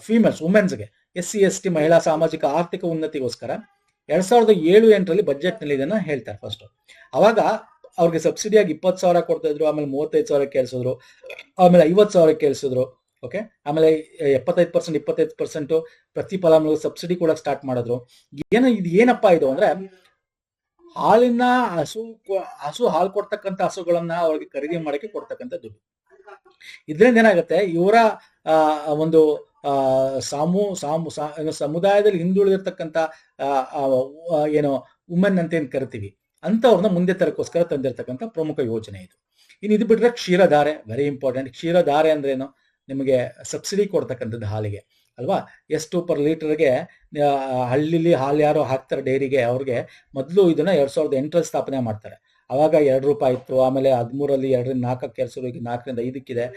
ಫೀಮೇಲ್ಸ್, ವುಮೆನ್ಸ್ಗೆ, SC ST ಮಹಿಳಾ ಸಾಮಾಜಿಕ ಆರ್ಥಿಕ ಉನ್ನತಿಗೋಸ್ಕರ 2007-8 ಬಜೆಟ್ ನಲ್ಲಿ ಇದನ್ನ ಹೇಳ್ತಾರೆ. ಫಸ್ಟ್ ಅವಾಗ ಅವ್ರಿಗೆ ಸಬ್ಸಿಡಿಯಾಗಿ 20,000 ಕೊಡ್ತಾ ಇದ್ರು, ಆಮೇಲೆ 35,000 ಕೇಳಿಸಿದ್ರು, ಆಮೇಲೆ 50,000 ಕೇಳಿಸಿದ್ರು. ಓಕೆ, ಆಮೇಲೆ 75% 25% ಪ್ರತಿ ಫಲಾನುಭವಿಗೆ ಸಬ್ಸಿಡಿ ಕೂಡ ಸ್ಟಾರ್ಟ್ ಮಾಡಿದ್ರು. ಇದು ಏನಪ್ಪಾ ಇದು ಅಂದ್ರೆ ಹಾಲಿನ ಹಸು ಹಾಲು ಕೊಡ್ತಕ್ಕಂಥ ಹಸುಗಳನ್ನ ಅವ್ರಿಗೆ ಖರೀದಿ ಮಾಡಕ್ಕೆ ಕೊಡ್ತಕ್ಕಂಥ ದುಡ್ಡು. ಇದರಿಂದ ಏನಾಗುತ್ತೆ, ಇವರ ಒಂದು ಸಮುದಾಯದಲ್ಲಿ ಹಿಂದುಳಿದಿರ್ತಕ್ಕಂಥ ಏನು ವುಮೆನ್ ಅಂತ ಏನ್ ಕರಿತೀವಿ ಅಂತವ್ರನ್ನ ಮುಂದೆ ತರಕ್ಕೋಸ್ಕರ ತಂದಿರತಕ್ಕಂಥ ಪ್ರಮುಖ ಯೋಜನೆ ಇದು. ಇನ್ನು ಇದು ಬಿಟ್ರೆ ಕ್ಷೀರಧಾರೆ ವೆರಿ ಇಂಪಾರ್ಟೆಂಟ್. ಕ್ಷೀರಧಾರೆ ಅಂದ್ರೇನು, ನಿಮಗೆ ಸಬ್ಸಿಡಿ ಕೊಡ್ತಕ್ಕಂಥದ್ದು ಹಾಲಿಗೆ ಅಲ್ವಾ. ಎಷ್ಟು ಪರ್ ಲೀಟರ್ಗೆ ಹಳ್ಳಿಲಿ ಹಾಲು ಯಾರು ಹಾಕ್ತಾರೆ ಡೈರಿಗೆ, ಅವ್ರಿಗೆ ಮೊದಲು ಇದನ್ನ 2008 ಸ್ಥಾಪನೆ ಮಾಡ್ತಾರೆ. ಅವಾಗ 2 ರೂಪಾಯಿ ಇತ್ತು, ಆಮೇಲೆ 13 2ರಿಂದ 4 ಕೇಳಿಸಿದ್ರು, ಈಗ 4ರಿಂದ 5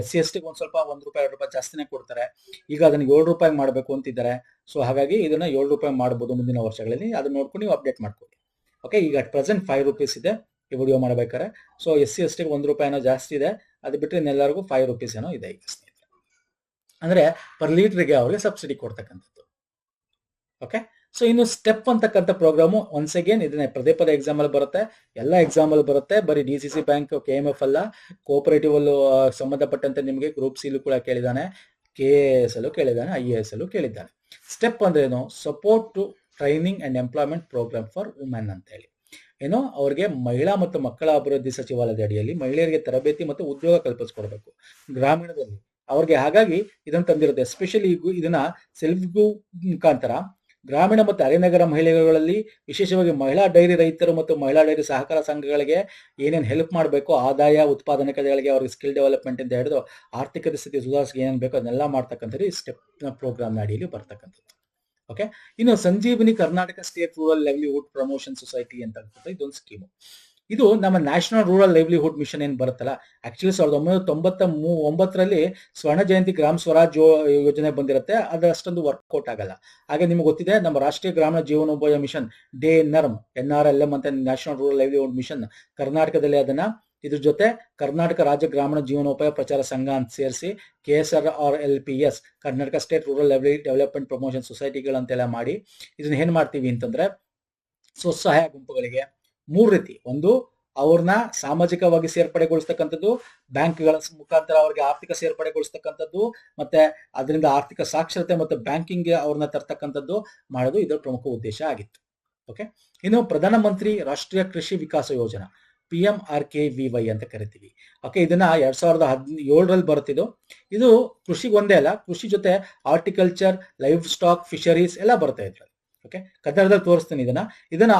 SC ST ಒಂದ್ ಸ್ವಲ್ಪ 1 ರೂಪಾಯಿ 2 ರೂಪಾಯಿ ಜಾಸ್ತಿನೇ ಕೊಡ್ತಾರೆ. ಈಗ ಅದನ್ನ 7 ರೂಪಾಯಿ ಮಾಡಬೇಕು ಅಂತಿದ್ದಾರೆ. ಸೊ ಹಾಗಾಗಿ ಇದನ್ನ 7 ರೂಪಾಯಿ ಮಾಡಬಹುದು ಮುಂದಿನ ವರ್ಷಗಳಲ್ಲಿ. ಅದನ್ನ ನೋಡ್ಕೊಂಡು ನೀವು ಅಪ್ಡೇಟ್ ಮಾಡ್ಕೊಳ್ಳಿ. ಓಕೆ, ಈಗ ಅಟ್ ಪ್ರೆಸೆಂಟ್ 5 ರೂಪೀಸ್ ಇದೆ ಈ ವಿಡಿಯೋ ಮಾಡ್ಬೇಕಾದ್ರೆ. ಸೊ SC ST 1 ರೂಪಾಯಿನೋ ಜಾಸ್ತಿ ಇದೆ, ಅದು ಬಿಟ್ಟರೆ ಇನ್ನೆಲ್ಲರಿಗೂ 5 ರೂಪೀಸ್ ಏನೋ ಇದೆ ಈಗ ಸ್ನೇಹಿತರೆ. ಅಂದ್ರೆ ಪರ್ ಲೀಟರ್ಗೆ ಅವ್ರಿಗೆ ಸಬ್ಸಿಡಿ ಕೊಡ್ತಕ್ಕಂಥದ್ದು. ಓಕೆ, ಸೊ ಇನ್ನು ಸ್ಟೆಪ್ ಅಂತಕ್ಕಂಥ ಪ್ರೋಗ್ರಾಮು ಒನ್ಸ್ ಅಗೇನ್ ಇದನ್ನ ಪದೇ ಎಕ್ಸಾಮ್ ಅಲ್ಲಿ ಬರುತ್ತೆ, ಎಲ್ಲ ಎಕ್ಸಾಮ್ ಅಲ್ಲಿ ಬರುತ್ತೆ. ಬರೀ DCC ಬ್ಯಾಂಕ್ KMF ಅಲ್ಲ, ಕೋಆಪರೇಟಿವ್ ಅಲ್ಲೂ ಸಂಬಂಧಪಟ್ಟಂತೆ ನಿಮಗೆ ಗ್ರೂಪ್ ಸಿ ಕೂಡ ಕೇಳಿದ್ದಾನೆ, KAS ಅಲ್ಲೂ ಕೇಳಿದ್ದಾನೆ, IAS ಅಲ್ಲೂ ಕೇಳಿದ್ದಾನೆ. ಸ್ಟೆಪ್ ಅಂದ್ರೆ ಏನು, support to training and employment programme for women ಅಂತ ಹೇಳಿ. ಏನೋ ಅವ್ರಿಗೆ ಮಹಿಳಾ ಮತ್ತು ಮಕ್ಕಳ ಅಭಿವೃದ್ಧಿ ಸಚಿವಾಲಯದ ಅಡಿಯಲ್ಲಿ ಮಹಿಳೆಯರಿಗೆ ತರಬೇತಿ ಮತ್ತು ಉದ್ಯೋಗ ಕಲ್ಪಿಸ್ಕೊಡ್ಬೇಕು ಗ್ರಾಮೀಣದಲ್ಲಿ ಅವ್ರಿಗೆ. ಹಾಗಾಗಿ ಇದನ್ನ ತಂದಿರುತ್ತೆ. ಎಸ್ಪೆಷಲಿ ಇದನ್ನ ಸೆಲ್ಫ್ ಮುಖಾಂತರ ಗ್ರಾಮೀಣ ಮತ್ತು ಅರೆನಗರ ಮಹಿಳೆಗಳಲ್ಲಿ, ವಿಶೇಷವಾಗಿ ಮಹಿಳಾ ಡೈರಿ ರೈತರು ಮತ್ತು ಮಹಿಳಾ ಡೈರಿ ಸಹಕಾರ ಸಂಘಗಳಿಗೆ ಏನೇನು ಹೆಲ್ಪ್ ಮಾಡಬೇಕು, ಆದಾಯ ಉತ್ಪಾದನೆಗಳಿಗೆ ಅವ್ರಿಗೆ ಸ್ಕಿಲ್ ಡೆವಲಪ್ಮೆಂಟ್ ಅಂತ ಹಿಡಿದು ಆರ್ಥಿಕತೆ ಸ್ಥಿತಿ ಸುಧಾರಿಸಿ ಏನೇನು ಬೇಕೋ ಅದನ್ನೆಲ್ಲ ಮಾಡ್ತಕ್ಕಂಥದ್ದು ಈ ಸ್ಟೆಪ್ ಪ್ರೋಗ್ರಾಮ್ ಅಡಿಯಲ್ಲಿ ಬರ್ತಕ್ಕಂಥದ್ದು. ಓಕೆ. ಇನ್ನು Sanjeevini Karnataka state rural livelihood promotion society ಅಂತ ಇದೊಂದು ಸ್ಕೀಮು. ಇದು ನಮ್ಮ ನ್ಯಾಷನಲ್ ರೂರಲ್ ಲೈವ್ಲಿಹುಡ್ ಮಿಷನ್ ಏನ್ ಬರುತ್ತಲ್ಲ, ಆಕ್ಚುಲಿ 1999ರಲ್ಲಿ ಸ್ವರ್ಣ ಜಯಂತಿ ಗ್ರಾಮ ಸ್ವರಾಜ್ ಯೋಜನೆ ಬಂದಿರುತ್ತೆ. ಅದಷ್ಟೊಂದು ವರ್ಕೌಟ್ ಆಗಲ್ಲ. ಹಾಗೆ ನಿಮ್ಗೆ ಗೊತ್ತಿದೆ ನಮ್ಮ ರಾಷ್ಟ್ರೀಯ ಗ್ರಾಮೀಣ ಜೀವನೋಪಾಯ ಮಿಷನ್ NRLM ಅಂತ ನ್ಯಾಷನಲ್ ರೂರಲ್ ಲೈವ್ಲಿಹುಡ್ ಮಿಷನ್ ಕರ್ನಾಟಕದಲ್ಲಿ ಅದನ್ನ ಇದ್ರ ಜೊತೆ ಕರ್ನಾಟಕ ರಾಜ್ಯ ಗ್ರಾಮೀಣ ಜೀವನೋಪಾಯ ಪ್ರಚಾರ ಸಂಘ ಅಂತ ಸೇರಿಸಿ KSRLPS Karnataka state rural lively development promotion ಸೊಸೈಟಿಗಳಂತೆಲ್ಲ ಮಾಡಿ ಇದನ್ನ ಏನ್ ಮಾಡ್ತೀವಿ ಅಂತಂದ್ರೆ ಸ್ವಸಹಾಯ ಗುಂಪುಗಳಿಗೆ 3 ರೀತಿ. ಒಂದು, ಅವ್ರನ್ನ ಸಾಮಾಜಿಕವಾಗಿ ಸೇರ್ಪಡೆಗೊಳಿಸ್ತಕ್ಕಂಥದ್ದು, ಬ್ಯಾಂಕ್ಗಳ ಮುಖಾಂತರ ಅವ್ರಿಗೆ ಆರ್ಥಿಕ ಸೇರ್ಪಡೆಗೊಳಿಸ್ತಕ್ಕಂಥದ್ದು, ಮತ್ತೆ ಅದರಿಂದ ಆರ್ಥಿಕ ಸಾಕ್ಷರತೆ ಮತ್ತು ಬ್ಯಾಂಕಿಂಗ್ ಅವ್ರನ್ನ ತರ್ತಕ್ಕಂಥದ್ದು ಮಾಡೋದು ಇದರ ಪ್ರಮುಖ ಉದ್ದೇಶ ಆಗಿತ್ತು. ಓಕೆ. ಇನ್ನು ಪ್ರಧಾನಮಂತ್ರಿ ರಾಷ್ಟ್ರೀಯ ಕೃಷಿ ವಿಕಾಸ ಯೋಜನಾ PMRKVY ಅಂತ ಕರಿತೀವಿ. ಓಕೆ. ಇದನ್ನ 2017ರಲ್ಲಿ ಬರುತ್ತಿದ್ದು. ಇದು ಕೃಷಿಗೆ ಒಂದೇ ಅಲ್ಲ, ಕೃಷಿ ಜೊತೆ ಹಾರ್ಟಿಕಲ್ಚರ್, ಲೈವ್ ಸ್ಟಾಕ್, ಫಿಶರೀಸ್ ಎಲ್ಲ ಬರ್ತಾ ಇದ್ರಲ್ಲಿ. ಓಕೆ. ಕನ್ನಡದಲ್ಲಿ ತೋರಿಸ್ತೀನಿ ಇದನ್ನ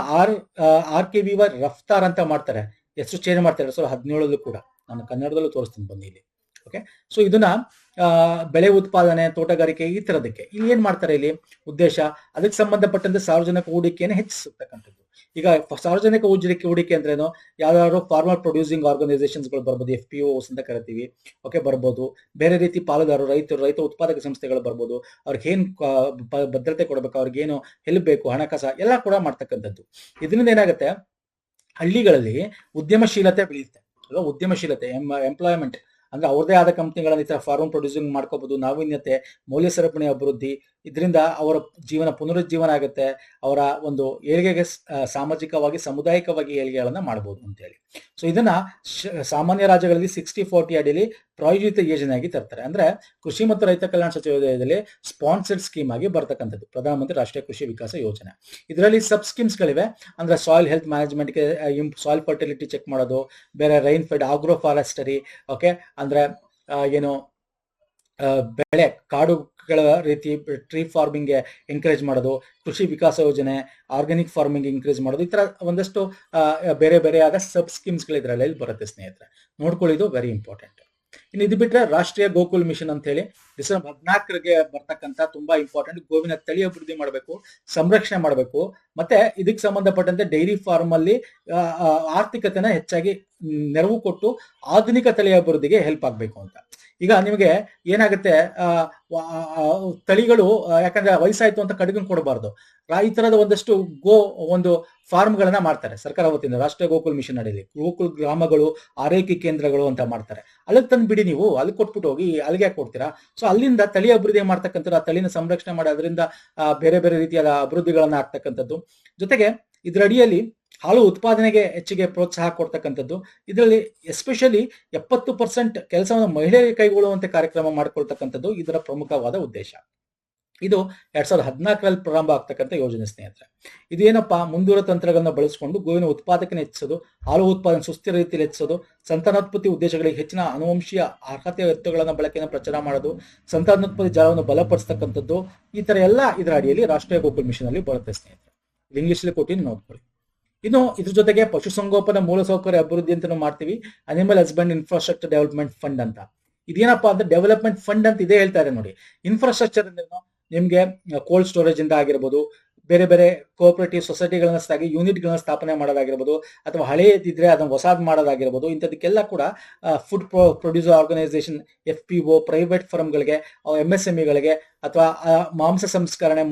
RKVY ರಫ್ತಾರ್ ಅಂತ ಮಾಡ್ತಾರೆ. ಹೆಸರು ಚೇಂಜ್ ಮಾಡ್ತಾರೆ 2017 ಕೂಡ. ನಾನು ಕನ್ನಡದಲ್ಲೂ ತೋರಿಸ್ತೀನಿ ಬನ್ನಿ ಇಲ್ಲಿ. ಓಕೆ. ಸೊ ಇದನ್ನ ಬೆಳೆ ಉತ್ಪಾದನೆ, ತೋಟಗಾರಿಕೆ ಈ ತರದಕ್ಕೆ ಇಲ್ಲಿ ಏನ್ ಮಾಡ್ತಾರೆ, ಇಲ್ಲಿ ಉದ್ದೇಶ ಅದಕ್ಕೆ ಸಂಬಂಧಪಟ್ಟಂತೆ ಸಾರ್ವಜನಿಕ ಹೂಡಿಕೆಯನ್ನು ಹೆಚ್ಚಿಸತಕ್ಕಂಥದ್ದು. ಈಗ ಸಾರ್ವಜನಿಕ ಹೂಡಿಕೆ ಅಂದ್ರೇನು, ಯಾವ್ಯಾವ ಫಾರ್ಮರ್ ಪ್ರೊಡ್ಯೂಸಿಂಗ್ ಆರ್ಗನೈಸೇಷನ್ಸ್ ಗಳು ಬರ್ಬೋದು, FPOs ಅಂತ ಕರಿತೀವಿ. ಓಕೆ, ಬರ್ಬೋದು. ಬೇರೆ ರೀತಿ ಪಾಲುದಾರರು, ರೈತ ಉತ್ಪಾದಕ ಸಂಸ್ಥೆಗಳು ಬರ್ಬೋದು. ಅವ್ರಿಗೆ ಏನ್ ಭದ್ರತೆ ಕೊಡಬೇಕು, ಅವ್ರಿಗೆ ಏನು ಹೆಲ್ಪ್ ಬೇಕು, ಹಣಕಾಸ ಎಲ್ಲ ಕೂಡ ಮಾಡ್ತಕ್ಕಂಥದ್ದು. ಇದರಿಂದ ಏನಾಗುತ್ತೆ, ಹಳ್ಳಿಗಳಲ್ಲಿ ಉದ್ಯಮಶೀಲತೆ ಬೆಳೆಯುತ್ತೆ. ಉದ್ಯಮಶೀಲತೆ, ಎಂಪ್ಲಾಯ್ಮೆಂಟ್ ಅಂದ್ರೆ ಅವ್ರದೇ ಆದ ಕಂಪ್ನಿಗಳನ್ನ ಈ ತರ ಫಾರ್ಮ್ ಪ್ರೊಡ್ಯೂಸಿಂಗ್ ಮಾಡ್ಕೋಬಹುದು. ನಾವೀನ್ಯತೆ, ಮೌಲ್ಯ ಸರಪಣಿ ಅಭಿವೃದ್ಧಿ, ಇದರಿಂದ ಅವರ ಪುನರುಜ್ಜೀವನ ಆಗುತ್ತೆ. ಅವರ ಒಂದು ಏಳಿಗೆಗೆ ಸಾಮಾಜಿಕವಾಗಿ, ಸಾಮುದಾಯಿಕವಾಗಿ ಏಳಿಗೆಗಳನ್ನ ಮಾಡಬಹುದು ಅಂತ ಹೇಳಿ. ಸೊ ಇದನ್ನ ಸಾಮಾನ್ಯ ರಾಜ್ಯಗಳಲ್ಲಿ 60-40 ಅಡಿಯಲ್ಲಿ ಪ್ರಾಯೋಜಿತ ಯೋಜನೆಯಾಗಿ ತರ್ತಾರೆ. ಅಂದ್ರೆ ಕೃಷಿ ಮತ್ತು ರೈತ ಕಲ್ಯಾಣ ಸಚಿವಾಲಯದಲ್ಲಿ ಸ್ಪಾನ್ಸರ್ಡ್ ಸ್ಕೀಮ್ ಆಗಿ ಬರ್ತಕ್ಕಂಥದ್ದು ಪ್ರಧಾನಮಂತ್ರಿ ರಾಷ್ಟ್ರೀಯ ಕೃಷಿ ವಿಕಾಸ ಯೋಜನೆ. ಇದರಲ್ಲಿ ಸಬ್ ಸ್ಕೀಮ್ಸ್ ಗಳಿವೆ. ಅಂದ್ರೆ ಸಾಯಿಲ್ ಹೆಲ್ತ್ ಮ್ಯಾನೇಜ್ಮೆಂಟ್ಗೆ, ಸಾಯಿಲ್ ಫರ್ಟಿಲಿಟಿ ಚೆಕ್ ಮಾಡೋದು, ಬೇರೆ rain fed, agro forestry. Okay. ಅಂದ್ರೆ ಏನು ಬೆಳೆ ಕಾಡುಗಳ ರೀತಿ ಟ್ರೀ ಫಾರ್ಮಿಂಗ್ ಎಂಕರೇಜ್ ಮಾಡೋದು, ಕೃಷಿ ವಿಕಾಸ ಯೋಜನೆ, ಆರ್ಗ್ಯಾನಿಕ್ ಫಾರ್ಮಿಂಗ್ ಎಂಕರೇಜ್ ಮಾಡೋದು, ಈ ತರ ಒಂದಷ್ಟು ಬೇರೆ ಬೇರೆ ಆದ ಸಬ್ ಸ್ಕೀಮ್ಸ್ಗಳು ಇದರಲ್ಲಿ ಬರುತ್ತೆ ಸ್ನೇಹಿತರೆ. ನೋಡ್ಕೊಳ್ಳಿದು ವೆರಿ ಇಂಪಾರ್ಟೆಂಟ್. ಇನ್ನು ಇದು ಬಿಟ್ರೆ ರಾಷ್ಟ್ರೀಯ ಗೋಕುಲ್ ಮಿಷನ್ ಅಂತ ಹೇಳಿ ಡಿಸೆಂಬರ್ 14ಗೆ ಬರ್ತಕ್ಕಂಥ ತುಂಬಾ ಇಂಪಾರ್ಟೆಂಟ್. ಗೋವಿನ ತಳಿ ಅಭಿವೃದ್ಧಿ ಮಾಡಬೇಕು, ಸಂರಕ್ಷಣೆ ಮಾಡಬೇಕು, ಮತ್ತೆ ಇದಕ್ಕೆ ಸಂಬಂಧಪಟ್ಟಂತೆ ಡೈರಿ ಫಾರ್ಮ್ ಅಲ್ಲಿ ಆರ್ಥಿಕತೆನ ಹೆಚ್ಚಾಗಿ ನೆರವು ಕೊಟ್ಟು ಆಧುನಿಕ ತಳಿ ಅಭಿವೃದ್ಧಿಗೆ ಹೆಲ್ಪ್ ಆಗ್ಬೇಕು ಅಂತ. ಈಗ ನಿಮಗೆ ಏನಾಗುತ್ತೆ, ತಳಿಗಳು ಯಾಕಂದ್ರೆ ವಯಸ್ಸಾಯ್ತು ಅಂತ ಕಡಿಮೆ ಕೊಡಬಾರ್ದು. ಈ ತರದ ಒಂದಷ್ಟು ಒಂದು ಫಾರ್ಮ್ ಗಳನ್ನ ಮಾಡ್ತಾರೆ ಸರ್ಕಾರ ವತಿಯಿಂದ. ರಾಷ್ಟ್ರೀಯ ಗೋಕುಲ್ ಮಿಷನ್ ಅಡಿಯಲ್ಲಿ ಗೋಕುಲ್ ಗ್ರಾಮಗಳು, ಆರೈಕೆ ಕೇಂದ್ರಗಳು ಅಂತ ಮಾಡ್ತಾರೆ. ಅಲ್ಲಿಗೆ ತಂದು ಬಿಡಿ, ನೀವು ಅಲ್ಲಿ ಕೊಟ್ಬಿಟ್ಟು ಹೋಗಿ ಅಲ್ಲಿಗೆ ಯಾಕೆ ಕೊಡ್ತೀರಾ? ಸೊ ಅಲ್ಲಿಂದ ತಳಿ ಅಭಿವೃದ್ಧಿ ಮಾಡ್ತಕ್ಕಂಥದ್ದು, ಆ ತಳಿನ ಸಂರಕ್ಷಣೆ ಮಾಡಿ ಅದರಿಂದ ಬೇರೆ ಬೇರೆ ರೀತಿಯಾದ ಅಭಿವೃದ್ಧಿಗಳನ್ನ ಆಗ್ತಕ್ಕಂಥದ್ದು. ಜೊತೆಗೆ ಇದರ ಅಡಿಯಲ್ಲಿ ಹಾಲು ಉತ್ಪಾದನೆಗೆ ಹೆಚ್ಚಿಗೆ ಪ್ರೋತ್ಸಾಹ ಕೊಡ್ತಕ್ಕಂಥದ್ದು. ಇದರಲ್ಲಿ ಎಸ್ಪೆಷಲಿ 70% ಕೆಲಸವನ್ನು ಮಹಿಳೆಯರಿಗೆ ಕೈಗೊಳ್ಳುವಂತೆ ಕಾರ್ಯಕ್ರಮ ಮಾಡಿಕೊಳ್ತಕ್ಕಂಥದ್ದು ಇದರ ಪ್ರಮುಖವಾದ ಉದ್ದೇಶ. ಇದು 2014ರಲ್ಲಿ ಪ್ರಾರಂಭ ಆಗ್ತಕ್ಕಂಥ ಯೋಜನೆ ಸ್ನೇಹಿತರೆ. ಇದೇನಪ್ಪಾ, ಮುಂದೂರ ತಂತ್ರಗಳನ್ನ ಬಳಸಿಕೊಂಡು ಗೋವಿನ ಉತ್ಪಾದಕನ ಹೆಚ್ಚಿಸೋದು, ಹಾಲು ಉತ್ಪಾದನೆ ಸುಸ್ಥಿರ ರೀತಿಯಲ್ಲಿ ಹೆಚ್ಚಿಸೋದು, ಸಂತಾನೋತ್ಪತ್ತಿ ಉದ್ದೇಶಗಳಿಗೆ ಹೆಚ್ಚಿನ ಅನುವಂಶೀಯ ಅರ್ಹತೆಯ ಎತ್ತುಗಳನ್ನ ಬಳಕೆಯನ್ನು ಪ್ರಚಾರ ಮಾಡೋದು, ಸಂತಾನೋತ್ಪತ್ತಿ ಜಾಲವನ್ನು ಬಲಪಡಿಸ್ತಕ್ಕಂಥದ್ದು. ಈ ತರ ಎಲ್ಲ ಇದರ ಅಡಿಯಲ್ಲಿ ರಾಷ್ಟ್ರೀಯ ಗೋಕುಲ್ ಮಿಷನ್ ಅಲ್ಲಿ ಬರುತ್ತೆ ಸ್ನೇಹಿತರೆ. ಇಂಗ್ಲಿಷ್ ಅಲ್ಲಿ ಕೊಟ್ಟಿನಿ, ನೋಡ್ಕೊಳ್ಳಿ. ಇನ್ನು ಇದ್ರ ಜೊತೆಗೆ ಪಶುಸಂಗೋಪನಾ ಮೂಲಸೌಕರ್ಯ ಅಭಿವೃದ್ಧಿ ಅಂತ ಮಾಡ್ತೀವಿ, animal husband infrastructure development fund ಅಂತ. ಇದೇನಪ್ಪಾ ಅಂದ್ರೆ ಡೆವಲಪ್ಮೆಂಟ್ ಫಂಡ್ ಅಂತ ಇದೇ ಹೇಳ್ತಾರೆ ನೋಡಿ. ಇನ್ಫ್ರಾಸ್ಟ್ರಕ್ಚರ್ ಅಂದ್ರೆ ನಿಮ್ಗೆ ಕೋಲ್ಡ್ ಸ್ಟೋರೇಜ್ ಇಂದ ಆಗಿರ್ಬೋದು, ಬೇರೆ ಬೇರೆ ಕೋಆಪರೇಟಿವ್ ಸೊಸೈಟಿಗಳನ್ನ ಯೂನಿಟ್ಗಳನ್ನ ಸ್ಥಾಪನೆ ಮಾಡೋದಾಗಿರ್ಬೋದು, ಅಥವಾ ಹಳೆಯದಿದ್ರೆ ಅದನ್ನ ಹೊಸಾದ್ ಮಾಡೋದಾಗಿರ್ಬೋದು. ಇಂಥದಕ್ಕೆಲ್ಲ ಕೂಡ food producer organisation, FPO, private ಫರ್ಮ್ಗಳಿಗೆ, MSMEಗಳಿಗೆ, ಅಥವಾ ಮಾಂಸ ಸಂಸ್ಕರಣೆ,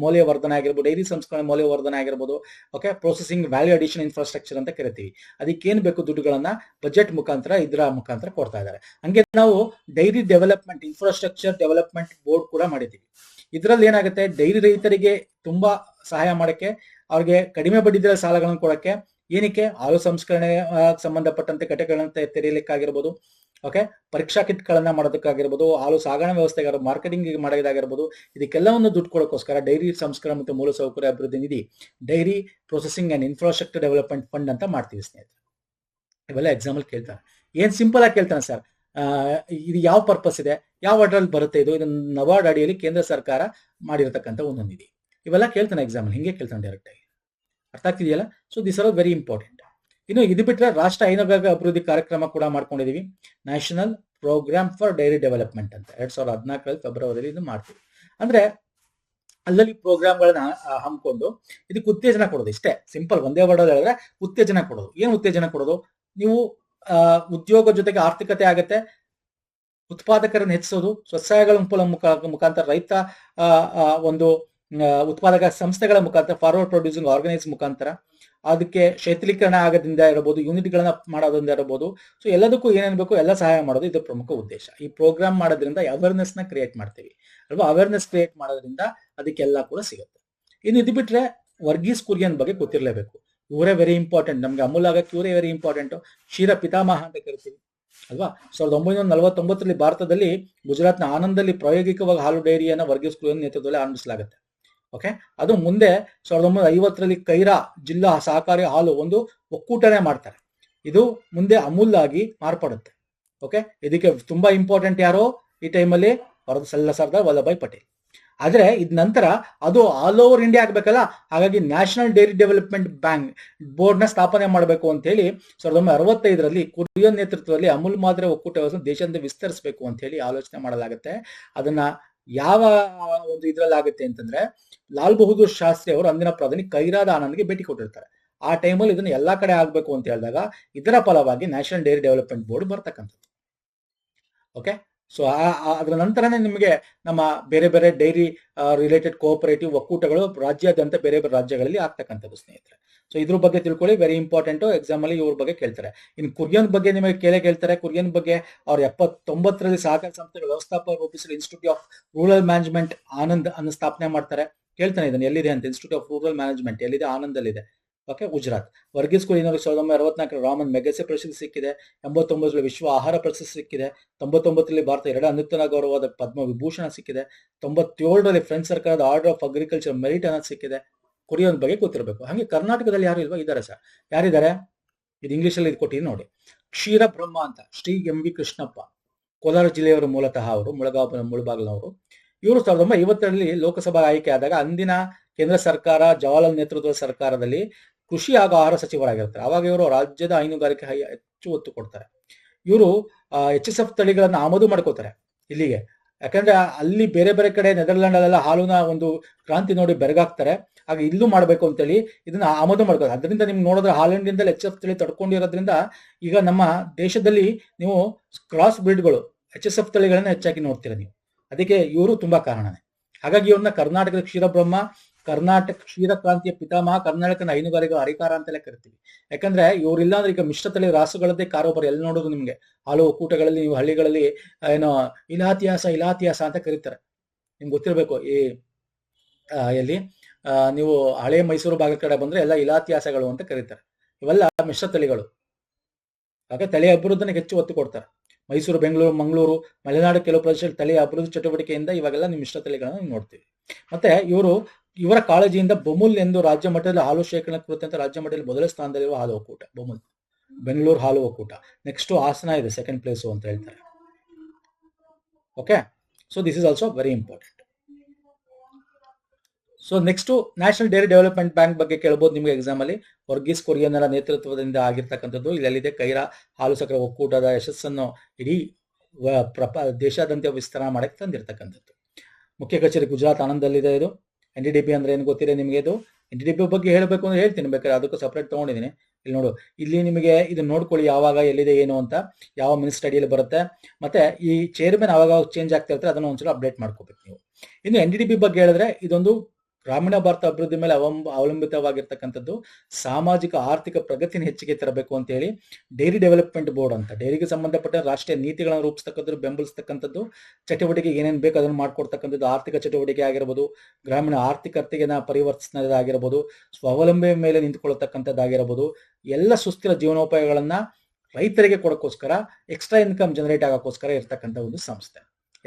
ಮೌಲ್ಯವರ್ಧನೆ ಆಗಿರ್ಬೋದು, ಡೈರಿ ಸಂಸ್ಕರಣೆ, ಮೌಲ್ಯವರ್ಧನೆ ಆಗಿರ್ಬೋದು. Okay, processing value addition infrastructure ಅಂತ ಕರಿತೀವಿ. ಅದಕ್ಕೇನ್ ಬೇಕು ದುಡ್ಡುಗಳನ್ನ ಬಜೆಟ್ ಮುಖಾಂತರ, ಇದರ ಮುಖಾಂತರ ಕೊಡ್ತಾ ಇದ್ದಾರೆ. ಹಂಗೆ ನಾವು dairy development infrastructure development board ಕೂಡ ಮಾಡಿದ್ದೀವಿ. ಇದರಲ್ಲಿ ಏನಾಗುತ್ತೆ, ಡೈರಿ ರೈತರಿಗೆ ತುಂಬಾ ಸಹಾಯ ಮಾಡಕ್ಕೆ, ಅವ್ರಿಗೆ ಕಡಿಮೆ ಬಡ್ಡಿ ದರ ಸಾಲಗಳನ್ನು ಕೊಡಕ್ಕೆ, ಏನಕ್ಕೆ? ಹಾಲು ಸಂಸ್ಕರಣೆ ಸಂಬಂಧಪಟ್ಟಂತೆ ಘಟಕಗಳನ್ನ ತೆರೆಯಲಿಕ್ಕಾಗಿರ್ಬೋದು, ಓಕೆ, ಪರೀಕ್ಷಾ ಕಿಟ್ಗಳನ್ನ ಮಾಡೋದಕ್ಕಾಗಿರ್ಬೋದು, ಹಾಲು ಸಾಗಣೆ ವ್ಯವಸ್ಥೆಗೆ ಮಾರ್ಕೆಟಿಂಗ್ ಮಾಡೋದಾಗಿರ್ಬೋದು, ಇದಕ್ಕೆಲ್ಲವನ್ನು ದುಡ್ಡು ಕೊಡೋಕ್ಕೋಸ್ಕರ ಡೈರಿ ಸಂಸ್ಕರಣೆ ಮತ್ತು ಮೂಲಸೌಕರ್ಯ ಅಭಿವೃದ್ಧಿ ನಿಧಿ, dairy processing and infrastructure development fund ಅಂತ ಮಾಡ್ತೀವಿ ಸ್ನೇಹಿತರೆ. ಇವೆಲ್ಲ ಎಕ್ಸಾಂಪಲ್ ಕೇಳ್ತಾರೆ. ಏನ್ ಸಿಂಪಲ್ ಆಗಿ ಕೇಳ್ತಾನೆ ಸರ್, ಇದು ಯಾವ ಪರ್ಪಸ್ ಇದೆ, ಯಾವ ಅಡ್ರಲ್ಲಿ ಬರುತ್ತೆ, ಇದು ನಬಾರ್ಡ್ ಅಡಿಯಲ್ಲಿ ಕೇಂದ್ರ ಸರ್ಕಾರ ಮಾಡಿರತಕ್ಕಂಥ ಒಂದು ನಿಧಿ. ಇವೆಲ್ಲ ಕೇಳ್ತಾನೆ ಎಕ್ಸಾಂಪಲ್, ಹಿಂಗೆ ಕೇಳ್ತಾನೆ ಡೈರೆಕ್ಟ್ ಆಗಿ. ಅರ್ಥ ಆಗ್ತಿದೆಯಲ್ಲ? So this are very important. ಇನ್ನು ಇದು ಬಿಟ್ಟರೆ ರಾಷ್ಟ್ರ ಹೈನುಗಾರಿಕೆ ಅಭಿವೃದ್ಧಿ ಕಾರ್ಯಕ್ರಮ ಕೂಡ ಮಾಡ್ಕೊಂಡಿದೀವಿ, national programme for dairy development ಅಂತ 2014 ಫೆಬ್ರವರಿಯಲ್ಲಿ ಇದು ಮಾಡ್ತೀವಿ. ಅಂದ್ರೆ ಅಲ್ಲಲ್ಲಿ ಪ್ರೋಗ್ರಾಮ್ಗಳನ್ನ ಹಮ್ಮಿಕೊಂಡು ಇದಕ್ಕೆ ಉತ್ತೇಜನ ಕೊಡೋದು, ಇಷ್ಟೇ ಸಿಂಪಲ್, ಒಂದೇ ವರ್ಡ್ ಹೇಳಿದ್ರೆ ಉತ್ತೇಜನ ಕೊಡೋದು. ಏನು ಉತ್ತೇಜನ ಕೊಡೋದು? ನೀವು ಉದ್ಯೋಗ ಜೊತೆಗೆ ಆರ್ಥಿಕತೆ ಆಗತ್ತೆ, ಉತ್ಪಾದಕರನ್ನು ಹೆಚ್ಚಿಸೋದು, ಸ್ವಸಹಾಯಗಳ ಮುಖಾಂತರ ರೈತ ಒಂದು ಉತ್ಪಾದಕ ಸಂಸ್ಥೆಗಳ ಮುಖಾಂತರ, ಫಾರ್ವರ್ಡ್ ಪ್ರೊಡ್ಯೂಸಿಂಗ್ ಆರ್ಗನೈಸ್ ಮುಖಾಂತರ, ಅದಕ್ಕೆ ಶೈಥಿಲೀಕರಣ ಆಗೋದ್ರಿಂದ ಇರಬಹುದು, ಯೂನಿಟ್ಗಳನ್ನ ಮಾಡೋದ್ರಿಂದ ಇರಬಹುದು. ಸೊ ಎಲ್ಲದಕ್ಕೂ ಏನೇನು ಬೇಕು ಎಲ್ಲ ಸಹಾಯ ಮಾಡೋದು ಇದು ಪ್ರಮುಖ ಉದ್ದೇಶ. ಈ ಪ್ರೋಗ್ರಾಮ್ ಮಾಡೋದ್ರಿಂದ ಅವೇರ್ನೆಸ್ ನ ಕ್ರಿಯೇಟ್ ಮಾಡ್ತೀವಿ ಅಲ್ವಾ? ಅವೇರ್ನೆಸ್ ಕ್ರಿಯೇಟ್ ಮಾಡೋದ್ರಿಂದ ಅದಕ್ಕೆಲ್ಲ ಕೂಡ ಸಿಗುತ್ತೆ. ಇನ್ನು ಇದು ಬಿಟ್ರೆ ವರ್ಗೀಸ್ ಕುರಿಯನ್ ಬಗ್ಗೆ ಗೊತ್ತಿರಲೇಬೇಕು. ಇವರೇ ವೆರಿ ಇಂಪಾರ್ಟೆಂಟ್, ನಮ್ಗೆ ಅಮೂಲ್ ಆಗಕ್ಕೆ ಇವರೇ ವೆರಿ ಇಂಪಾರ್ಟೆಂಟ್. ಕ್ಷೀರ ಪಿತಾಮಹ ಅಂತ ಕರಿತೀವಿ ಅಲ್ವಾ? 1949 ಭಾರತದಲ್ಲಿ ಗುಜರಾತ್ನ ಆನಂದಲ್ಲಿ ಪ್ರಾಯೋಗಿಕವಾಗಿ ಹಾಲು ಡೈರಿಯನ್ನ ವರ್ಗೀಸ್ ಕುರಿಯನ್ ನೇತೃತ್ವದಲ್ಲಿ ಆರಂಭಿಸಲಾಗುತ್ತೆ. ಓಕೆ, ಅದು ಮುಂದೆ 1950 ಕೈರಾ ಜಿಲ್ಲಾ ಸಹಕಾರಿ ಹಾಲು ಒಂದು ಒಕ್ಕೂಟನೇ ಮಾಡ್ತಾರೆ. ಇದು ಮುಂದೆ ಅಮೂಲ್ ಆಗಿ ಮಾರ್ಪಡುತ್ತೆ. ಓಕೆ, ಇದಕ್ಕೆ ತುಂಬಾ ಇಂಪಾರ್ಟೆಂಟ್ ಯಾರು ಈ ಟೈಮಲ್ಲಿ? ಸರ್ದಾರ್ ವಲ್ಲಭಾಯ್ ಪಟೇಲ್. ಆದ್ರೆ ಇದ್ ನಂತರ ಅದು ಆಲ್ ಓವರ್ ಇಂಡಿಯಾ ಆಗ್ಬೇಕಲ್ಲ, ಹಾಗಾಗಿ national dairy development bank board ನ ಸ್ಥಾಪನೆ ಮಾಡಬೇಕು ಅಂತ ಹೇಳಿ 1965 ಕುರಿಯನ್ ನೇತೃತ್ವದಲ್ಲಿ ಅಮೂಲ್ ಮಾದರಿ ಒಕ್ಕೂಟ ವ್ಯವಸ್ಥೆ ದೇಶದಿಂದ ವಿಸ್ತರಿಸಬೇಕು ಅಂತ ಹೇಳಿ ಆಲೋಚನೆ ಮಾಡಲಾಗುತ್ತೆ. ಅದನ್ನ ಯಾವ ಒಂದು ಇದ್ರಲ್ಲಿ ಆಗುತ್ತೆ ಅಂತಂದ್ರೆ, ಲಾಲ್ ಬಹದ್ದೂರ್ ಶಾಸ್ತ್ರಿ ಅವರು ಅಂದಿನ ಪ್ರಧಾನಿ ಕೈರಾದ ಆನಂದ್ಗೆ ಭೇಟಿ ಕೊಟ್ಟಿರ್ತಾರೆ. ಆ ಟೈಮಲ್ಲಿ ಇದನ್ನ ಎಲ್ಲಾ ಕಡೆ ಆಗ್ಬೇಕು ಅಂತ ಹೇಳಿದಾಗ ಇದರ ಫಲವಾಗಿ ನ್ಯಾಷನಲ್ ಡೈರಿ ಡೆವಲಪ್ಮೆಂಟ್ ಬೋರ್ಡ್ ಬರ್ತಕ್ಕಂಥದ್ದು. ಓಕೆ, ಸೊ ಅದರ ನಂತರನೇ ನಿಮಗೆ ನಮ್ಮ ಬೇರೆ ಬೇರೆ ಡೈರಿ ರಿಲೇಟೆಡ್ ಕೋಆಪರೇಟಿವ್ ಒಕ್ಕೂಟಗಳು ರಾಜ್ಯಾದ್ಯಂತ ಬೇರೆ ಬೇರೆ ರಾಜ್ಯಗಳಲ್ಲಿ ಆಗ್ತಕ್ಕಂಥದ್ದು ಸ್ನೇಹಿತರೆ. ಸೊ ಇದ್ರ ಬಗ್ಗೆ ತಿಳ್ಕೊಳ್ಳಿ, ವೆರಿ ಇಂಪಾರ್ಟೆಂಟ್. ಎಕ್ಸಾಮ್ ಅಲ್ಲಿ ಇವ್ರ ಬಗ್ಗೆ ಕೇಳ್ತಾರೆ. ಇನ್ನು ಕುರಿಯನ್ ಬಗ್ಗೆ ನಿಮಗೆ ಕೇಳ್ತಾರೆ. ಕುರಿಯನ್ ಬಗ್ಗೆ ಅವ್ರು 79 ಸಹಕಾರಿ ಸಂಸ್ಥೆಗಳ ವ್ಯವಸ್ಥಾಪಕ ರೂಪಿಸಲು institute of rural management Anand ಅನ್ನು ಸ್ಥಾಪನೆ ಮಾಡ್ತಾರೆ. ಕೇಳ್ತಾನೆ ಇದನ್ನು ಎಲ್ಲಿದೆ ಅಂತ. ಇನ್ಸ್ಟಿಟ್ಯೂಟ್ ಆಫ್ ರೂರಲ್ ಮ್ಯಾನೇಜ್ಮೆಂಟ್ ಎಲ್ಲಿದೆ? ಆನಂದಲ್ಲಿದೆ. ಓಕೆ, ಗುಜರಾತ್. ವರ್ಗೀಸ್ ಕುರಿಯನ್ 1964 ರಾಮನ್ ಮೆಗಸೆ ಪ್ರಶಸ್ತಿ ಸಿಕ್ಕಿದೆ. 89 ವಿಶ್ವ ಆಹಾರ ಪ್ರಶಸ್ತಿ ಸಿಕ್ಕಿದೆ. 99 ಭಾರತ 2 ಅತ್ಯುನ್ನತ ಗೌರವವಾದ ಪದ್ಮ ವಿಭೂಷಣ ಸಿಕ್ಕಿದೆ. 97 ಫ್ರೆಂಚ್ ಸರ್ಕಾರದ ಆರ್ಡರ್ ಆಫ್ ಅಗ್ರಿಕಲ್ಚರ್ ಮೆರಿಟ್ ಅನ್ನೋದು ಸಿಕ್ಕಿದೆ. ಕುರಿಯನ್ ಬಗ್ಗೆ ಗೊತ್ತಿರಬೇಕು. ಹಾಗೆ ಕರ್ನಾಟಕದಲ್ಲಿ ಯಾರು ಇಲ್ವಾ? ಇದ್ದಾರೆ ಸರ್. ಯಾರಿದ್ದಾರೆ? ಇದು ಇಂಗ್ಲಿಷ್ ಅಲ್ಲಿ ಇದು ಕೊಟ್ಟಿದ್ದೀನಿ ನೋಡಿ. ಕ್ಷೀರ ಬ್ರಹ್ಮ ಅಂತ ಶ್ರೀ ಎಂ.ವಿ. ಕೃಷ್ಣಪ್ಪ, ಕೋಲಾರ ಜಿಲ್ಲೆಯವರು, ಮೂಲತಃ ಅವರು ಮುಳಬಾಗಿಲವರು. ಇವರು 1952 ಲೋಕಸಭಾ ಆಯ್ಕೆ ಆದಾಗ ಅಂದಿನ ಕೇಂದ್ರ ಸರ್ಕಾರ ಜವಾಹರ್ಲಾಲ್ ನೇತೃತ್ವದ ಸರ್ಕಾರದಲ್ಲಿ ಕೃಷಿ ಹಾಗೂ ಆಹಾರ ಸಚಿವರಾಗಿರ್ತಾರೆ. ಅವಾಗ ಇವರು ರಾಜ್ಯದ ಹೈನುಗಾರಿಕೆ ಹೆಚ್ಚು ಒತ್ತು ಕೊಡ್ತಾರೆ. ಇವರು HSF ತಳಿಗಳನ್ನ ಆಮದು ಮಾಡ್ಕೋತಾರೆ ಇಲ್ಲಿಗೆ. ಯಾಕಂದ್ರೆ ಅಲ್ಲಿ ಬೇರೆ ಬೇರೆ ಕಡೆ ನೆದರ್ಲ್ಯಾಂಡ್ ಅಲ್ಲೆಲ್ಲ ಹಾಲುನ ಒಂದು ಕ್ರಾಂತಿ ನೋಡಿ ಬೆರಗಾಗ್ತಾರೆ. ಆಗ ಇಲ್ಲೂ ಮಾಡ್ಬೇಕು ಅಂತೇಳಿ ಇದನ್ನ ಆಮದು ಮಾಡ್ಕೋತಾರೆ. ಅದರಿಂದ ನಿಮ್ಗೆ ನೋಡಿದ್ರೆ ಹಾಲೆಂಡಿಂದಲೇ HF ತಳಿ ತಡ್ಕೊಂಡಿರೋದ್ರಿಂದ ಈಗ ನಮ್ಮ ದೇಶದಲ್ಲಿ ನೀವು ಕ್ರಾಸ್ ಬ್ರೀಡ್ಗಳು HSF ತಳಿಗಳನ್ನ ಹೆಚ್ಚಾಗಿ ನೋಡ್ತೀರ ನೀವು. ಅದಕ್ಕೆ ಇವರು ತುಂಬಾ ಕಾರಣನೇ. ಹಾಗಾಗಿ ಇವ್ರನ್ನ ಕರ್ನಾಟಕದ ಕ್ಷೀರಬ್ರಹ್ಮ, ಕರ್ನಾಟಕ ಕ್ಷೀರ ಕ್ರಾಂತಿಯ ಪಿತಾಮಹ, ಕರ್ನಾಟಕದ ಹೈನುಗಾರಿಕೆ ಹರಿಕಾರ ಅಂತೆಲ್ಲ ಕರಿತೀವಿ. ಯಾಕಂದ್ರೆ ಇವರಿಲ್ಲ ಅಂದ್ರೆ ಈಗ ಮಿಶ್ರತಳಿ ರಾಸುಗಳದ್ದೇ ಕಾರೋಬಾರ ಎಲ್ಲಿ ನೋಡೋದು ನಿಮ್ಗೆ. ಹಾಲು ಒಕ್ಕೂಟಗಳಲ್ಲಿ ನೀವು ಹಳ್ಳಿಗಳಲ್ಲಿ ಏನೋ ಇಲಾತಿಯಾಸ ಅಂತ ಕರೀತಾರೆ. ನಿಮ್ಗೆ ಗೊತ್ತಿರ್ಬೇಕು. ಈ ಎಲ್ಲಿ ನೀವು ಹಳೆ ಮೈಸೂರು ಭಾಗದ ಕಡೆ ಬಂದ್ರೆ ಎಲ್ಲ ಇಲಾತಿಯಾಸಗಳು ಅಂತ ಕರೀತಾರೆ. ಇವೆಲ್ಲ ಮಿಶ್ರ ತಳಿಗಳು. ಹಾಗೆ ತಳಿ ಅಭಿವೃದ್ಧಿಗೆ ಹೆಚ್ಚು ಒತ್ತು ಕೊಡ್ತಾರೆ. ಮೈಸೂರು, ಬೆಂಗಳೂರು, ಮಂಗಳೂರು, ಮಲೆನಾಡು ಕೆಲವು ಪ್ರದೇಶದಲ್ಲಿ ತಳಿ ಅಭಿವೃದ್ಧಿ ಚಟುವಟಿಕೆಯಿಂದ ಇವಾಗೆಲ್ಲ ನೀವು ಮಿಶ್ರ ತಳಿಗಳನ್ನು ನೋಡ್ತೀವಿ. ಮತ್ತೆ ಇವರ ಕಾಳಜಿಯಿಂದ ಬೊಮುಲ್ ಎಂದು ರಾಜ್ಯ ಮಟ್ಟದಲ್ಲಿ ಹಾಲು ಶೇಖರಣೆ ಕುರಿತಂತೆ ರಾಜ್ಯ ಮಟ್ಟದಲ್ಲಿ ಮೊದಲ ಸ್ಥಾನದಲ್ಲಿರುವ ಹಾಲು ಒಕ್ಕೂಟ ಬೊಮುಲ್, ಬೆಂಗಳೂರು ಹಾಲು ಒಕ್ಕೂಟ. ನೆಕ್ಸ್ಟ್ ಹಾಸನ ಇದೆ ಸೆಕೆಂಡ್ ಪ್ಲೇಸು ಅಂತ ಹೇಳ್ತಾರೆ. Okay, so this is also very important. So next national dairy development bank ಬಗ್ಗೆ ಕೇಳಬಹುದು ನಿಮಗೆ ಎಕ್ಸಾಮ್ ಅಲ್ಲಿ. ವರ್ಗೀಸ್ ಕುರಿಯನ್ನರ ನೇತೃತ್ವದಿಂದ ಆಗಿರ್ತಕ್ಕಂಥದ್ದು. ಇಲ್ಲಿದೆ ಕೈರಾ ಹಾಲು ಸಕ್ಕರೆ ಒಕ್ಕೂಟದ ಯಶಸ್ಸನ್ನು ಇಡೀ ದೇಶಾದ್ಯಂತ ವಿಸ್ತರಣೆ ಮಾಡಕ್ಕೆ ತಂದಿರತಕ್ಕಂಥದ್ದು. ಮುಖ್ಯ ಕಚೇರಿ ಗುಜರಾತ್ ಆನಂದಲ್ಲಿದೆ. ಇದು NDDB ಅಂದ್ರೆ ಏನು ಗೊತ್ತಿದೆ ನಿಮಗೆ? ಇದು NDDB ಬಗ್ಗೆ ಹೇಳಬೇಕು ಅಂದ್ರೆ ಹೇಳ್ತೀನಿ, ಬೇಕಾದ್ರೆ ಅದಕ್ಕೂ ಸಪ್ರೇಟ್ ತಗೊಂಡಿದ್ದೀನಿ. ಇಲ್ಲಿ ನೋಡು, ಇಲ್ಲಿ ನಿಮಗೆ ಇದನ್ನ ನೋಡ್ಕೊಳ್ಳಿ ಯಾವಾಗ ಎಲ್ಲಿದೆ ಏನು ಅಂತ, ಯಾವ ಮಿನಿಸ್ಟರ್ ಅಡಿಯಲ್ಲಿ ಬರುತ್ತೆ. ಮತ್ತೆ ಈ ಚೇರ್ಮನ್ ಅವಾಗ ಚೇಂಜ್ ಆಗ್ತಾ ಇರ್ತಾರೆ, ಅದನ್ನ ಒಂದ್ಸಲ ಅಪ್ಡೇಟ್ ಮಾಡ್ಕೋಬೇಕು ನೀವು. ಇನ್ನು NDDB ಬಗ್ಗೆ ಹೇಳಿದ್ರೆ ಇದೊಂದು ಗ್ರಾಮೀಣ ಭಾರತ ಅಭಿವೃದ್ಧಿ ಮೇಲೆ ಅವಲಂಬಿತವಾಗಿರ್ತಕ್ಕಂಥದ್ದು ಸಾಮಾಜಿಕ ಆರ್ಥಿಕ ಪ್ರಗತಿನ ಹೆಚ್ಚಿಗೆ ತರಬೇಕು ಅಂತ ಹೇಳಿ ಡೈರಿ ಡೆವಲಪ್ಮೆಂಟ್ ಬೋರ್ಡ್ ಅಂತ ಡೈರಿಗೆ ಸಂಬಂಧಪಟ್ಟ ರಾಷ್ಟ್ರೀಯ ನೀತಿಗಳನ್ನು ರೂಪಿಸ್ತಕ್ಕಂಥದ್ದು, ಬೆಂಬಲಿಸ್ತಕ್ಕಂಥದ್ದು, ಚಟುವಟಿಕೆ ಏನೇನು ಬೇಕು ಅದನ್ನು ಮಾಡ್ಕೊಡ್ತಕ್ಕಂಥದ್ದು, ಆರ್ಥಿಕ ಚಟುವಟಿಕೆ ಆಗಿರ್ಬೋದು, ಗ್ರಾಮೀಣ ಆರ್ಥಿಕತೆಯನ್ನು ಪರಿವರ್ತಿಸೋದಾಗಿರ್ಬೋದು, ಸ್ವಾವಲಂಬಿ ಮೇಲೆ ನಿಂತುಕೊಳ್ಳತಕ್ಕಂಥದ್ದಾಗಿರ್ಬೋದು, ಎಲ್ಲ ಸುಸ್ಥಿರ ಜೀವನೋಪಾಯಗಳನ್ನ ರೈತರಿಗೆ ಕೊಡೋಕ್ಕೋಸ್ಕರ, ಎಕ್ಸ್ಟ್ರಾ ಇನ್ಕಮ್ ಜನರೇಟ್ ಆಗೋಕ್ಕೋಸ್ಕರ ಇರ್ತಕ್ಕಂಥ ಒಂದು ಸಂಸ್ಥೆ,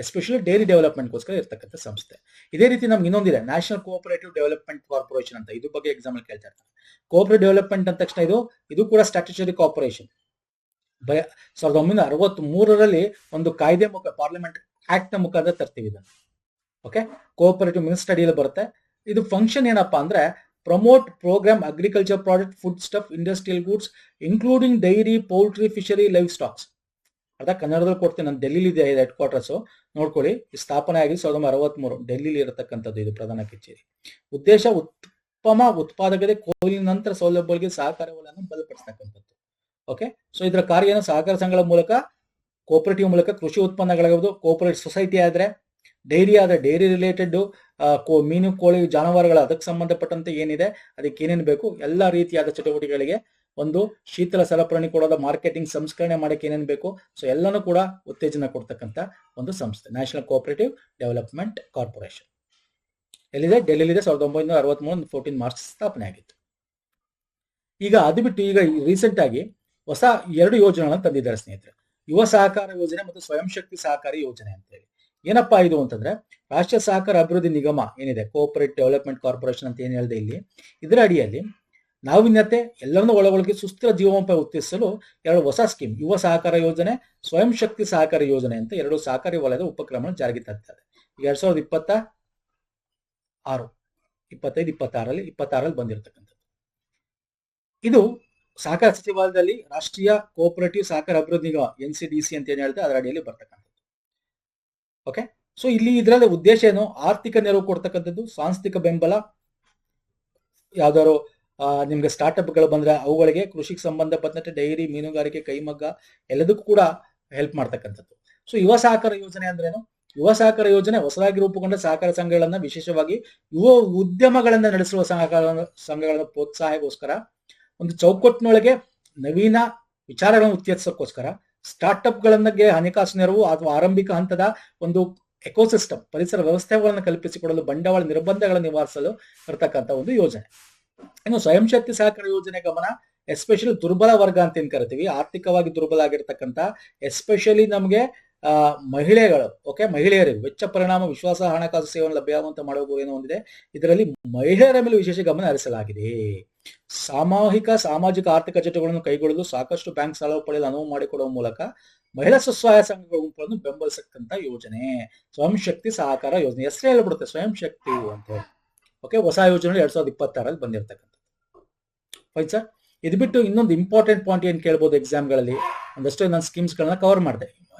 ಎಸ್ಪೆಷಲಿ ಡೈರಿ ಡೆವಲಪ್ಮೆಂಟ್ಗೋಸ್ಕರ ಇರ್ತಕ್ಕಂಥ ಸಂಸ್ಥೆ. ಇದೇ ರೀತಿ ನಮ್ಗೆ ಇನ್ನೊಂದಿದೆ, ನ್ಯಾಷನಲ್ ಕೋಆಪರೇಟಿವ್ ಡೆವಲಪ್ಮೆಂಟ್ ಕಾರ್ಪೊರೇಷನ್ ಅಂತ. ಇದ್ರ ಬಗ್ಗೆ ಎಕ್ಸಾಂಪಲ್ ಕೇಳ್ತಾ ಇರ್ತಾರೆ. ಕೋಆಪರೇಟಿವ್ ಡೆವಲಪ್ಮೆಂಟ್ ಅಂದ ತಕ್ಷಣ ಇದು ಕೂಡ ಸ್ಟ್ಯಾಟ್ಯೂಟರಿ ಕಾರ್ಪೊರೇಷನ್. 1963ರಲ್ಲಿ ಒಂದು ಕಾಯ್ದೆ ಪಾರ್ಲಿಮೆಂಟ್ ಆಕ್ಟ್ ನ ಮುಖಾಂತರ ತರ್ತೀವಿ ಇದನ್ನು. ಓಕೆ, ಕೋಆಪರೇಟಿವ್ ಮಿನಿಸ್ಟರ್ ಅಡಿಯಲ್ಲಿ ಬರುತ್ತೆ. ಇದು ಫಂಕ್ಷನ್ ಏನಪ್ಪಾ ಅಂದ್ರೆ, promote programme agriculture product, foodstuff, industrial goods including dairy, poultry, fishery, livestocks. ಅದ ಕನ್ನಡದಲ್ಲಿ ಕೊಡ್ತೀನಿ, ನಾನು ಡೆಲ್ಲಿಲಿ ಇದೆ ಹೆಡ್ ಕ್ವಾರ್ಟರ್ಸ್, ನೋಡ್ಕೊಳ್ಳಿ. ಸ್ಥಾಪನೆ ಆಗಿ 1963 ಡೆಲ್ಲಿಲಿ ಇರತಕ್ಕಂಥದ್ದು ಇದು ಪ್ರಧಾನ ಕಚೇರಿ. ಉದ್ದೇಶ ಉತ್ತಮ ಉತ್ಪಾದಕತೆ, ಕೊಯ್ಲಿನ ನಂತರ ಸೌಲಭ್ಯಗಳಿಗೆ ಸಹಕಾರ ವಲಯವನ್ನು ಬಲಪಡಿಸತಕ್ಕಂಥದ್ದು. ಓಕೆ, ಸೊ ಇದರ ಕಾರ್ಯ ಏನು? ಸಹಕಾರ ಸಂಘಗಳ ಮೂಲಕ, ಕೋಆಪರೇಟಿವ್ ಮೂಲಕ ಕೃಷಿ ಉತ್ಪನ್ನಗಳಾಗಬಹುದು, ಕೋಆಪರೇಟಿವ್ ಸೊಸೈಟಿ ಆದ್ರೆ, ಡೈರಿ ಆದ್ರೆ ಡೈರಿ ರಿಲೇಟೆಡ್, ಮೀನು, ಕೋಳಿ, ಜಾನುವಾರುಗಳ ಅದಕ್ಕೆ ಸಂಬಂಧಪಟ್ಟಂತೆ ಏನಿದೆ, ಅದಕ್ಕೆ ಏನೇನು ಬೇಕು, ಎಲ್ಲ ರೀತಿಯಾದ ಚಟುವಟಿಕೆಗಳಿಗೆ ಒಂದು ಶೀತಲ ಸರಪಣಿ ಕೊಡೋದ, ಮಾರ್ಕೆಟಿಂಗ್, ಸಂಸ್ಕರಣೆ ಮಾಡಕ್ಕೆ ಏನೇನು ಬೇಕು, ಸೊ ಎಲ್ಲನೂ ಕೂಡ ಉತ್ತೇಜನ ಕೊಡ್ತಕ್ಕಂಥ ಒಂದು ಸಂಸ್ಥೆ ನ್ಯಾಷನಲ್ ಕೋಆಪರೇಟಿವ್ ಡೆವಲಪ್ಮೆಂಟ್ ಕಾರ್ಪೊರೇಷನ್. ಎಲ್ಲಿದೆ? ಡೆಲ್ಲಿಲಿದೆ. 1963 14 ಮಾರ್ಚ್ ಸ್ಥಾಪನೆ ಆಗಿತ್ತು. ಈಗ ಅದು ಬಿಟ್ಟು ಈಗ ರೀಸೆಂಟ್ ಆಗಿ ಹೊಸ 2 ಯೋಜನೆಗಳನ್ನು ತಂದಿದ್ದಾರೆ ಸ್ನೇಹಿತರೆ. ಯುವ ಸಹಕಾರ ಯೋಜನೆ ಮತ್ತು ಸ್ವಯಂ ಶಕ್ತಿ ಸಹಕಾರಿ ಯೋಜನೆ ಅಂತ ಹೇಳಿ. ಏನಪ್ಪಾ ಇದು ಅಂತಂದ್ರೆ, ರಾಷ್ಟ್ರೀಯ ಸಹಕಾರ ಅಭಿವೃದ್ಧಿ ನಿಗಮ ಏನಿದೆ, ಕೋಆಪರೇಟಿವ್ ಡೆವಲಪ್ಮೆಂಟ್ ಕಾರ್ಪೊರೇಷನ್ ಅಂತ ಏನ್ ಹೇಳಿದೆ ಇಲ್ಲಿ, ಇದರ ಅಡಿಯಲ್ಲಿ ನಾವೀನ್ಯತೆ ಎಲ್ಲರನ್ನೂ ಒಳಗೊಳಗೆ ಸುಸ್ಥಿರ ಜೀವನೋಪಾಯ ಉತ್ತೇಜಿಸಲು 2 ಹೊಸ ಸ್ಕೀಮ್, ಯುವ ಸಹಕಾರ ಯೋಜನೆ, ಸ್ವಯಂ ಶಕ್ತಿ ಸಹಕಾರಿ ಯೋಜನೆ ಅಂತ 2 ಸಹಕಾರಿ ವಲಯದ ಉಪಕ್ರಮ ಜಾರಿಗೆ ತರ್ತಾರೆ. 2026, 25, 26ರಲ್ಲಿ ಬಂದಿರತಕ್ಕಂಥದ್ದು. ಇದು ಸಹಕಾರ ಸಚಿವಾಲಯದಲ್ಲಿ ರಾಷ್ಟ್ರೀಯ ಕೋಆಪರೇಟಿವ್ ಸಹಕಾರ ಅಭಿವೃದ್ಧಿ ನಿಗಮ NCDC ಅಂತ ಏನ್ ಹೇಳ್ತಾರೆ, ಅದರ ಅಡಿಯಲ್ಲಿ ಬರ್ತಕ್ಕಂಥದ್ದು. ಓಕೆ, ಸೊ ಇದರಲ್ಲಿ ಉದ್ದೇಶ ಏನು? ಆರ್ಥಿಕ ನೆರವು ಕೊಡ್ತಕ್ಕಂಥದ್ದು, ಸಾಂಸ್ಥಿಕ ಬೆಂಬಲ, ಯಾವ್ದಾದ್ರು ನಿಮ್ಗೆ ಸ್ಟಾರ್ಟ್ಅಪ್ಗಳು ಬಂದ್ರೆ ಅವುಗಳಿಗೆ, ಕೃಷಿಗೆ ಸಂಬಂಧಪಟ್ಟಂತೆ ಡೈರಿ, ಮೀನುಗಾರಿಕೆ, ಕೈಮಗ್ಗ ಎಲ್ಲದಕ್ಕೂ ಕೂಡ ಹೆಲ್ಪ್ ಮಾಡ್ತಕ್ಕಂಥದ್ದು. ಸೊ ಯುವ ಸಹಕಾರ ಯೋಜನೆ ಅಂದ್ರೇನು? ಯುವ ಸಹಕಾರ ಯೋಜನೆ ಹೊಸದಾಗಿ ರೂಪುಗೊಂಡ ಸಹಕಾರ ಸಂಘಗಳನ್ನ, ವಿಶೇಷವಾಗಿ ಯುವ ಉದ್ಯಮಗಳನ್ನ ನಡೆಸುವ ಸಂಘಗಳ ಪ್ರೋತ್ಸಾಹಕ್ಕೋಸ್ಕರ, ಒಂದು ಚೌಕಟ್ಟಿನೊಳಗೆ ನವೀನ ವಿಚಾರಗಳನ್ನು ಉತ್ತೇಜಿಸೋಕ್ಕೋಸ್ಕರ, ಸ್ಟಾರ್ಟ್ಅಪ್ ಗಳಿಗೆ ಹಣಕಾಸು ನೆರವು ಅಥವಾ ಆರಂಭಿಕ ಹಂತದ ಒಂದು ಎಕೋಸಿಸ್ಟಮ್, ಪರಿಸರ ವ್ಯವಸ್ಥೆಗಳನ್ನು ಕಲ್ಪಿಸಿಕೊಡಲು, ಬಂಡವಾಳ ನಿರ್ಬಂಧಗಳನ್ನು ನಿವಾರಿಸಲು ಇರತಕ್ಕಂಥ ಒಂದು ಯೋಜನೆ. ಇನ್ನು ಸ್ವಯಂ ಶಕ್ತಿ ಸಹಕಾರ ಯೋಜನೆ ಗಮನ ಎಸ್ಪೆಷಲಿ ದುರ್ಬಲ ವರ್ಗ ಅಂತ ಏನ್ ಕರಿತೀವಿ, ಆರ್ಥಿಕವಾಗಿ ದುರ್ಬಲ ಆಗಿರ್ತಕ್ಕಂಥ, ಎಸ್ಪೆಷಲಿ ನಮಗೆ ಮಹಿಳೆಗಳು, ಓಕೆ, ಮಹಿಳೆಯರಿಗೆ ವೆಚ್ಚ ಪರಿಣಾಮ ವಿಶ್ವಾಸ ಹಣಕಾಸು ಸೇವೆಯನ್ನು ಲಭ್ಯವಾಗುವಂತೆ ಮಾಡುವ ಗುರಿಯನ್ನು ಹೊಂದಿದೆ. ಇದರಲ್ಲಿ ಮಹಿಳೆಯರ ಮೇಲೆ ವಿಶೇಷ ಗಮನ ಹರಿಸಲಾಗಿದೆ. ಸಾಮಾಜಿಕ ಆರ್ಥಿಕ ಚಟುವಟಿಕೆಗಳನ್ನು ಕೈಗೊಳ್ಳಲು ಸಾಕಷ್ಟು ಬ್ಯಾಂಕ್ ಸಾಲ ಪಡೆಯಲು ಅನುವು ಮಾಡಿಕೊಡುವ ಮೂಲಕ ಮಹಿಳಾ ಸ್ವಸಹಾಯ ಸಂಘಗಳ ಗುಂಪುಗಳನ್ನು ಬೆಂಬಲಿಸತಕ್ಕಂಥ ಯೋಜನೆ ಸ್ವಯಂ ಶಕ್ತಿ ಸಹಕಾರ ಯೋಜನೆ. ಹೆಸರೇ ಹೇಳ್ಬಿಡುತ್ತೆ ಸ್ವಯಂ ಶಕ್ತಿ ಅಂತ ಹೇಳಿ. ಓಕೆ, ಹೊಸ ಯೋಜನೆ 2026ರಲ್ಲಿ ಬಂದಿರತಕ್ಕಂಥದ್ದು. Fine sir. ಇದು ಬಿಟ್ಟು ಇನ್ನೊಂದು ಇಂಪಾರ್ಟೆಂಟ್ ಪಾಯಿಂಟ್ ಏನ್ ಕೇಳ್ಬೋದು ಎಕ್ಸಾಮ್ಗಳಲ್ಲಿ, ಒಂದಷ್ಟು ನಾನು ಸ್ಕೀಮ್ಸ್ಗಳನ್ನ ಕವರ್ ಮಾಡಿದೆ.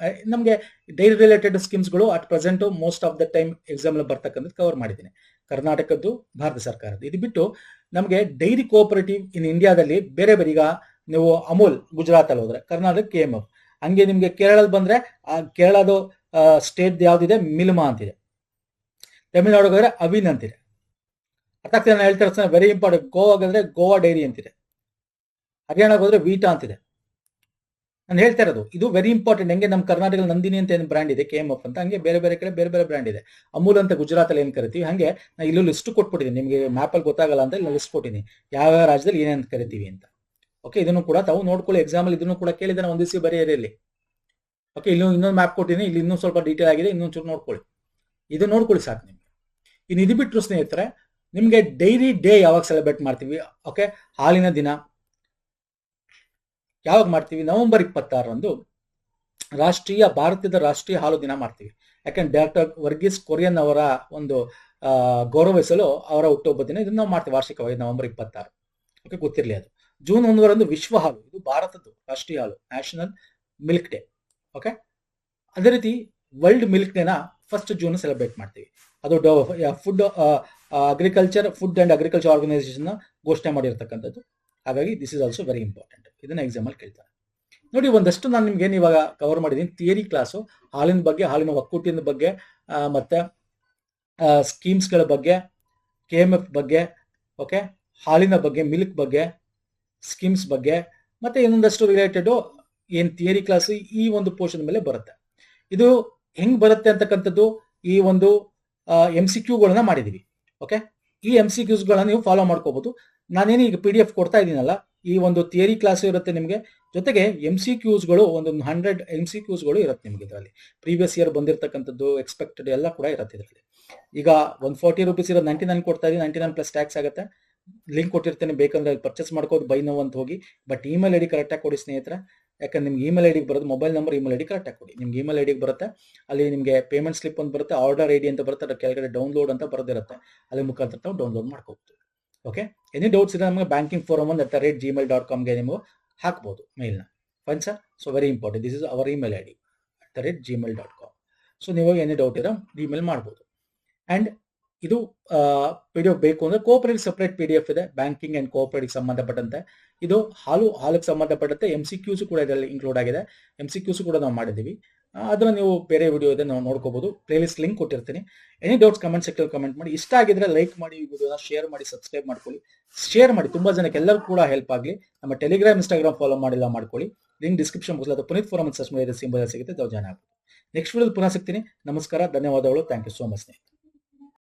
ನಮಗೆ ಡೈರಿ ರಿಲೇಟೆಡ್ ಸ್ಕೀಮ್ಸ್ಗಳು at present most of the time exam ಬರ್ತಕ್ಕಂಥದ್ದು ಕವರ್ ಮಾಡಿದ್ದೀನಿ, ಕರ್ನಾಟಕದ್ದು, ಭಾರತ ಸರ್ಕಾರದ್ದು. ಇದು ಬಿಟ್ಟು ನಮಗೆ ಡೈರಿ ಕೋಆಪರೇಟಿವ್ ಇನ್ ಇಂಡಿಯಾದಲ್ಲಿ ಬೇರೆ ಬೇರೆ, ಈಗ ನೀವು ಅಮೂಲ್ ಗುಜರಾತ್ ಅಲ್ಲಿ ಹೋದ್ರೆ, ಕರ್ನಾಟಕ KMF, ಹಂಗೆ ನಿಮ್ಗೆ ಕೇರಳದಲ್ಲಿ ಬಂದ್ರೆ ಕೇರಳದ ಸ್ಟೇಟ್ ಯಾವ್ದಿದೆ, ಮಿಲ್ಮಾ ಅಂತಿದೆ. ತಮಿಳುನಾಡಿಗೆ ಹೋದ್ರೆ ಅವಿನ್ ಅಂತಿದೆ. ಅರ್ಥಾತ್ ನಾನು ಹೇಳ್ತಾ ಇರ್ತಾನೆ, ವೆರಿ ಇಂಪಾರ್ಟೆಂಟ್. ಗೋವಾಗಂದ್ರೆ ಗೋವಾ ಡೈರಿ ಅಂತಿದೆ. ಹರಿಯಾಣಕ್ಕೆ ಹೋದ್ರೆ ವೀಟಾ ಅಂತಿದೆ. ನಾನು ಹೇಳ್ತಾ ಇರೋದು ಇದು ವೆರಿ ಇಂಪಾರ್ಟೆಂಟ್. ಹೆಂಗೆ ನಮ್ಮ ಕರ್ನಾಟಕದಲ್ಲಿ ನಂದಿನಿ ಅಂತ ಏನು ಬ್ರ್ಯಾಂಡ್ ಇದೆ, KMF ಅಂತ, ಹಂಗೆ ಬೇರೆ ಬೇರೆ ಕಡೆ ಬೇರೆ ಬೇರೆ ಬ್ರ್ಯಾಂಡ್ ಇದೆ. ಅಮೂಲ್ ಅಂತ ಗುಜರಾತಲ್ಲಿ ಏನ್ ಕರಿತೀವಿ, ಹಂಗೆ ನಾನು ಇಲ್ಲೂ ಲಿಸ್ಟ್ ಕೊಟ್ಬಿಟ್ಟಿದ್ದೀನಿ ನಿಮಗೆ, ಮ್ಯಾಪಲ್ಲಿ ಗೊತ್ತಾಗಲ್ಲ ಅಂತ ಇಲ್ಲಿ ಲಿಸ್ಟ್ ಕೊಟ್ಟಿದ್ದೀನಿ ಯಾವ ರಾಜ್ಯದಲ್ಲಿ ಏನೇನು ಕರಿತೀವಿ ಅಂತ. ಓಕೆ, ಇದನ್ನು ಕೂಡ ತಾವು ನೋಡ್ಕೊಳ್ಳಿ. ಎಕ್ಸಾಮಲ್ಲಿ ಇದನ್ನು ಕೂಡ ಕೇಳಿದಾನೆ, ಒಂದು ದಿವಸ ಬರೆಯಿರಿ. ಓಕೆ, ಇನ್ನೊಂದು ಮ್ಯಾಪ್ ಕೊಟ್ಟಿದ್ದೀನಿ, ಇಲ್ಲಿ ಇನ್ನೂ ಸ್ವಲ್ಪ ಡೀಟೇಲ್ ಆಗಿದೆ, ಇನ್ನೊಂದು ಚೂರು ನೋಡ್ಕೊಳ್ಳಿ. ಇದು ನೋಡ್ಕೊಳ್ಳಿ ಸಾಕು ನಿಮ್ಗೆ. ಇನ್ನು ಇದು ಬಿಟ್ಟರು ಸ್ನೇಹಿತರೆ, ನಿಮ್ಗೆ ಡೈರಿ ಡೇ ಯಾವಾಗ ಸೆಲೆಬ್ರೇಟ್ ಮಾಡ್ತೀವಿ? ಓಕೆ, ಹಾಲಿನ ದಿನ ಯಾವಾಗ ಮಾಡ್ತೀವಿ? ನವೆಂಬರ್ 26ರಂದು ಭಾರತದ ರಾಷ್ಟ್ರೀಯ ಹಾಲು ದಿನ ಮಾಡ್ತೀವಿ. ಯಾಕಂದ್ರೆ ಡಾಕ್ಟರ್ ವರ್ಗೀಸ್ ಕೊರಿಯನ್ ಅವರ ಒಂದು ಗೌರವಿಸಲು ಅವರ ಹುಟ್ಟುಹಬ್ಬ ದಿನ ಇದನ್ನ ನಾವು ಮಾಡ್ತೀವಿ ವಾರ್ಷಿಕವಾಗಿ ನವೆಂಬರ್ 26. ಓಕೆ, ಗೊತ್ತಿರಲಿ ಅದು. ಜೂನ್ 1ರಂದು ವಿಶ್ವ ಹಾಲು, ಇದು ಭಾರತದ್ದು ರಾಷ್ಟ್ರೀಯ ಹಾಲು, ನ್ಯಾಷನಲ್ ಮಿಲ್ಕ್ ಡೇ. ಓಕೆ, ಅದೇ ರೀತಿ ವರ್ಲ್ಡ್ ಮಿಲ್ಕ್ ಡೇನ 1 ಜೂನ್ ಸೆಲೆಬ್ರೇಟ್ ಮಾಡ್ತೀವಿ. ಅದು ಫುಡ್ ಅಂಡ್ ಅಗ್ರಿಕಲ್ಚರ್ ಆರ್ಗನೈಸೇಷನ್ ಘೋಷಣೆ ಮಾಡಿರ್ತಕ್ಕಂಥದ್ದು. ಹಾಗಾಗಿ this is also very important. ಇದನ್ನ ಎಕ್ಸಾಮ್ ಅಲ್ಲಿ ಕೇಳ್ತಾರೆ ನೋಡಿ. ಒಂದಷ್ಟು ನಾನು ನಿಮ್ಗೆ ಇವಾಗ ಕವರ್ ಮಾಡಿದ್ದೀನಿ ಥಿಯರಿ ಕ್ಲಾಸು, ಹಾಲಿನ ಬಗ್ಗೆ, ಹಾಲಿನ ಒಕ್ಕೂಟಿನ ಬಗ್ಗೆ, ಮತ್ತೆ ಸ್ಕೀಮ್ಸ್ಗಳ ಬಗ್ಗೆ, KMF ಬಗ್ಗೆ, ಓಕೆ, ಹಾಲಿನ ಬಗ್ಗೆ, ಮಿಲ್ಕ್ ಬಗ್ಗೆ, ಸ್ಕಿಮ್ಸ್ ಬಗ್ಗೆ, ಮತ್ತೆ ಇನ್ನೊಂದಷ್ಟು ರಿಲೇಟೆಡ್ ಏನ್ ಥಿಯರಿ ಕ್ಲಾಸ್ ಈ ಒಂದು ಪೋರ್ಷನ್ ಮೇಲೆ ಬರುತ್ತೆ. ಇದು ಹೆಂಗ್ ಬರುತ್ತೆ ಅಂತಕ್ಕಂಥದ್ದು ಈ ಒಂದು MCQಗಳನ್ನ ಮಾಡಿದೀವಿ. ಓಕೆ, ಈ MCQಸ್ಗಳನ್ನ ನೀವು ಫಾಲೋ ಮಾಡ್ಕೋಬಹುದು. ನಾನೇನು ಈಗ PDF ಕೊಡ್ತಾ ಇದ್ದೀನಲ್ಲ, ಈ ಒಂದು ಥಿಯರಿ ಕ್ಲಾಸ್ ಇರುತ್ತೆ ನಿಮಗೆ, ಜೊತೆಗೆ MCQಸ್ಗಳು ಒಂದು 100 MCQಸ್ಗಳು ಇರುತ್ತೆ ನಿಮಗೆ. ಇದರಲ್ಲಿ ಪ್ರೀವಿಯಸ್ ಇಯರ್ ಬಂದಿರತಕ್ಕಂಥದ್ದು, ಎಕ್ಸ್ಪೆಕ್ಟೆಡ್ ಎಲ್ಲ ಕೂಡ ಇರುತ್ತೆ ಇದರಲ್ಲಿ. ಈಗ 140 ರೂಪೀಸ್ ಇರೋದು 99 ಕೊಡ್ತಾ ಇದೀನಿ, 99 ಪ್ಲಸ್ ಟ್ಯಾಕ್ಸ್ ಆಗುತ್ತೆ. ಲಿಂಕ್ ಕೊಟ್ಟಿರ್ತೇನೆ, ಬೇಕಂದ್ರೆ ಅಲ್ಲಿ ಪರ್ಚೇಸ್ ಮಾಡ್ಕೋದು, ಬೈ ನೋ ಅಂತ ಹೋಗಿ. ಬಟ್ ಇಮೇಲ್ ಐಡಿ ಕರೆಕ್ಟಾಗಿ ಕೊಡಿ ಸ್ನೇಹಿತರೆ, ಯಾಕಂದ್ರೆ ನಿಮ್ಗೆ ಇಮೇಲ್ ಐಡಿಗೆ ಬರೋದು, ಮೊಬೈಲ್ ನಂಬರ್ ಇಮೇಲ್ ಐಡಿ ಕರೆಕ್ಟಾಗಿ ಕೊಡಿ. ನಿಮ್ಗೆ ಇಮೇಲ್ ಐಡಿಗೆ ಬರುತ್ತೆ, ಅಲ್ಲಿ ನಿಮಗೆ ಪೇಮೆಂಟ್ ಸ್ಲಿಪ್ ಅಂತ ಬರುತ್ತೆ, ಆರ್ಡರ್ ಐಡಿ ಅಂತ ಬರುತ್ತೆ, ಅದರ ಕೆಳಗಡೆ ಡೌನ್ಲೋಡ್ ಅಂತ ಬರೆದಿರುತ್ತೆ, ಅಲ್ಲಿ ಮುಖಾಂತರ ನಾವು ಡೌನ್ಲೋಡ್ ಮಾಡ್ಕೋಬಹುದು. ಓಕೆ, ಎನಿ ಡೌಟ್ಸ್ ಇದ್ರೆ ನಮಗೆ bankingforum1@gmail.comಗೆ ನೀವು ಹಾಕ್ಬೋದು ಮೇಲ್ನ. Fine sir. So very important, this is our email ID @gmail.com. So ನೀವು ಎನಿ ಡೌಟ್ ಇರೋ ಇಮೇಲ್ ಮಾಡ್ಬೋದು. ಅಂಡ್ ಇದು PDF ಬೇಕು ಅಂದ್ರೆ ಕೋಆಪರೇಟಿವ್ ಸಪರೇಟ್ PDF ಇದೆ, ಬ್ಯಾಂಕಿಂಗ್ ಅಂಡ್ ಕೋಆಪರೇಟಿವ್ ಸಂಬಂಧಪಟ್ಟಂತೆ. ಇದು ಹಾಲಿಗೆ ಸಂಬಂಧಪಟ್ಟಂತೆ MCQs ಕೂಡ ಇದರಲ್ಲಿ ಇನ್ಕ್ಲೂಡ್ ಆಗಿದೆ. MCQs ಕೂಡ ನಾವು ಮಾಡಿದ್ದೀವಿ, ಅದನ್ನ ನೀವು ಬೇರೆ ವಿಡಿಯೋ ಇದೆ ನಾವು ನೋಡ್ಕೋಬಹುದು. ಪ್ಲೇಲಿಸ್ಟ್ ಲಿಂಕ್ ಕೊಟ್ಟಿರ್ತೀನಿ. Any doubts comment section comment ಮಾಡಿ. ಇಷ್ಟ ಆಗಿದ್ರೆ ಲೈಕ್ ಮಾಡಿ, ಈ ವಿಡಿಯೋನ ಶೇರ್ ಮಾಡಿ, ಸಬ್ಸ್ಕ್ರೈಬ್ ಮಾಡ್ಕೊಳ್ಳಿ, ಶೇರ್ ಮಾಡಿ, ತುಂಬಾ ಜನಕ್ಕೆ ಎಲ್ಲರೂ ಕೂಡ ಹೆಲ್ಪ್ ಆಗಲಿ. ನಮ್ಮ ಟೆಲಿಗ್ರಾಮ್, ಇನ್ಸ್ಟಾಗ್ರಾಮ್ ಫಾಲೋ ಮಾಡಿಲ್ಲ ಮಾಡ್ಕೊಳ್ಳಿ, ಲಿಂಕ್ ಡಿಸ್ಕ್ರಿಪ್ಷನ್ ಬಾಕ್ಸ್ ಅಥವಾ ಪುನೀತ್ ಫೋರಂ ಸರ್ಚ್ ಮಾಡಿದ್ರೆ ಸಿಂಬಲ್ ಸಿಗುತ್ತೆ, ಜಾಯ್ನ್ ಆಗ್ಬೋದು. ನೆಕ್ಸ್ಟ್ ವಿಡಿಯೋ ಪುನಃ ಸಿಗ್ತೀನಿ. ನಮಸ್ಕಾರ, ಧನ್ಯವಾದಗಳು, ಥ್ಯಾಂಕ್ ಯು ಸೋ ಮಚ್ ಸ್ನೇಹಿತರೆ.